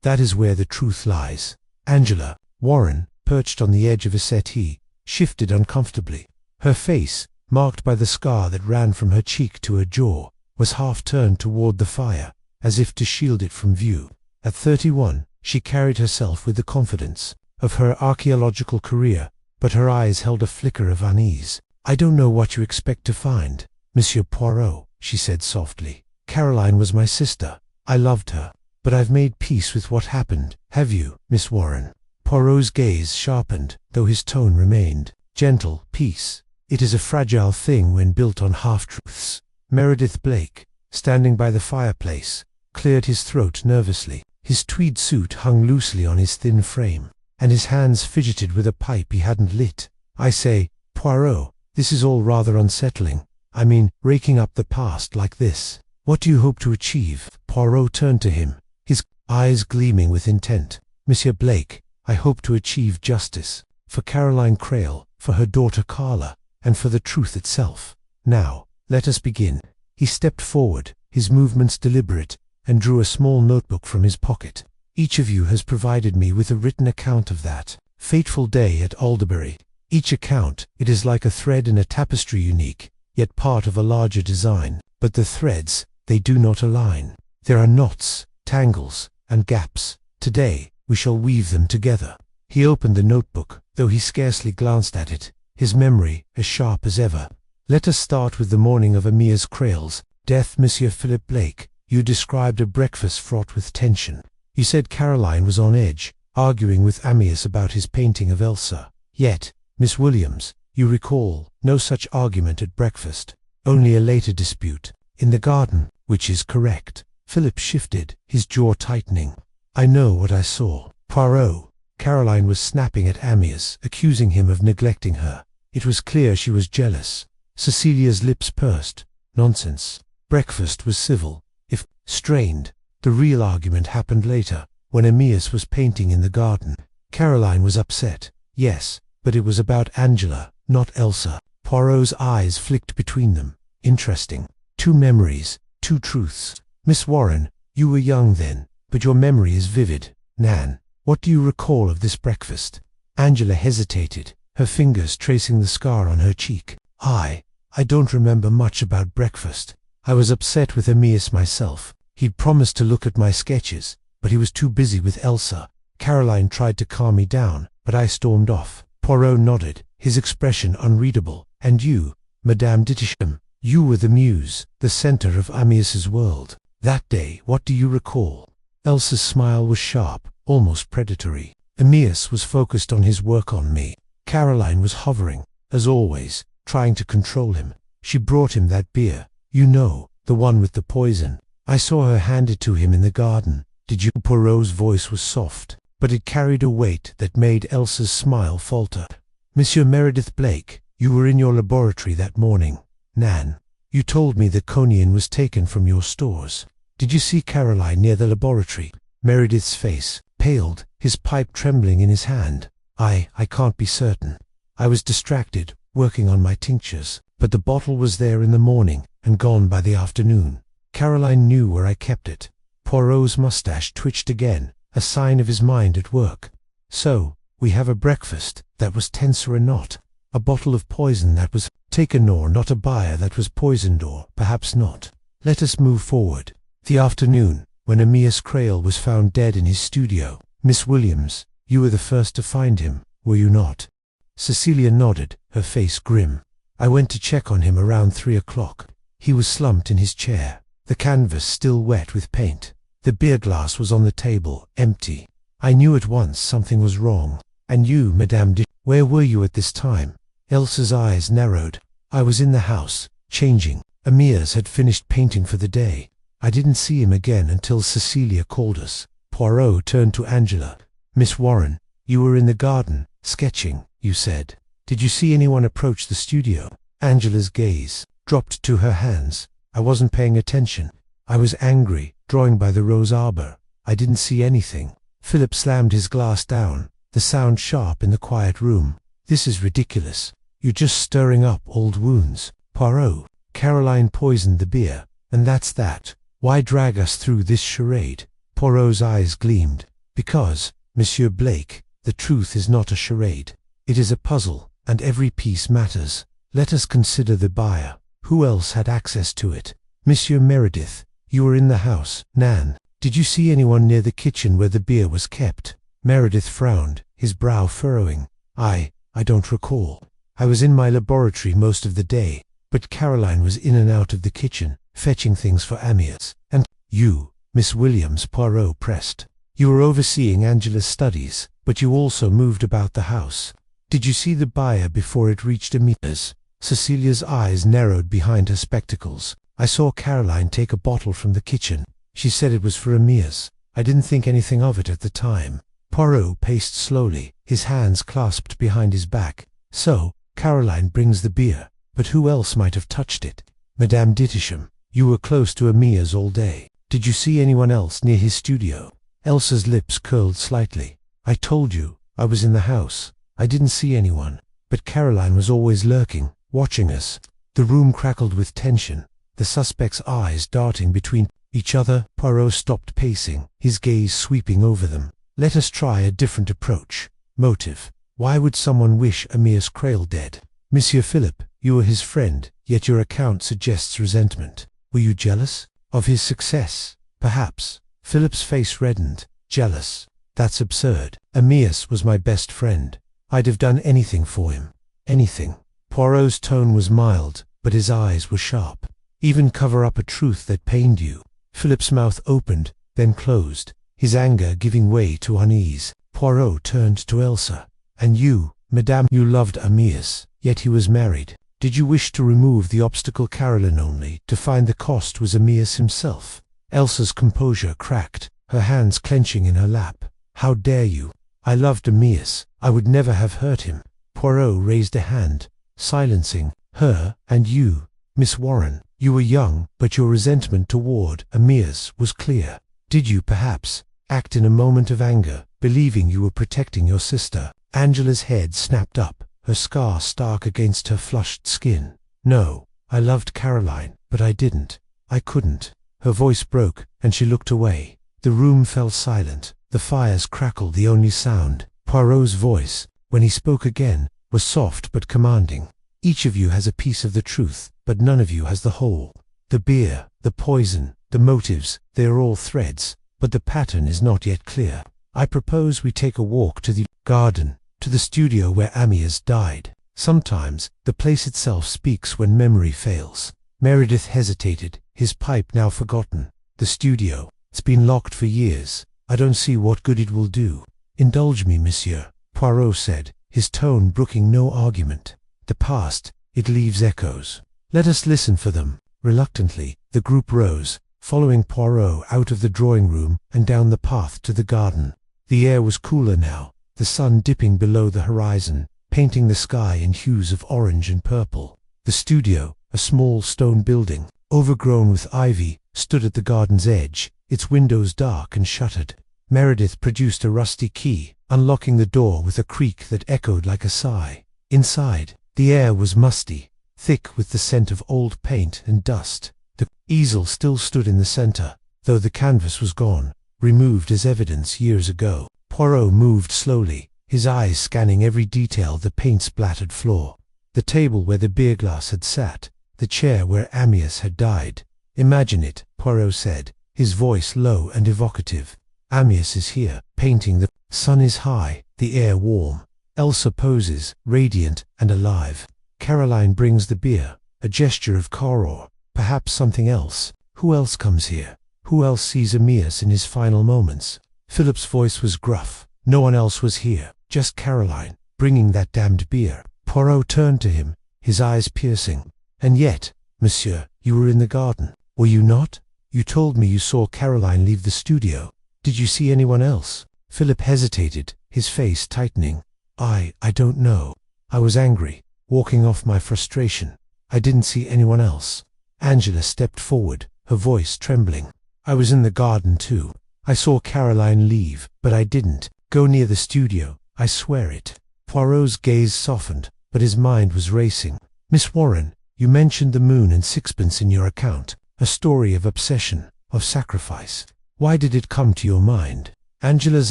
that is where the truth lies." Angela Warren, perched on the edge of a settee, shifted uncomfortably. Her face, marked by the scar that ran from her cheek to her jaw, was half turned toward the fire, as if to shield it from view. At 31, she carried herself with the confidence of her archaeological career, but her eyes held a flicker of unease. "I don't know what you expect to find, Monsieur Poirot," she said softly. "Caroline was my sister. I loved her. But I've made peace with what happened. Have you, Miss Warren?" Poirot's gaze sharpened, though his tone remained gentle. "Peace. It is a fragile thing when built on half-truths." Meredith Blake, standing by the fireplace, cleared his throat nervously. His tweed suit hung loosely on his thin frame, and his hands fidgeted with a pipe he hadn't lit. "I say, Poirot, this is all rather unsettling. I mean, raking up the past like this. What do you hope to achieve?" Poirot turned to him, his eyes gleaming with intent. "Monsieur Blake, I hope to achieve justice. For Caroline Crale, for her daughter Carla, and for the truth itself. Now, let us begin." He stepped forward, his movements deliberate, and drew a small notebook from his pocket. "Each of you has provided me with a written account of that fateful day at Alderbury. Each account, it is like a thread in a tapestry, unique, yet part of a larger design. But the threads, they do not align. There are knots, tangles, and gaps. Today, we shall weave them together." He opened the notebook, though he scarcely glanced at it, his memory as sharp as ever. "Let us start with the morning of Amyas Crale's death, Monsieur Philip Blake. You described a breakfast fraught with tension. You said Caroline was on edge, arguing with Amyas about his painting of Elsa. Yet, Miss Williams, you recall no such argument at breakfast, only a later dispute in the garden, which is correct." Philip shifted, his jaw tightening. "I know what I saw, Poirot. Caroline was snapping at Amyas, accusing him of neglecting her. It was clear she was jealous." Cecilia's lips pursed. "Nonsense. Breakfast was civil, if strained. The real argument happened later, when Amyas was painting in the garden. Caroline was upset, yes, but it was about Angela, not Elsa." Poirot's eyes flicked between them. "Interesting. Two memories, two truths. Miss Warren, you were young then, but your memory is vivid. Nan, what do you recall of this breakfast?" Angela hesitated, her fingers tracing the scar on her cheek. I don't remember much about breakfast. I was upset with Amyas myself. He'd promised to look at my sketches, but he was too busy with Elsa. Caroline tried to calm me down, but I stormed off. Poirot nodded, his expression unreadable. And you, Madame d'Itisham, you were the Muse, the center of Amyas's world. That day, what do you recall? Elsa's smile was sharp, almost predatory. Amyas was focused on his work on me. Caroline was hovering, as always, trying to control him. She brought him that beer. You know, the one with the poison. I saw her hand it to him in the garden. Did you? Poirot's voice was soft, but it carried a weight that made Elsa's smile falter. Monsieur Meredith Blake, you were in your laboratory that morning. Nan, you told me that cognac was taken from your stores. Did you see Caroline near the laboratory? Meredith's face paled, his pipe trembling in his hand. I can't be certain. I was distracted, working on my tinctures, but the bottle was there in the morning and gone by the afternoon. Caroline knew where I kept it. Poirot's mustache twitched again, a sign of his mind at work. So, we have a breakfast that was tense or not. A bottle of poison that was taken or not, a buyer that was poisoned or perhaps not. Let us move forward. The afternoon, when Amyas Crale was found dead in his studio. Miss Williams, you were the first to find him, were you not? Cecilia nodded, her face grim. I went to check on him around 3 o'clock. He was slumped in his chair, the canvas still wet with paint. The beer glass was on the table, empty. I knew at once something was wrong. And you, Madame de, where were you at this time? Elsa's eyes narrowed. I was in the house, changing. Amyas had finished painting for the day. I didn't see him again until Cecilia called us. Poirot turned to Angela. Miss Warren, you were in the garden, sketching, you said. Did you see anyone approach the studio? Angela's gaze dropped to her hands. I wasn't paying attention. I was angry, drawing by the rose arbor. I didn't see anything. Philip slammed his glass down, the sound sharp in the quiet room. This is ridiculous. You're just stirring up old wounds. Poirot, Caroline poisoned the beer, and that's that. Why drag us through this charade? Poirot's eyes gleamed. Because, Monsieur Blake, the truth is not a charade. It is a puzzle, and every piece matters. Let us consider the buyer. Who else had access to it? Monsieur Meredith, you were in the house. Nan, did you see anyone near the kitchen where the beer was kept? Meredith frowned, his brow furrowing. I don't recall. I was in my laboratory most of the day, but Caroline was in and out of the kitchen, fetching things for Amyas. And you, Miss Williams, Poirot pressed. You were overseeing Angela's studies, but you also moved about the house. Did you see the buyer before it reached Amyas? Cecilia's eyes narrowed behind her spectacles. I saw Caroline take a bottle from the kitchen. She said it was for Amyas. I didn't think anything of it at the time. Poirot paced slowly, his hands clasped behind his back. So, Caroline brings the beer, but who else might have touched it? Madame d'Itisham, you were close to Amyas all day. Did you see anyone else near his studio? Elsa's lips curled slightly. I told you, I was in the house. I didn't see anyone, but Caroline was always lurking, watching us. The room crackled with tension, the suspect's eyes darting between each other. Poirot stopped pacing, his gaze sweeping over them. Let us try a different approach. Motive. Why would someone wish Amyas Crale dead? Monsieur Philip, you were his friend, yet your account suggests resentment. Were you jealous? Of his success? Perhaps. Philip's face reddened. Jealous? That's absurd. Amyas was my best friend. I'd have done anything for him. Anything. Poirot's tone was mild, but his eyes were sharp. Even cover up a truth that pained you. Philip's mouth opened, then closed, his anger giving way to unease. Poirot turned to Elsa. And you, Madame, you loved Amyas, yet he was married. Did you wish to remove the obstacle Caroline only to find the cost was Amyas himself? Elsa's composure cracked, her hands clenching in her lap. How dare you? I loved Amyas. I would never have hurt him. Poirot raised a hand, silencing her. And you, Miss Warren, you were young, but your resentment toward Amyas was clear. Did you, perhaps, act in a moment of anger, believing you were protecting your sister? Angela's head snapped up, her scar stark against her flushed skin. No, I loved Caroline, but I didn't. I couldn't. Her voice broke, and she looked away. The room fell silent. The fires crackled, the only sound. Poirot's voice, when he spoke again, was soft but commanding. Each of you has a piece of the truth, but none of you has the whole. The beer, the poison, The motives, they are all threads, but the pattern is not yet clear. I propose we take a walk to the garden, to the studio where Amyas died. Sometimes, the place itself speaks when memory fails. Meredith hesitated, his pipe now forgotten. The studio, it's been locked for years. I don't see what good it will do. Indulge me, monsieur, Poirot said, his tone brooking no argument. The past, it leaves echoes. Let us listen for them. Reluctantly, the group rose, following Poirot out of the drawing room and down the path to the garden. The air was cooler now, the sun dipping below the horizon, painting the sky in hues of orange and purple. The studio, a small stone building, overgrown with ivy, stood at the garden's edge, its windows dark and shuttered. Meredith produced a rusty key, unlocking the door with a creak that echoed like a sigh. Inside, the air was musty, thick with the scent of old paint and dust. The easel still stood in the center, though the canvas was gone, removed as evidence years ago. Poirot moved slowly, his eyes scanning every detail of the paint-splattered floor. The table where the beer glass had sat, the chair where Amyas had died. Imagine it, Poirot said, his voice low and evocative. Amyas is here, painting. The sun is high, the air warm. Elsa poses, radiant and alive. Caroline brings the beer, a gesture of horror, perhaps something else. Who else comes here? Who else sees Amyas in his final moments? Philip's voice was gruff. No one else was here, just Caroline, bringing that damned beer. Poirot turned to him, his eyes piercing. And yet, monsieur, you were in the garden, were you not? You told me you saw Caroline leave the studio. Did you see anyone else? Philip hesitated, his face tightening. I don't know. I was angry, walking off my frustration. I didn't see anyone else. Angela stepped forward, her voice trembling. I was in the garden too. I saw Caroline leave, but I didn't go near the studio, I swear it. Poirot's gaze softened, but his mind was racing. Miss Warren, you mentioned the moon and sixpence in your account, a story of obsession, of sacrifice. Why did it come to your mind? Angela's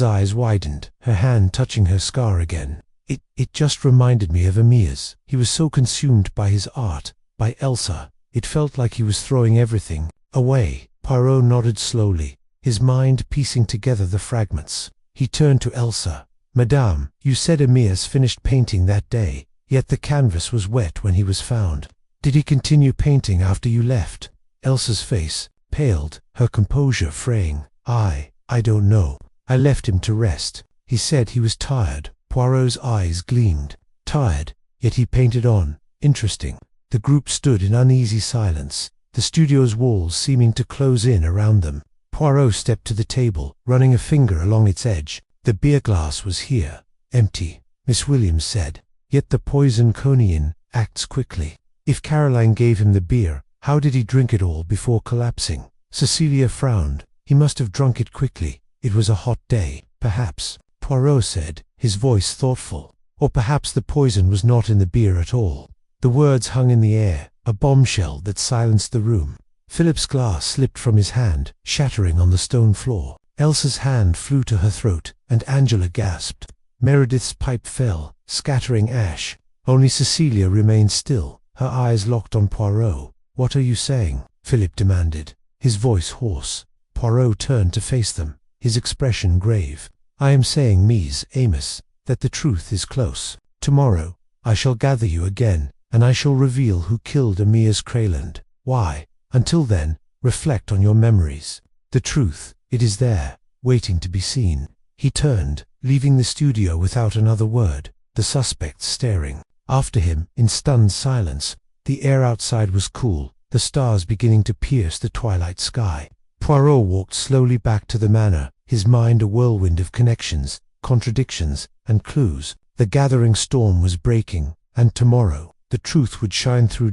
eyes widened, her hand touching her scar again. It just reminded me of Amyas. He was so consumed by his art, by Elsa. It felt like he was throwing everything away. Poirot nodded slowly, his mind piecing together the fragments. He turned to Elsa. Madame, you said Amyas finished painting that day, yet the canvas was wet when he was found. Did he continue painting after you left? Elsa's face paled, her composure fraying. I don't know. I left him to rest. He said he was tired. Poirot's eyes gleamed. Tired, yet he painted on. Interesting. The group stood in uneasy silence, the studio's walls seeming to close in around them. Poirot stepped to the table, running a finger along its edge. The beer glass was here, empty, Miss Williams said. Yet the poison cognac acts quickly. If Caroline gave him the beer, how did he drink it all before collapsing? Cecilia frowned. He must have drunk it quickly. It was a hot day, perhaps, Poirot said, his voice thoughtful. Or perhaps the poison was not in the beer at all. The words hung in the air, a bombshell that silenced the room. Philip's glass slipped from his hand, shattering on the stone floor. Elsa's hand flew to her throat, and Angela gasped. Meredith's pipe fell, scattering ash. Only Cecilia remained still, her eyes locked on Poirot. What are you saying? Philip demanded, his voice hoarse. Poirot turned to face them, his expression grave. I am saying, Mies, Amos, that the truth is close. Tomorrow, I shall gather you again, and I shall reveal who killed Amyas Crale. Why? Until then, reflect on your memories. The truth, it is there, waiting to be seen. He turned, leaving the studio without another word, the suspects staring after him in stunned silence. The air outside was cool, the stars beginning to pierce the twilight sky. Poirot walked slowly back to the manor, his mind a whirlwind of connections, contradictions, and clues. The gathering storm was breaking, and tomorrow, the truth would shine through.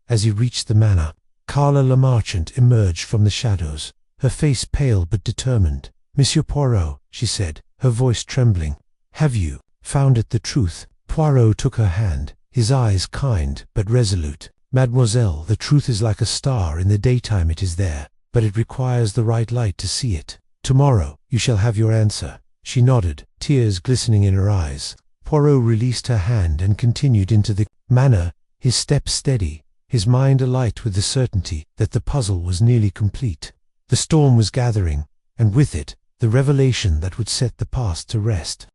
As he reached the manor, Carla Le Marchant emerged from the shadows, her face pale but determined. Monsieur Poirot, she said, her voice trembling. Have you found it, the truth? Poirot took her hand, his eyes kind but resolute. Mademoiselle, the truth is like a star. In the daytime it is there, but it requires the right light to see it. Tomorrow, you shall have your answer. She nodded, tears glistening in her eyes. Poirot released her hand and continued into the manor, his step steady, his mind alight with the certainty that the puzzle was nearly complete. The storm was gathering, and with it, the revelation that would set the past to rest.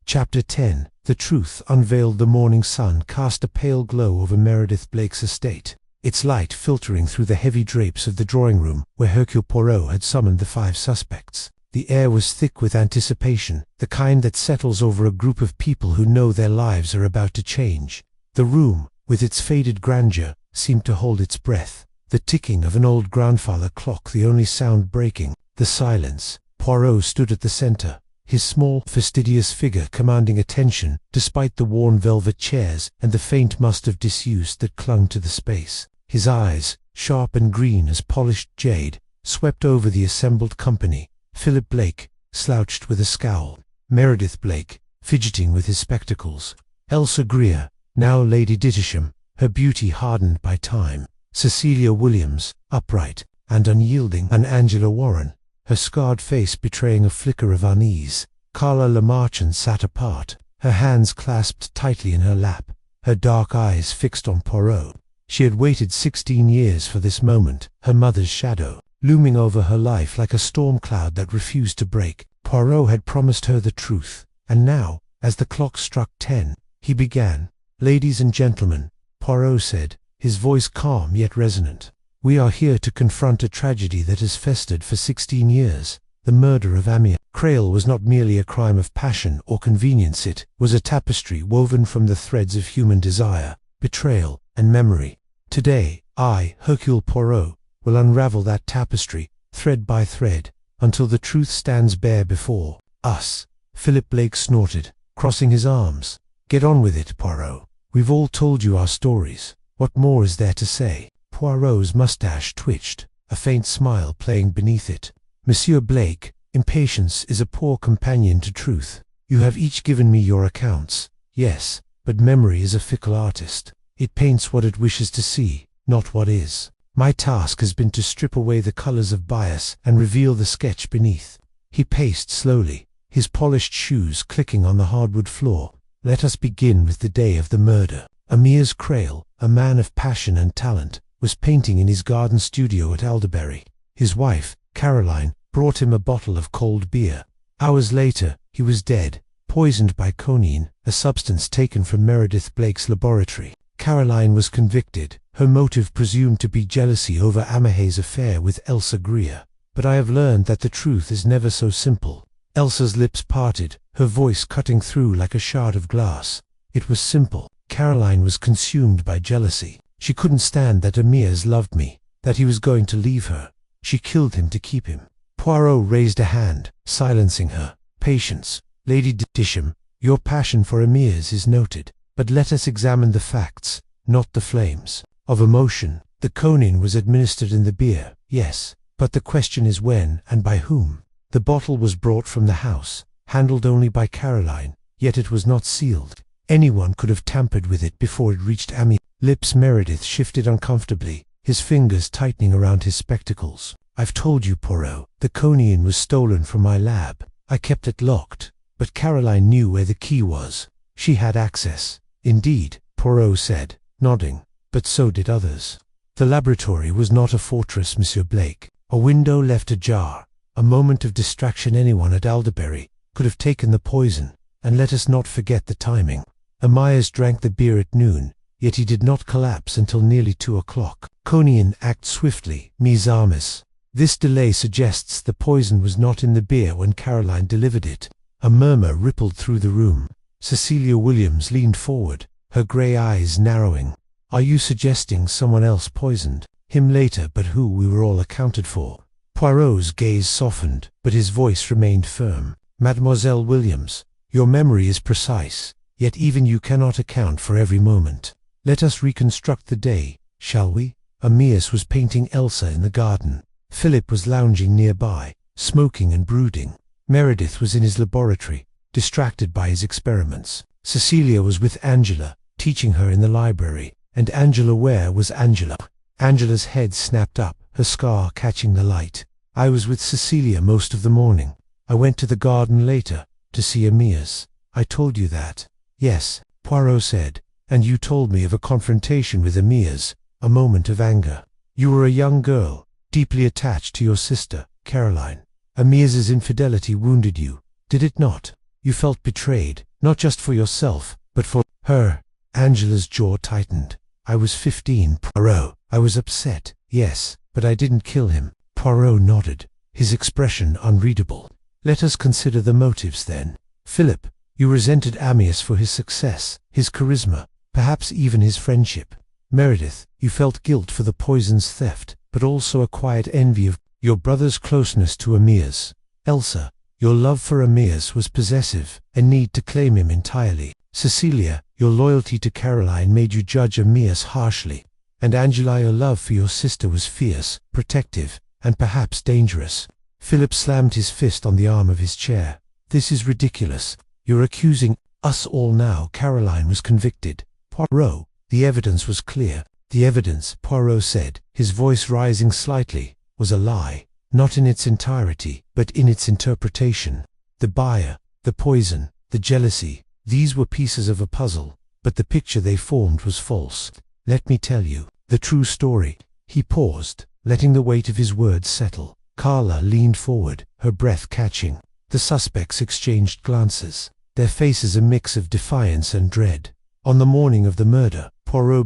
Chapter 10. The Truth Unveiled. The morning sun cast a pale glow over Meredith Blake's estate, its light filtering through the heavy drapes of the drawing room where Hercule Poirot had summoned the 5 suspects. The air was thick with anticipation, the kind that settles over a group of people who know their lives are about to change. The room, with its faded grandeur, seemed to hold its breath, the ticking of an old grandfather clock the only sound breaking the silence. Poirot stood at the center, his small, fastidious figure commanding attention despite the worn velvet chairs and the faint must of disuse that clung to the space. His eyes, sharp and green as polished jade, swept over the assembled company. Philip Blake, slouched with a scowl. Meredith Blake, fidgeting with his spectacles. Elsa Greer, now Lady Dittisham, her beauty hardened by time. Cecilia Williams, upright and unyielding, and Angela Warren, her scarred face betraying a flicker of unease. Carla Lamarchand sat apart, her hands clasped tightly in her lap, her dark eyes fixed on Poirot. She had waited 16 years for this moment, her mother's shadow, looming over her life like a storm cloud that refused to break. Poirot had promised her the truth, and now, as the clock struck 10, he began. "Ladies and gentlemen," Poirot said, his voice calm yet resonant, "we are here to confront a tragedy that has festered for 16 years, the murder of Amyas. Crale was not merely a crime of passion or convenience, it was a tapestry woven from the threads of human desire, betrayal, and memory. Today, I, Hercule Poirot, will unravel that tapestry, thread by thread, until the truth stands bare before us." Philip Blake snorted, crossing his arms. "Get on with it, Poirot. We've all told you our stories. What more is there to say?" Poirot's mustache twitched, a faint smile playing beneath it. "Monsieur Blake, impatience is a poor companion to truth. You have each given me your accounts. Yes, but memory is a fickle artist. It paints what it wishes to see, not what is. My task has been to strip away the colors of bias and reveal the sketch beneath." He paced slowly, his polished shoes clicking on the hardwood floor. "Let us begin with the day of the murder. Amyas Crale, a man of passion and talent, was painting in his garden studio at Alderbury. His wife, Caroline, brought him a bottle of cold beer. Hours later, he was dead, poisoned by quinine, a substance taken from Meredith Blake's laboratory. Caroline was convicted, her motive presumed to be jealousy over Amyas' affair with Elsa Greer. But I have learned that the truth is never so simple." Elsa's lips parted, her voice cutting through like a shard of glass. "It was simple. Caroline was consumed by jealousy. She couldn't stand that Amyas loved me, that he was going to leave her. She killed him to keep him." Poirot raised a hand, silencing her. "Patience, Lady Dittisham. Your passion for Amyas is noted, but let us examine the facts, not the flames of emotion. The quinine was administered in the beer, yes, but the question is when and by whom. The bottle was brought from the house, handled only by Caroline, yet it was not sealed. Anyone could have tampered with it before it reached Amyas." Lips Meredith shifted uncomfortably, his fingers tightening around his spectacles. "I've told you, Poirot, the quinine was stolen from my lab. I kept it locked, but Caroline knew where the key was. She had access." "Indeed," Poirot said, nodding, "but so did others. The laboratory was not a fortress, Monsieur Blake. A window left ajar, a moment of distraction. Anyone at Alderbury could have taken the poison, and let us not forget the timing. Amyas drank the beer at noon, yet he did not collapse until nearly 2 o'clock. Quinine acts swiftly, mis amis. This delay suggests the poison was not in the beer when Caroline delivered it." A murmur rippled through the room. Cecilia Williams leaned forward, her grey eyes narrowing. "Are you suggesting someone else poisoned him later, but who we were all accounted for?" Poirot's gaze softened, but his voice remained firm. "Mademoiselle Williams, your memory is precise, yet even you cannot account for every moment. Let us reconstruct the day, shall we?" Amyas was painting Elsa in the garden. Philip was lounging nearby, smoking and brooding. Meredith was in his laboratory, distracted by his experiments. Cecilia was with Angela, teaching her in the library. And Angela, where was Angela? Angela's head snapped up, her scar catching the light. "I was with Cecilia most of the morning. I went to the garden later, to see Amyas. I told you that." "Yes," Poirot said, "and you told me of a confrontation with Amyas, a moment of anger. You were a young girl, deeply attached to your sister, Caroline. Amyas's infidelity wounded you, did it not? You felt betrayed, not just for yourself, but for her. Angela's jaw tightened. I was 15, Poirot. I was upset, yes, but I didn't kill him. Poirot nodded, his expression unreadable. Let us consider the motives then. Philip, you resented Amyas for his success, his charisma, perhaps even his friendship. Meredith, you felt guilt for the poison's theft, but also a quiet envy of your brother's closeness to Amyas. Elsa, your love for Amyas was possessive, a need to claim him entirely. Cecilia, your loyalty to Caroline made you judge Amyas harshly. And Angela, your love for your sister was fierce, protective, and perhaps dangerous. Philip slammed his fist on the arm of his chair. This is ridiculous. You're accusing us all now. Caroline was convicted. Poirot, the evidence was clear. The evidence, Poirot said, his voice rising slightly, was a lie. Not in its entirety, but in its interpretation. The buyer, the poison, the jealousy, these were pieces of a puzzle, but the picture they formed was false. Let me tell you the true story. He paused, letting the weight of his words settle. Carla leaned forward, her breath catching. The suspects exchanged glances, their faces a mix of defiance and dread. On the morning of the murder, Poirot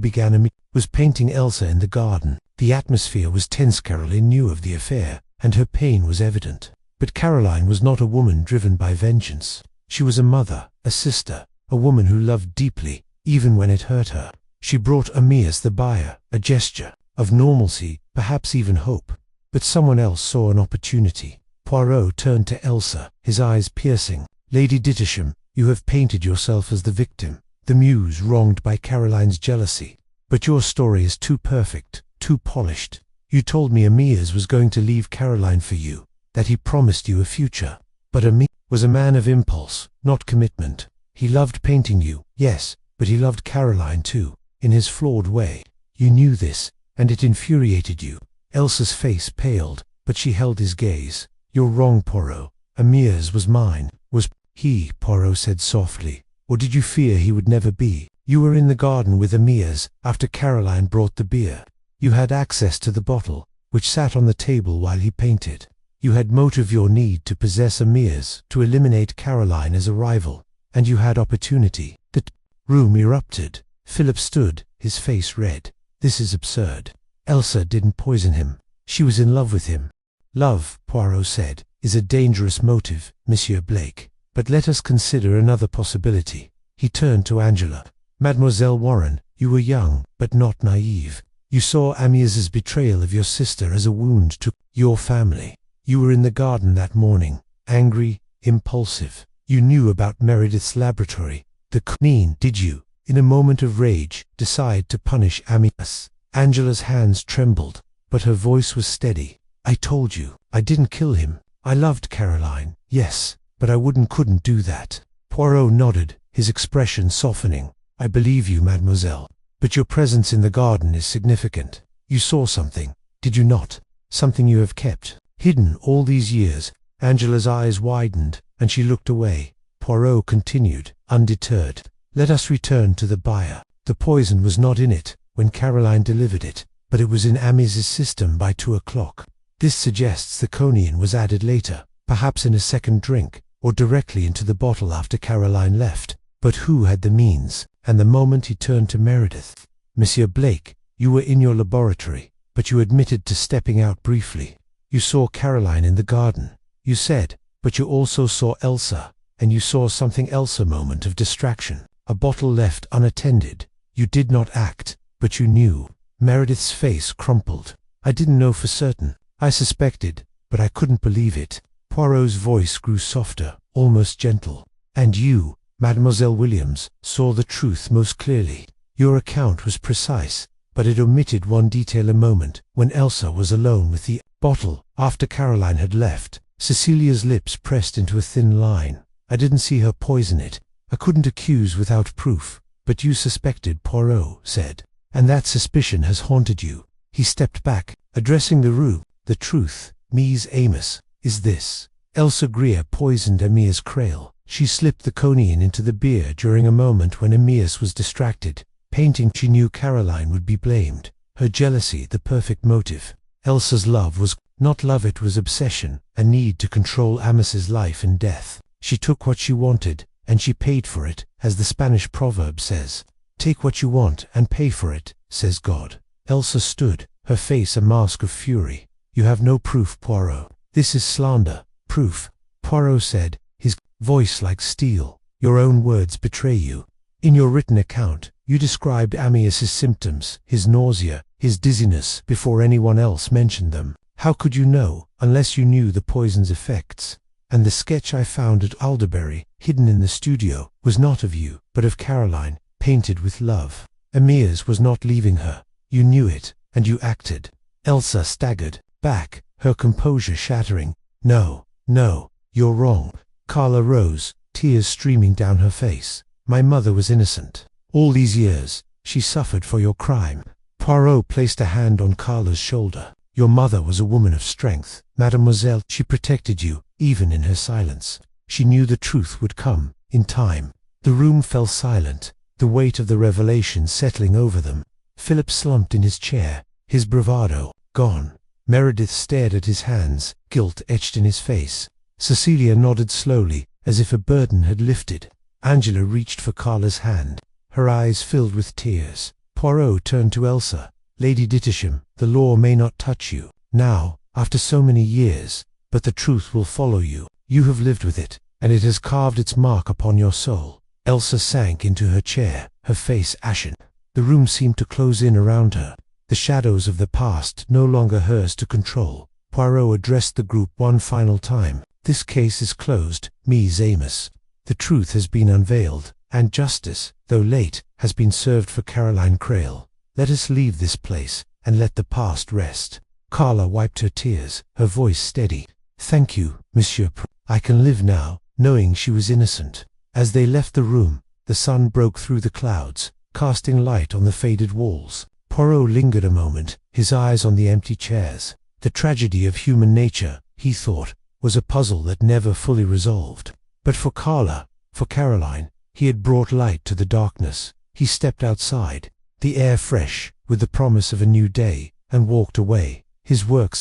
was painting Elsa in the garden. The atmosphere was tense. Caroline knew of the affair, and her pain was evident. But Caroline was not a woman driven by vengeance. She was a mother, a sister, a woman who loved deeply, even when it hurt her. She brought Amyas the buyer, a gesture of normalcy, perhaps even hope. But someone else saw an opportunity. Poirot turned to Elsa, his eyes piercing. Lady Dittisham, you have painted yourself as the victim, the muse wronged by Caroline's jealousy. But your story is too perfect, too polished. You told me Amyas was going to leave Caroline for you, that he promised you a future. But Amyas was a man of impulse, not commitment. He loved painting you, yes, but he loved Caroline too, in his flawed way. You knew this, and it infuriated you. Elsa's face paled, but she held his gaze. You're wrong, Poirot. Amyas was mine. Was he, Poirot said softly, or did you fear he would never be? You were in the garden with Amyas after Caroline brought the beer. You had access to the bottle, which sat on the table while he painted. You had motive your need to possess Amyas, to eliminate Caroline as a rival, and you had opportunity. The room erupted. Philip stood, his face red. This is absurd. Elsa didn't poison him. She was in love with him. Love, Poirot said, is a dangerous motive, Monsieur Blake. But let us consider another possibility. He turned to Angela. Mademoiselle Warren, you were young, but not naive. You saw Amyas's betrayal of your sister as a wound to your family. You were in the garden that morning, angry, impulsive. You knew about Meredith's laboratory, the queen. Did you, in a moment of rage, decide to punish Amyas? Angela's hands trembled, but her voice was steady. I told you, I didn't kill him. I loved Caroline, yes, but I couldn't do that. Poirot nodded, his expression softening. I believe you, mademoiselle. But your presence in the garden is significant. You saw something, did you not? Something you have kept hidden all these years. Angela's eyes widened, and she looked away. Poirot continued, undeterred. Let us return to the buyer. The poison was not in it when Caroline delivered it, but it was in Amyas's system by 2 o'clock. This suggests the cognac was added later, perhaps in a second drink, or directly into the bottle after Caroline left. But who had the means? And the moment he turned to Meredith. Monsieur Blake, you were in your laboratory, but you admitted to stepping out briefly. You saw Caroline in the garden. You said, but you also saw Elsa, and you saw something else, a moment of distraction, a bottle left unattended. You did not act, but you knew. Meredith's face crumpled. I didn't know for certain. I suspected, but I couldn't believe it. Poirot's voice grew softer, almost gentle. And you, Mademoiselle Williams, saw the truth most clearly. Your account was precise, but it omitted one detail, a moment when Elsa was alone with the bottle after Caroline had left. Cecilia's lips pressed into a thin line. I didn't see her poison it. I couldn't accuse without proof. But you suspected, Poirot said. And that suspicion has haunted you. He stepped back, addressing the room. The truth, Mies Amos, is this. Elsa Greer poisoned Amyas Crale. She slipped the cognac into the beer during a moment when Amyas was distracted, painting. She knew Caroline would be blamed. Her jealousy, the perfect motive. Elsa's love was not love, it was obsession, a need to control Amyas's life and death. She took what she wanted, and she paid for it, as the Spanish proverb says. Take what you want and pay for it, says God. Elsa stood, her face a mask of fury. You have no proof, Poirot. This is slander. Proof, Poirot said, his voice like steel. Your own words betray you. In your written account, you described Amyas's symptoms, his nausea, his dizziness, before anyone else mentioned them. How could you know, unless you knew the poison's effects? And the sketch I found at Alderbury, hidden in the studio, was not of you, but of Caroline, painted with love. Amyas was not leaving her. You knew it, and you acted. Elsa staggered back, her composure shattering. No, no, you're wrong. Carla rose, tears streaming down her face. My mother was innocent. All these years, she suffered for your crime. Poirot placed a hand on Carla's shoulder. Your mother was a woman of strength. Mademoiselle, she protected you, even in her silence. She knew the truth would come, in time. The room fell silent, the weight of the revelation settling over them. Philip slumped in his chair, his bravado gone. Meredith stared at his hands, guilt etched in his face. Cecilia nodded slowly, as if a burden had lifted. Angela reached for Carla's hand. Her eyes filled with tears. Poirot turned to Elsa. Lady Dittisham, the law may not touch you now, after so many years, but the truth will follow you. You have lived with it, and it has carved its mark upon your soul. Elsa sank into her chair, her face ashen. The room seemed to close in around her. The shadows of the past no longer hers to control. Poirot addressed the group one final time. This case is closed, Ms. Amyas. The truth has been unveiled, and justice, though late, has been served for Caroline Crale. Let us leave this place, and let the past rest. Carla wiped her tears, her voice steady. Thank you, Monsieur. I can live now, knowing she was innocent. As they left the room, the sun broke through the clouds, casting light on the faded walls. Poirot lingered a moment, his eyes on the empty chairs. The tragedy of human nature, he thought, was a puzzle that never fully resolved. But for Carla, for Caroline, he had brought light to the darkness. He stepped outside, the air fresh, with the promise of a new day, and walked away. His work